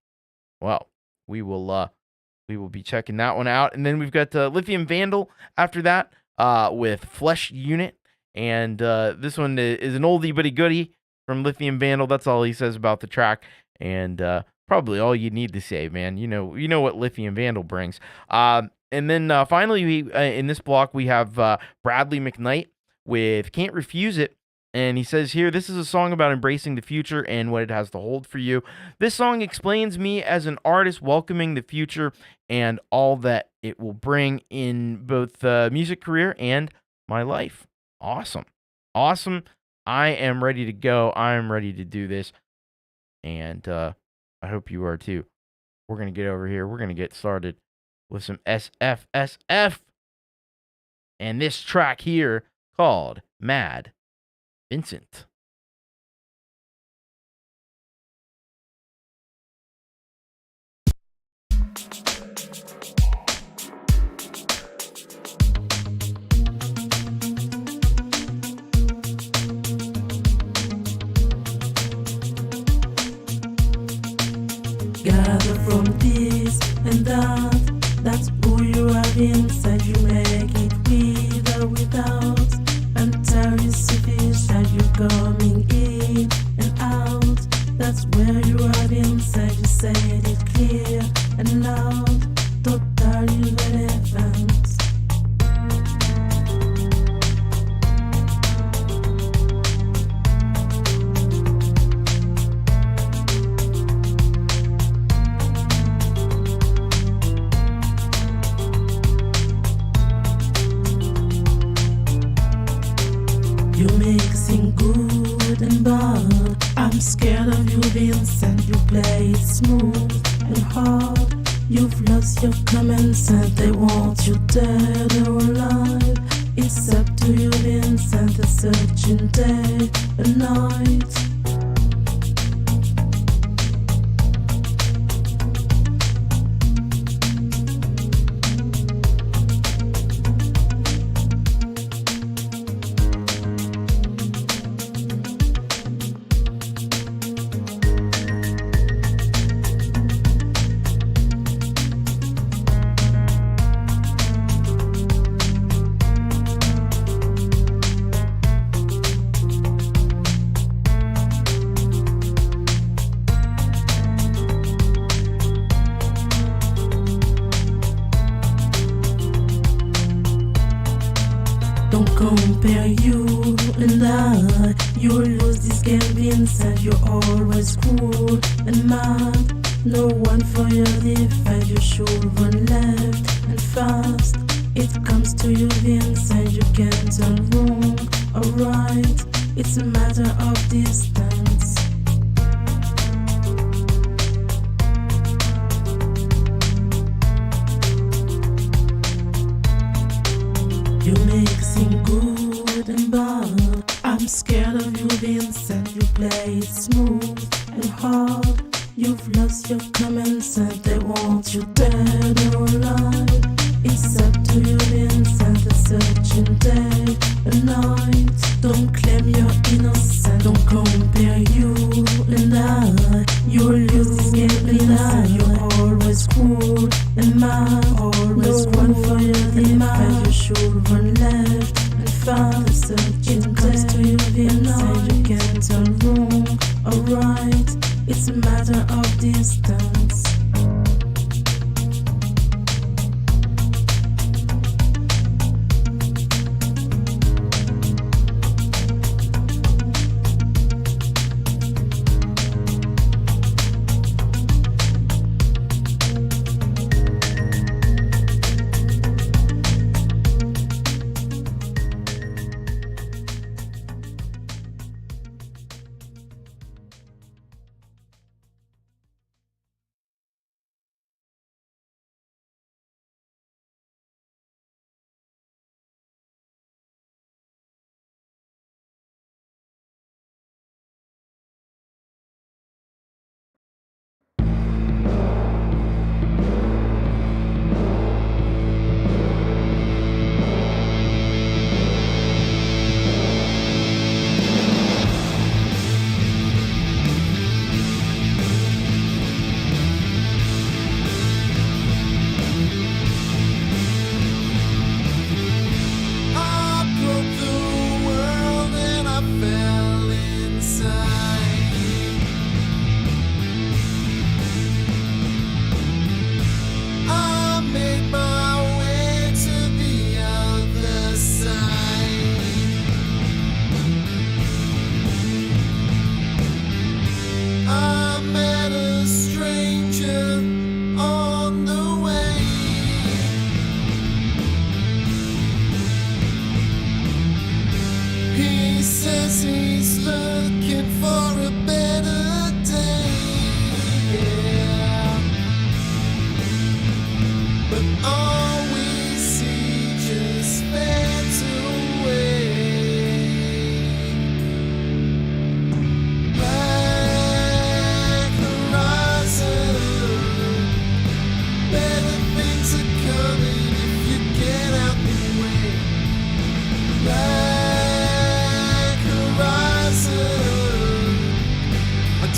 Well, we will be checking that one out. And then we've got Lithium Vandal after that with Flesh Unit. And this one is an oldie but a goodie from Lithium Vandal. That's all he says about the track, and probably all you need to say, man. You know what Lithium Vandal brings. And then finally, in this block, we have Bradley McKnight with Can't Refuse It. And he says here, this is a song about embracing the future and what it has to hold for you. This song explains me as an artist welcoming the future and all that it will bring in both music career and my life. Awesome. I am ready to go. I am ready to do this. And I hope you are too. We're going to get over here. We're going to get started with some SFSF. And this track here called Mad Vincent. Gather from this and that, that's who you are inside. You make it with or without, until you see fish that you're coming in and out. That's where you are inside. You said it clear and loud, totally relevant. You mixing good and bad. I'm scared of you, Vincent. You play it smooth and hard. You've lost your common sense. They want you dead or alive. It's up to you, Vincent. A searching day and night. Don't compare you and I. You'll lose this game, Vincent. You're always cool and mad. No one for your defense. You should run left and fast. It comes to you, Vincent. You can't turn wrong or right. It's a matter of distance. You mixing good and bad. I'm scared of you, Vincent. You play it smooth and hard. You've lost your common sense. They want you dead or alive. It's up to you, Vincent. A searching day and night. Don't claim you're innocent. Don't compare you and I. You'll lose this game, Vincent. You're always cool and mad. Always no one for your defense. You should run left and fast. It comes to you, Vincent. You can't turn wrong or right. It's a matter of distance.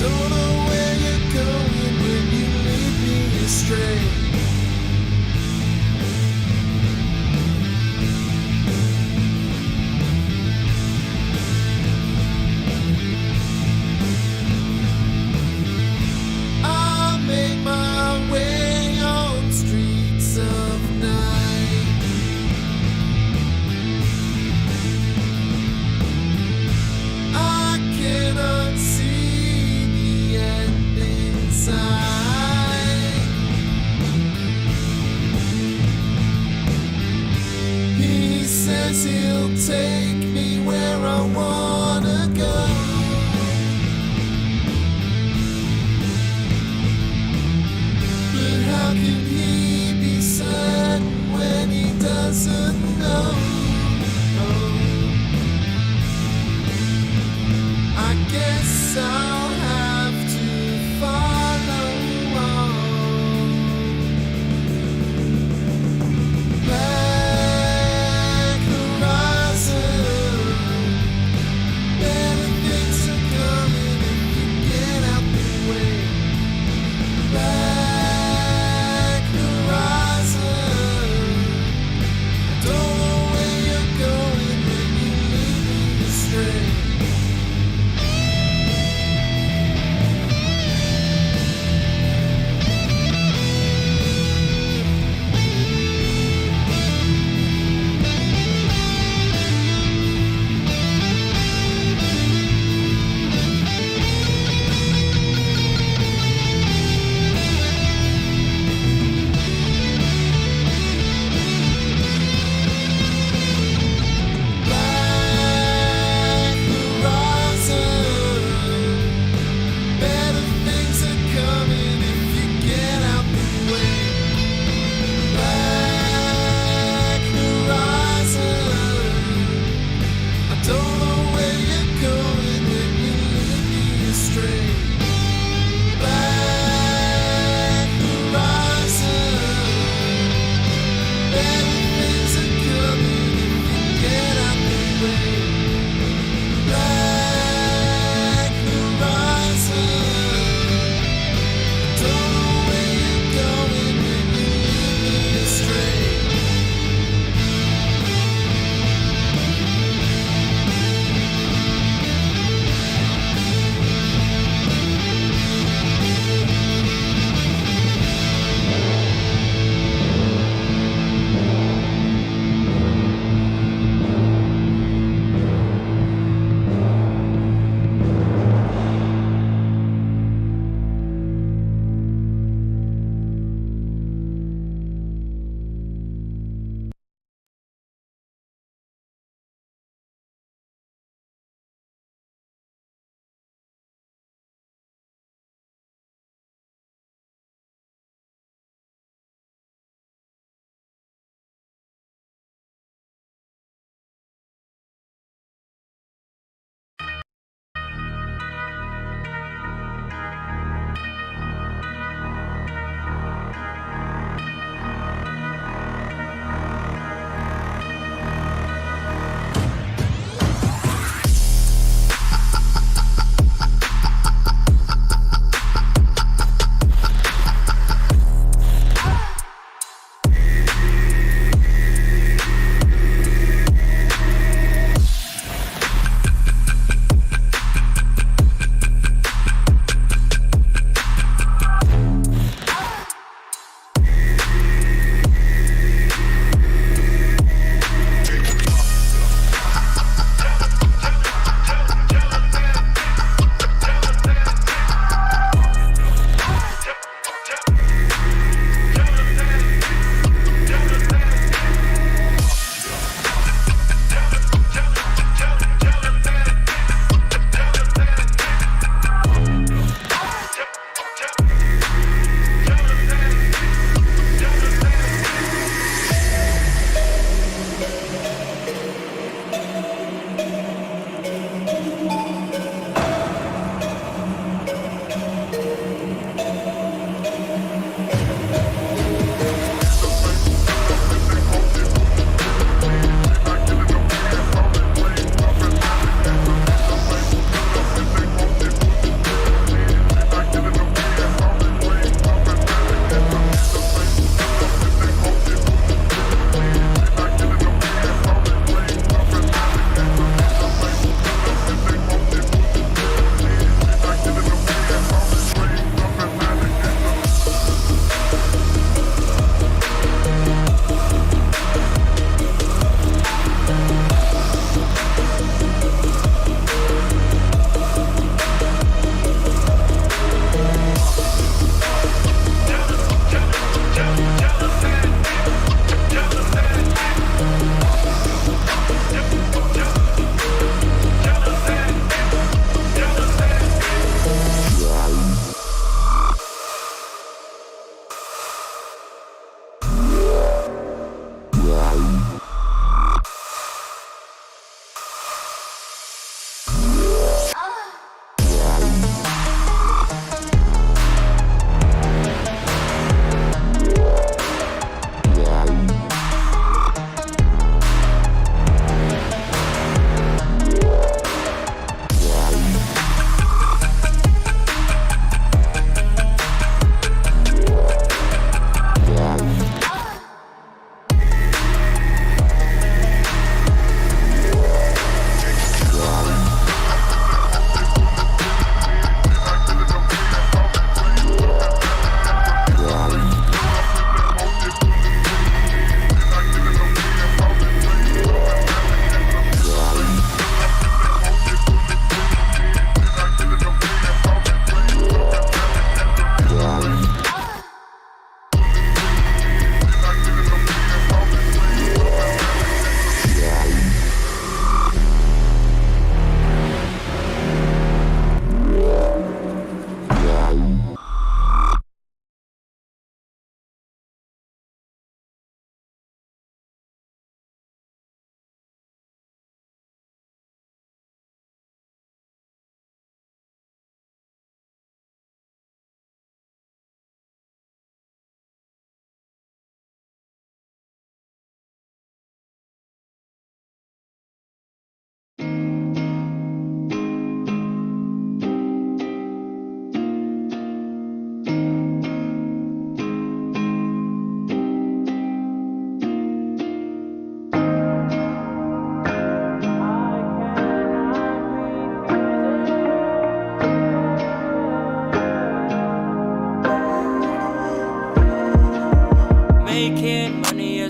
don't know where you're going when you lead me astray. I'll make my way on streets of night. I cannot see the end in sight. He says he'll take me where I wanna go. But how can he be certain when he doesn't know? I guess I'll have to follow on. Black horizon.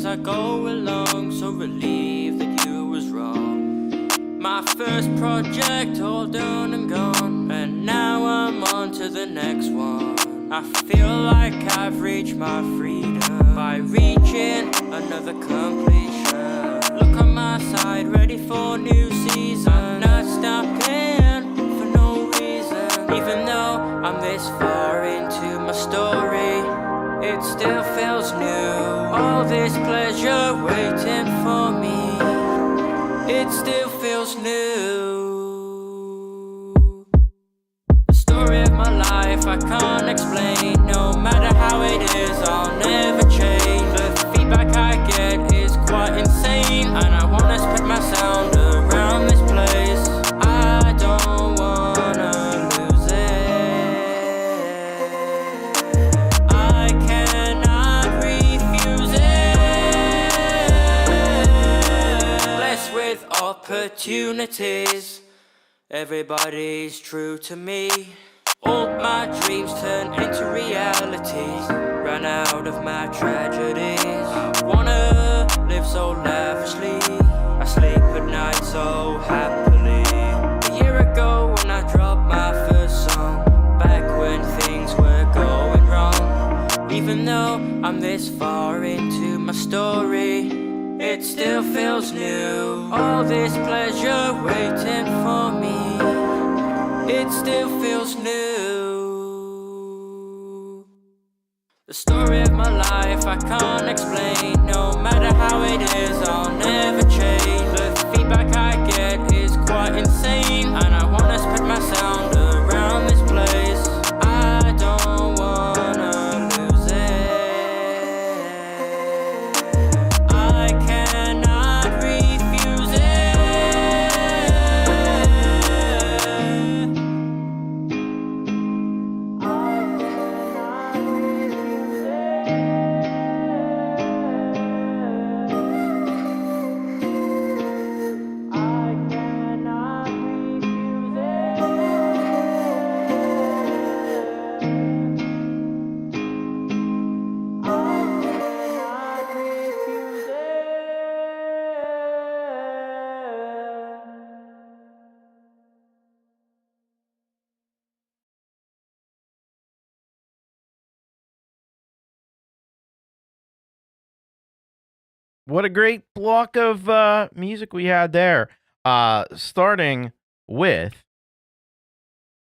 I go along, so relieved that you was wrong. My first project all done and gone, and now I'm on to the next one. I feel like I've reached my freedom by reaching another completion. Look on my side, ready for new season. I'm not stopping for no reason. Even though I'm this far into my story, it still feels new. All this pleasure waiting for me, it still feels new. The story of my life I can't explain. No matter how it is, I'll never change. The feedback I get is quite insane, and I wanna spread my sound around this place. I don't wanna lose it. I cannot refuse it. Blessed with opportunities, everybody's true to me. All my dreams turn into realities. Ran out of my tragedies. Wanna live so lavishly. I sleep at night so happily. A year ago when I dropped my first song, back when things were going wrong. Even though I'm this far into my story, it still feels new. All this pleasure waiting for me, it still feels new. The story of my life I can't explain. No matter how it is, I'll never change. The feedback I get is quite insane, and I wanna spread my sound around this place. I don't wanna lose it. I cannot refuse it. What a great block of music we had there. Starting with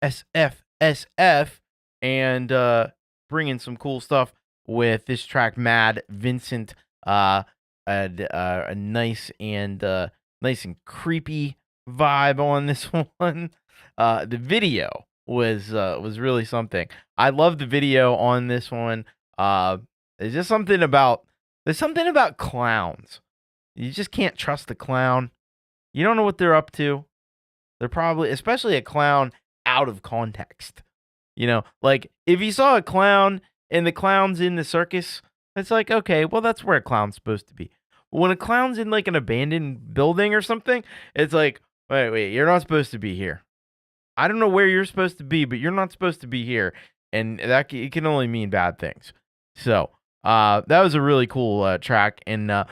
SFSF and bringing some cool stuff with this track, Mad Vincent. A nice and creepy vibe on this one. The video was really something. I love the video on this one. There's something about clowns. You just can't trust the clown. You don't know what they're up to. They're probably, especially a clown out of context. You know, like if you saw a clown and the clown's in the circus, it's like, okay, well, that's where a clown's supposed to be. But when a clown's in like an abandoned building or something, it's like, wait, you're not supposed to be here. I don't know where you're supposed to be, but you're not supposed to be here. And that it can only mean bad things. So, that was a really cool track, and I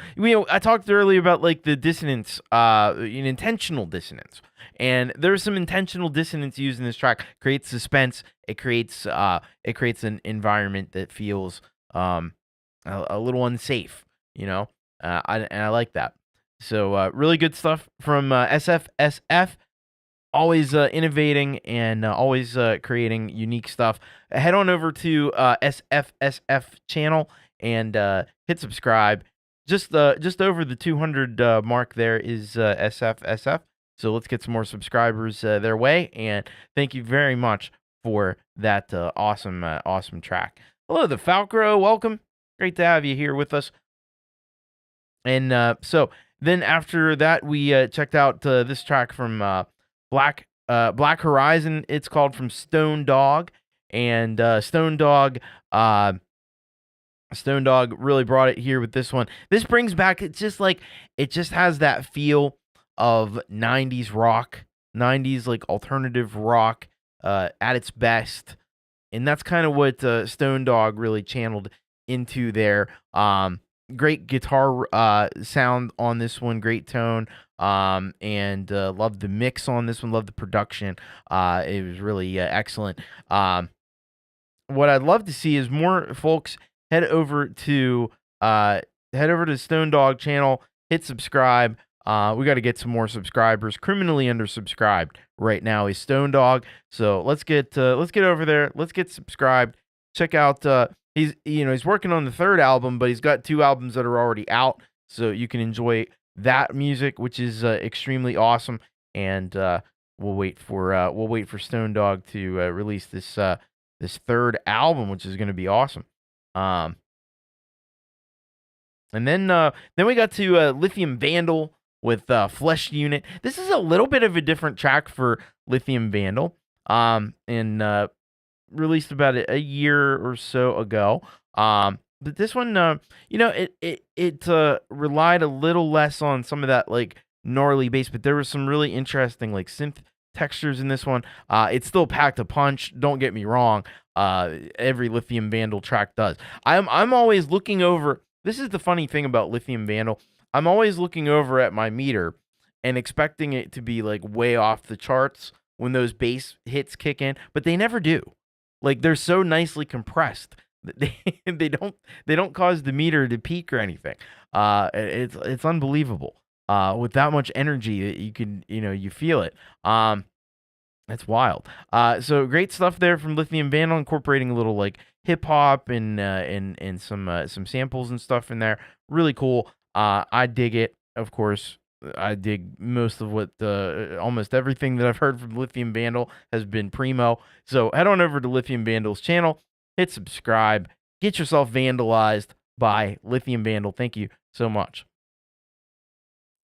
talked earlier about like the dissonance, intentional dissonance, and there's some intentional dissonance used in this track. Creates suspense. It creates an environment that feels a little unsafe, and I like that. So really good stuff from SFSF. Always innovating and always creating unique stuff. Head on over to SFSF channel and hit subscribe. Just over the 200 mark there is SFSF. So let's get some more subscribers their way. And thank you very much for that awesome track. Hello, the Falcro. Welcome. Great to have you here with us. And so then after that, we checked out this track from Black Horizon. It's called From Stone Dog, and Stone Dog really brought it here with this one. This brings back, it just has that feel of 90s rock, 90s like alternative rock at its best, and that's kind of what Stone Dog really channeled into there. great guitar sound on this one, great tone, and love the mix on this one, love the production. It was really excellent. What I'd love to see is more folks head over to Stone Dog channel, hit subscribe. We got to get some more subscribers. Criminally undersubscribed right now is Stone Dog. So let's get over there. Let's get subscribed. Check out he's working on the third album, but he's got 2 albums that are already out, so you can enjoy that music, which is extremely awesome. And we'll wait for Stone Dog to release this third album, which is going to be awesome. And then we got to Lithium Vandal with Flesh Unit. This is a little bit of a different track for Lithium Vandal. And released about a year or so ago. But this one, it relied a little less on some of that like gnarly bass, but there was some really interesting like synth textures in this one. It still packed a punch. Don't get me wrong. Every Lithium Vandal track does. I'm always looking over. This is the funny thing about Lithium Vandal. I'm always looking over at my meter and expecting it to be like way off the charts when those bass hits kick in, but they never do. Like they're so nicely compressed that they don't cause the meter to peak or anything. It's unbelievable. With that much energy that you can, you feel it. That's wild. So great stuff there from Lithium Vandal, incorporating a little like hip hop and some samples and stuff in there. Really cool. I dig it. Of course, I dig most of what almost everything that I've heard from Lithium Vandal has been primo. So head on over to Lithium Vandal's channel, hit subscribe, get yourself vandalized by Lithium Vandal. Thank you so much.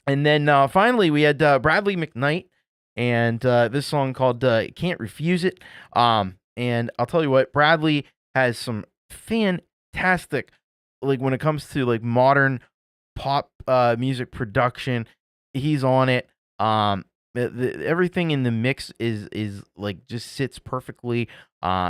And then finally we had Bradley McKnight and this song called Can't Refuse It. And I'll tell you what, Bradley has some fantastic, like when it comes to like modern pop music production, he's on it. Everything in the mix is like just sits perfectly.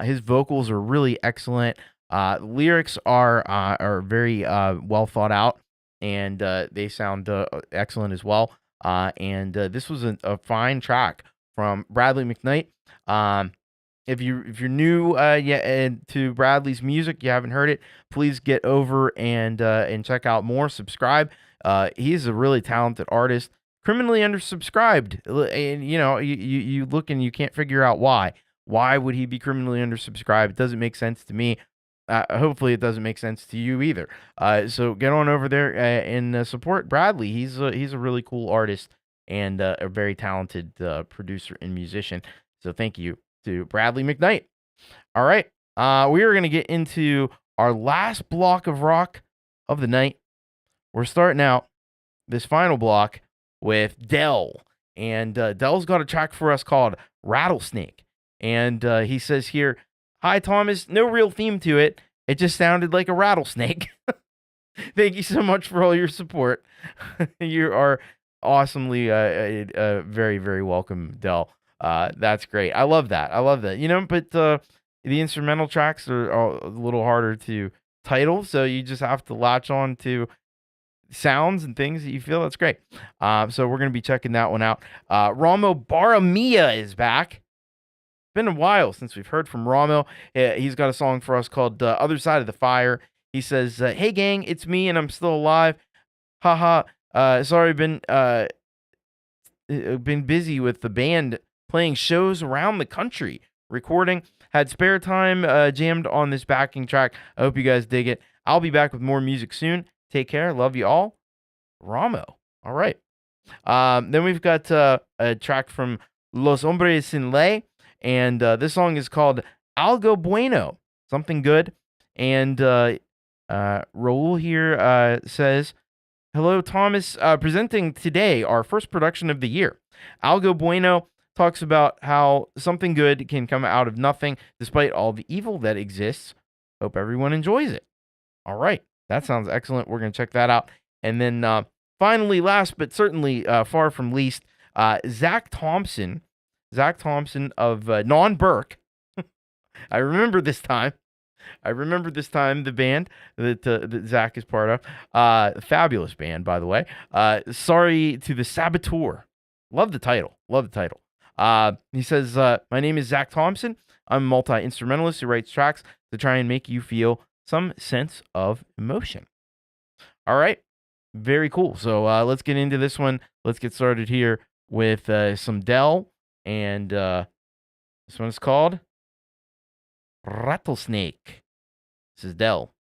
His vocals are really excellent. Lyrics are very well thought out, and they sound excellent as well. And this was a fine track from Bradley McKnight. If you're new to Bradley's music, you haven't heard it, please get over and check out more. Subscribe. He's a really talented artist. Criminally undersubscribed, and you look and you can't figure out why. Why would he be criminally undersubscribed? It doesn't make sense to me. Hopefully, it doesn't make sense to you either. So get on over there and support Bradley. He's a really cool artist and a very talented producer and musician. So thank you to Bradley McKnight. All right, we are going to get into our last block of rock of the night. We're starting out this final block with Dell, and Dell's got a track for us called Rattlesnake, and he says here, "Hi Thomas, no real theme to it, it just sounded like a rattlesnake." Thank you so much for all your support. You are awesomely very, very welcome, Dell. That's great. I love that. But the instrumental tracks are a little harder to title, so you just have to latch on to sounds and things that you feel. That's great. So we're going to be checking that one out. Ramo Baramia is back. Been a while since we've heard from Ramo. He's got a song for us called Other Side of the Fire. He says, "Hey gang, it's me and I'm still alive. Haha. Sorry, been busy with the band playing shows around the country, recording. Had spare time jammed on this backing track. I hope you guys dig it. I'll be back with more music soon. Take care. Love you all. Ramo." All right. Then we've got a track from Los Hombres Sin Ley, and this song is called Algo Bueno, something good. And Raul here says, "Hello, Thomas. Presenting today our first production of the year. Algo Bueno talks about how something good can come out of nothing despite all the evil that exists. Hope everyone enjoys it." All right. That sounds excellent. We're going to check that out. And then finally, last but certainly far from least, Zach Thompson of Non Burke. I remember this time. I remember this time the band that Zach is part of, fabulous band, by the way. Sorry to the Saboteur. Love the title. He says, my name is Zach Thompson. I'm a multi-instrumentalist who writes tracks to try and make you feel some sense of emotion. All right. Very cool. So let's get into this one. Let's get started here with some Dell. And this one is called Rattlesnake. This is Dell.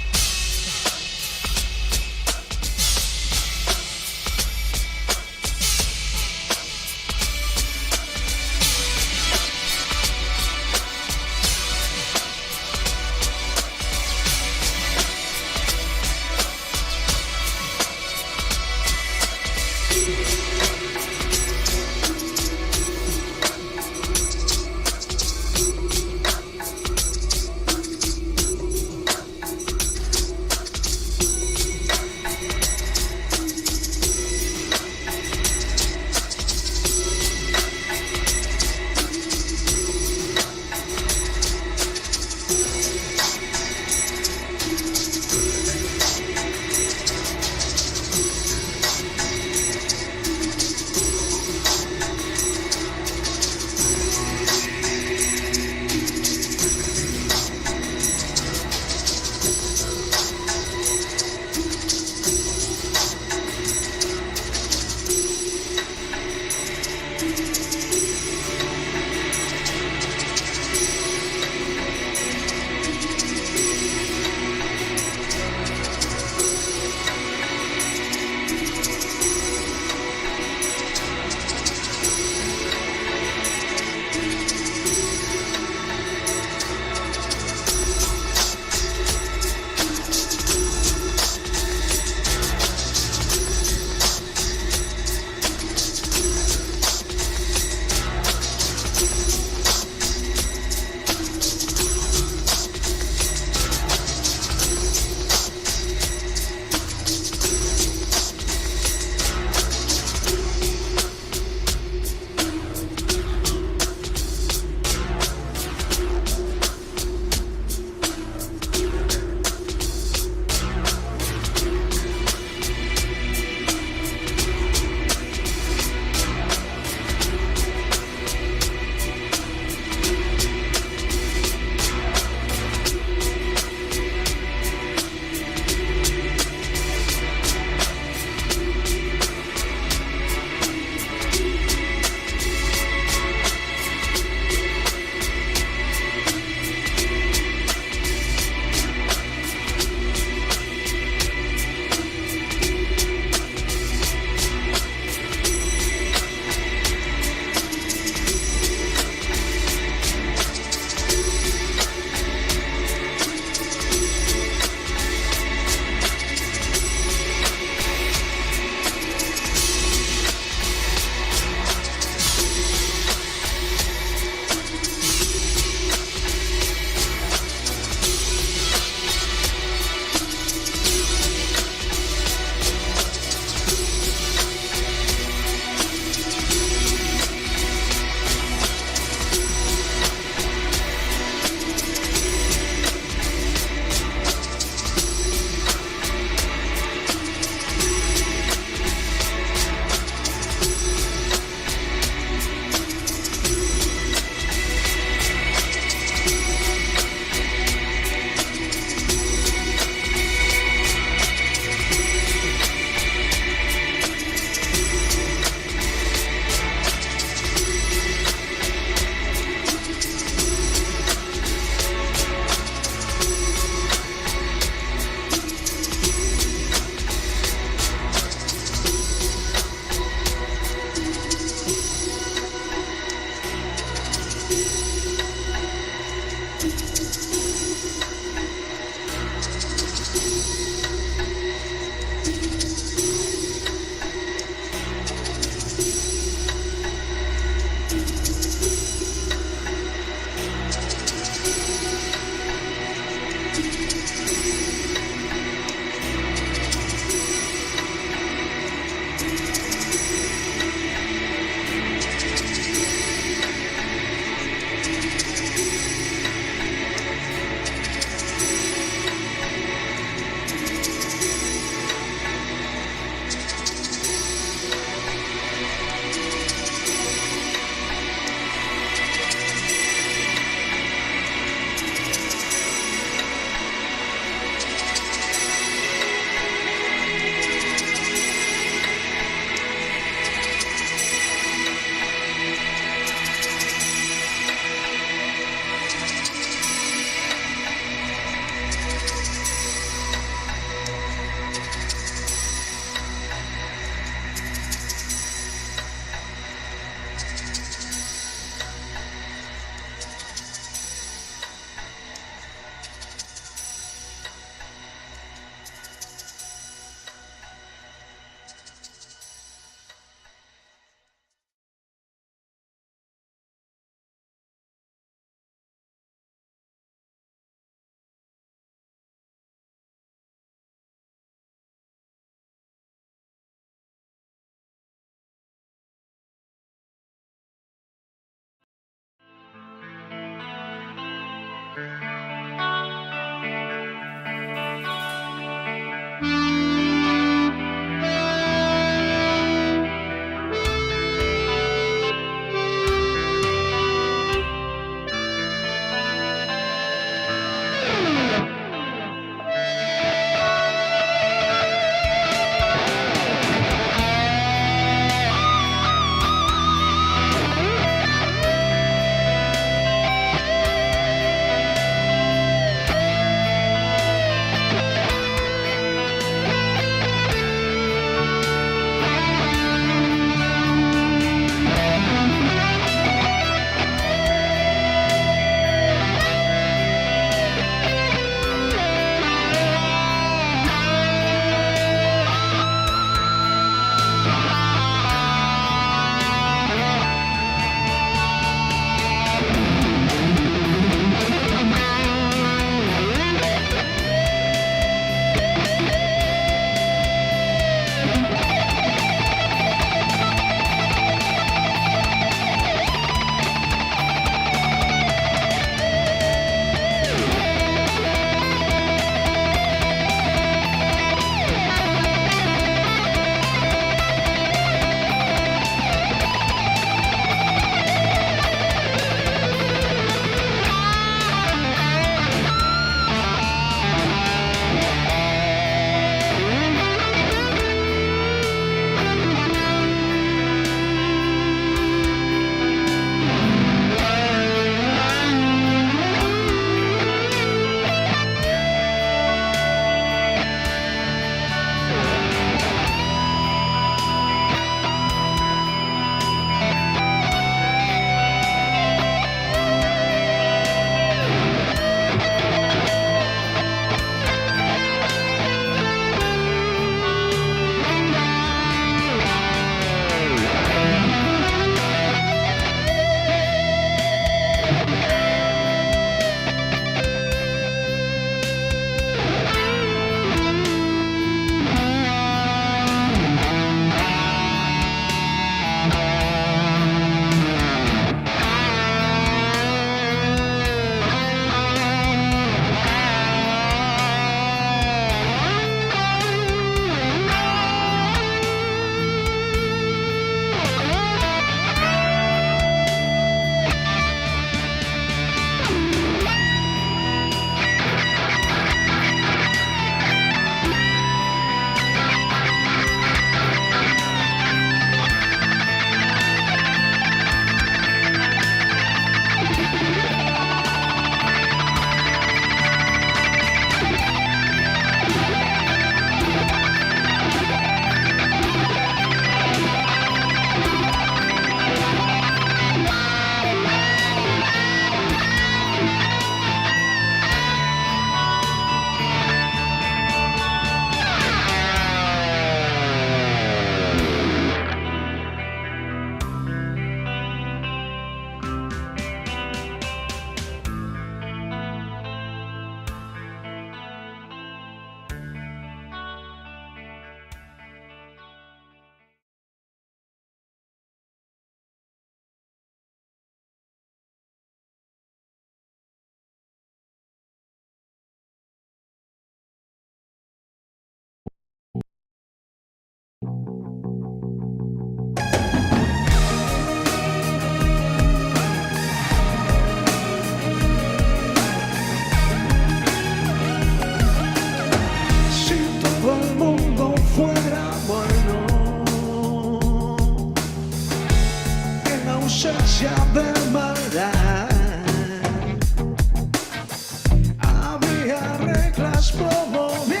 estás promoviendo.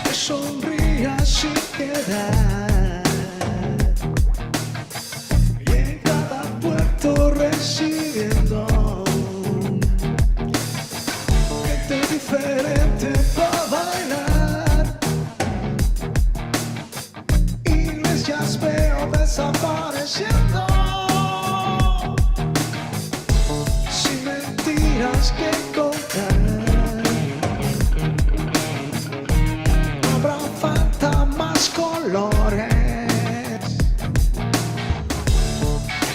Que sonrías sin piedad. Y en cada puerto recibiendo gente diferente para bailar. Y les ya veo desapareciendo. Sin mentiras que contar. No habrá falta más colores.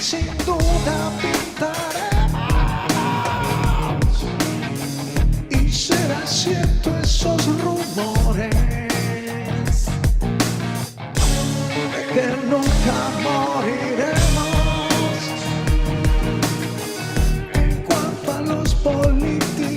Sin duda pintaremos. Y será cierto esos rumores de que nunca moriremos. En cuanto a los políticos,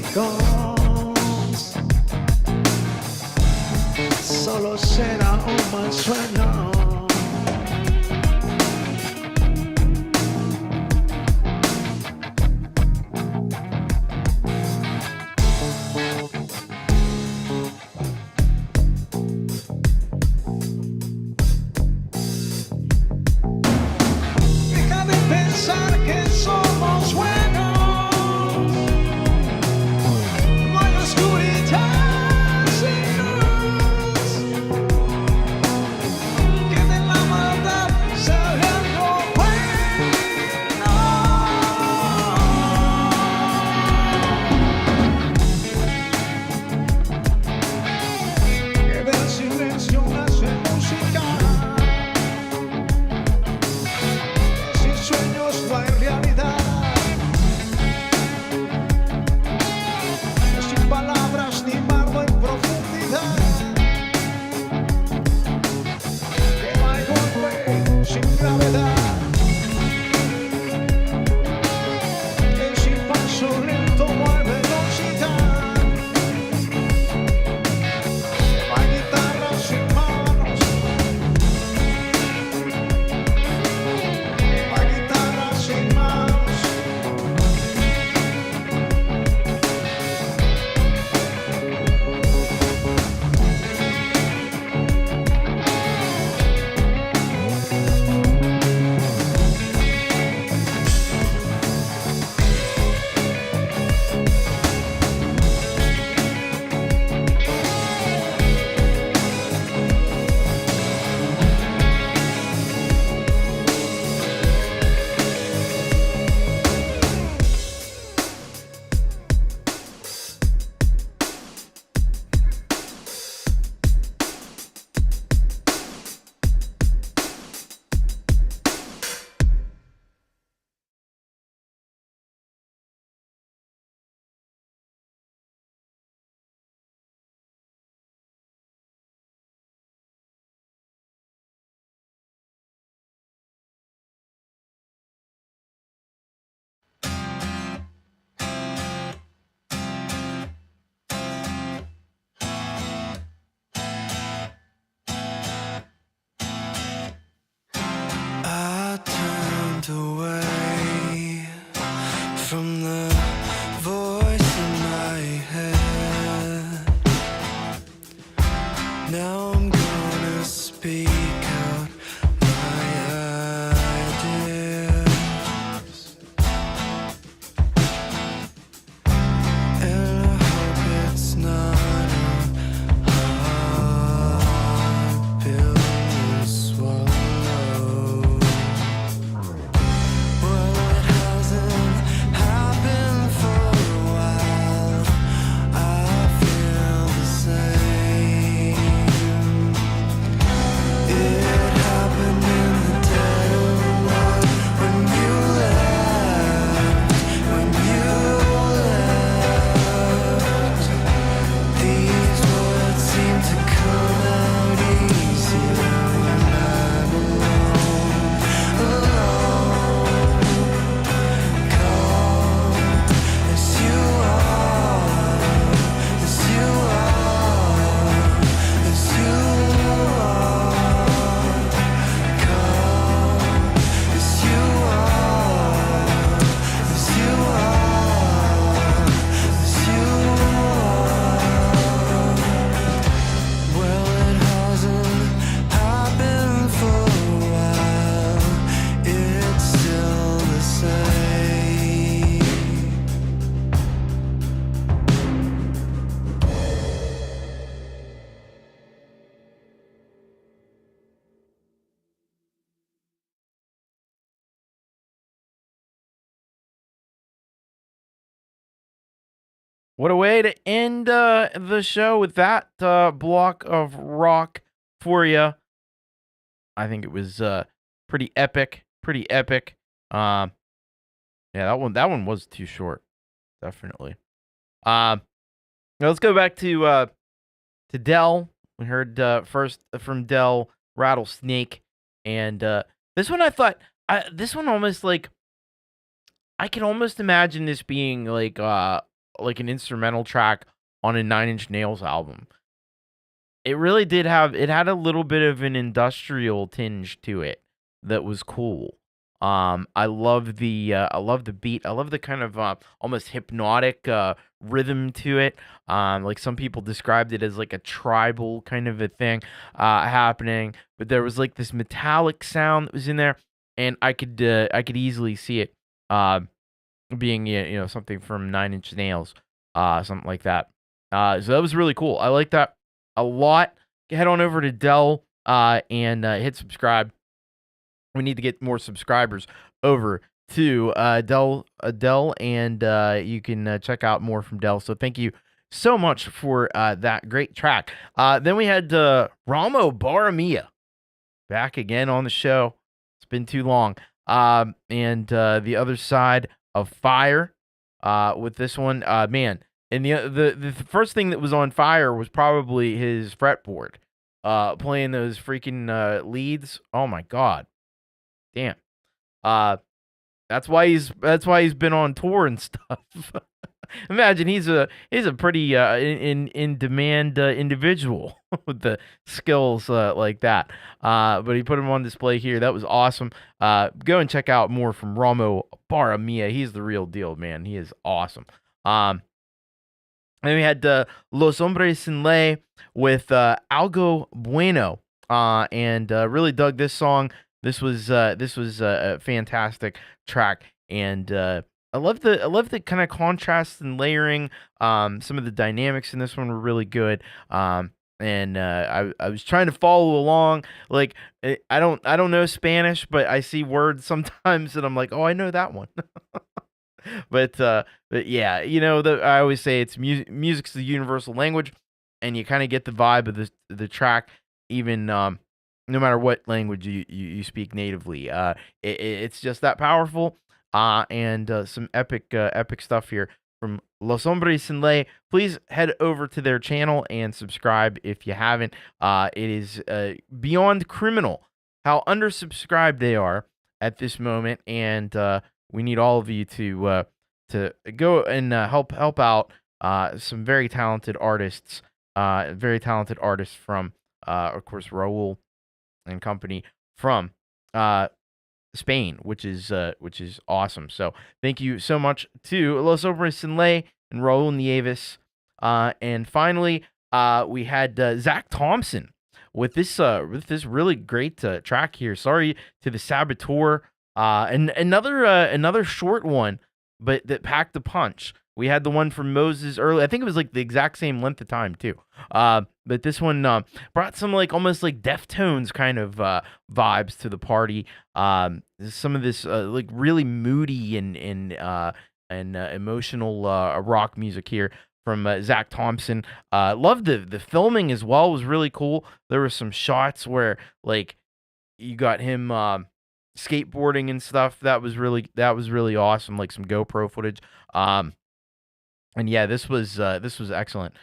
What a way to end the show with that block of rock for you. I think it was pretty epic. Pretty epic. Yeah, that one was too short. Definitely. Now let's go back to Del. We heard first from Del, Rattlesnake, and this one I thought this one almost like I can almost imagine this being like an instrumental track on a Nine Inch Nails album. It really did it had a little bit of an industrial tinge to it that was cool. I love the beat. I love the kind of almost hypnotic rhythm to it. Like some people described it as like a tribal kind of a thing happening, but there was like this metallic sound that was in there, and I could easily see it being something from Nine Inch Nails, something like that. So that was really cool. I like that a lot. Head on over to Del and hit subscribe. We need to get more subscribers over to Del, and you can check out more from Del. So thank you so much for that great track. Then we had Ramo Baramia back again on the show. It's been too long. And the other side of fire with this one, man. And the first thing that was on fire was probably his fretboard, playing those freaking leads. Oh my god. Damn. That's why he's been on tour and stuff. Imagine he's a pretty in demand individual with the skills like that. But he put him on display here. That was awesome. Go and check out more from Ramo Baramia. He's the real deal, man. He is awesome. Then we had Los Hombres Sin Ley with Algo Bueno, and really dug this song. This was a fantastic track, and I love the kind of contrast and layering. Some of the dynamics in this one were really good. And I was trying to follow along. Like I don't know Spanish, but I see words sometimes, and I'm like, oh, I know that one. But yeah, I always say it's music's the universal language, and you kind of get the vibe of the track, even no matter what language you speak natively. It's just that powerful. And some epic stuff here from Los Hombres Sin Ley. Please head over to their channel and subscribe if you haven't. It is beyond criminal how undersubscribed they are at this moment, and we need all of you to go and help out some very talented artists from, of course, Raul and company from Spain, which is awesome. So thank you so much to Los Hombres Sin Ley and Raul Nieves. And finally, we had Zach Thompson with this really great track here. Sorry to the Saboteur. And another short one, but that packed a punch. We had the one from Moses early. I think it was like the exact same length of time too. But this one brought some like almost like Deftones kind of vibes to the party. Some of this like really moody and emotional rock music here from Zach Thompson. Loved the filming as well. Was really cool. There were some shots where like you got him skateboarding and stuff. That was really awesome. Like some GoPro footage. And yeah, this was excellent.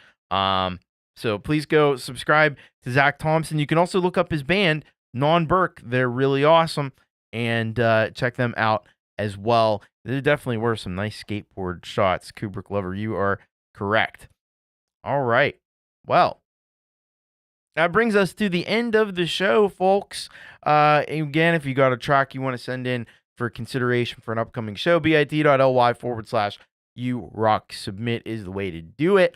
So please go subscribe to Zach Thompson. You can also look up his band, Non Burke. They're really awesome, and check them out as well. There definitely were some nice skateboard shots. Kubrick lover, you are correct. All right. Well, that brings us to the end of the show, folks. Again, if you got a track you want to send in for consideration for an upcoming show, bit.ly/YouRockSubmit is the way to do it.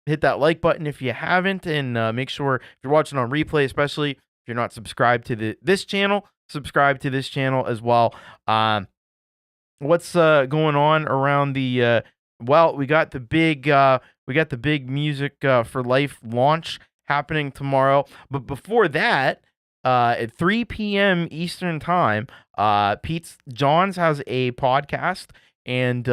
Hit that like button if you haven't, and make sure if you're watching on replay, especially if you're not subscribed to this channel, subscribe to this channel as well. What's going on around the well, we got the big Music for Life launch happening tomorrow, but before that, at 3 p.m. Eastern time, Pete Johns has a podcast. and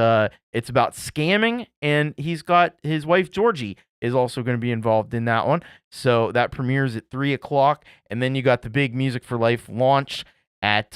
it's about scamming. And he's got his wife Georgie is also going to be involved in that one. So that premieres at 3:00, and then you got the big Music for Life launch at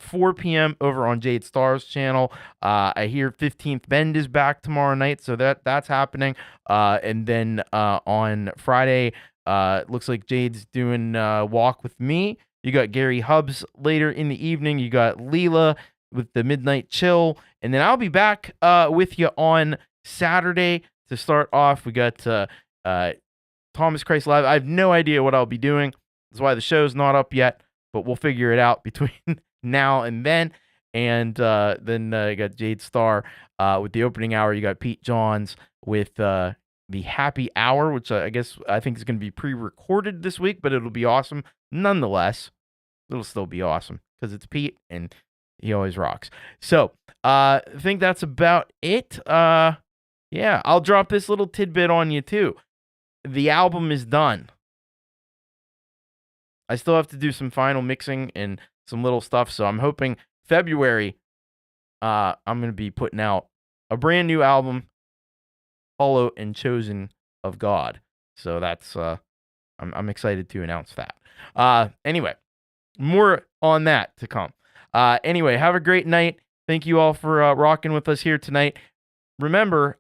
4 p.m. over on Jade Star's channel. I hear 15th Bend is back tomorrow night, so that's happening. And then on Friday, looks like Jade's doing Walk With Me. You got Gary Hubbs later in the evening. You got Leela with the Midnight Chill. And then I'll be back with you on Saturday to start off. We got Thomas Christ Live. I have no idea what I'll be doing. That's why the show's not up yet, but we'll figure it out between now and then. And then you got Jade Star with the opening hour. You got Pete Johns with the Happy Hour, which I think is going to be pre-recorded this week, but it'll be awesome nonetheless. It'll still be awesome because it's Pete and he always rocks. So I think that's about it. Yeah, I'll drop this little tidbit on you too. The album is done. I still have to do some final mixing and some little stuff, so I'm hoping February I'm going to be putting out a brand new album, Hollow and Chosen of God. So that's I'm excited to announce that. Anyway, more on that to come. Anyway, have a great night. Thank you all for rocking with us here tonight. Remember,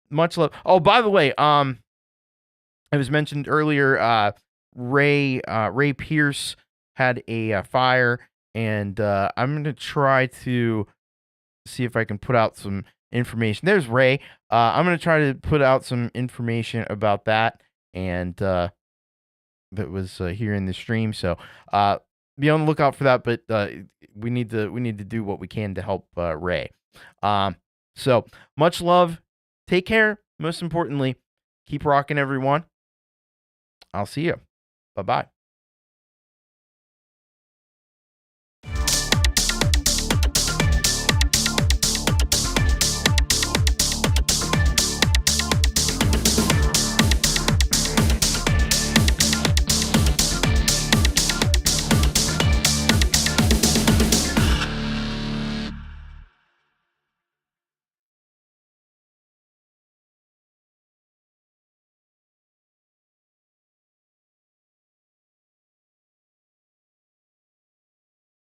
much love. Oh, by the way, it was mentioned earlier, Ray Pierce had a fire, and I'm going to try to see if I can put out some information. There's Ray. I'm going to try to put out some information about that, and that was here in the stream. So be on the lookout for that. But we need to do what we can to help Ray. So much love. Take care. Most importantly, keep rocking, everyone. I'll see you. Bye-bye.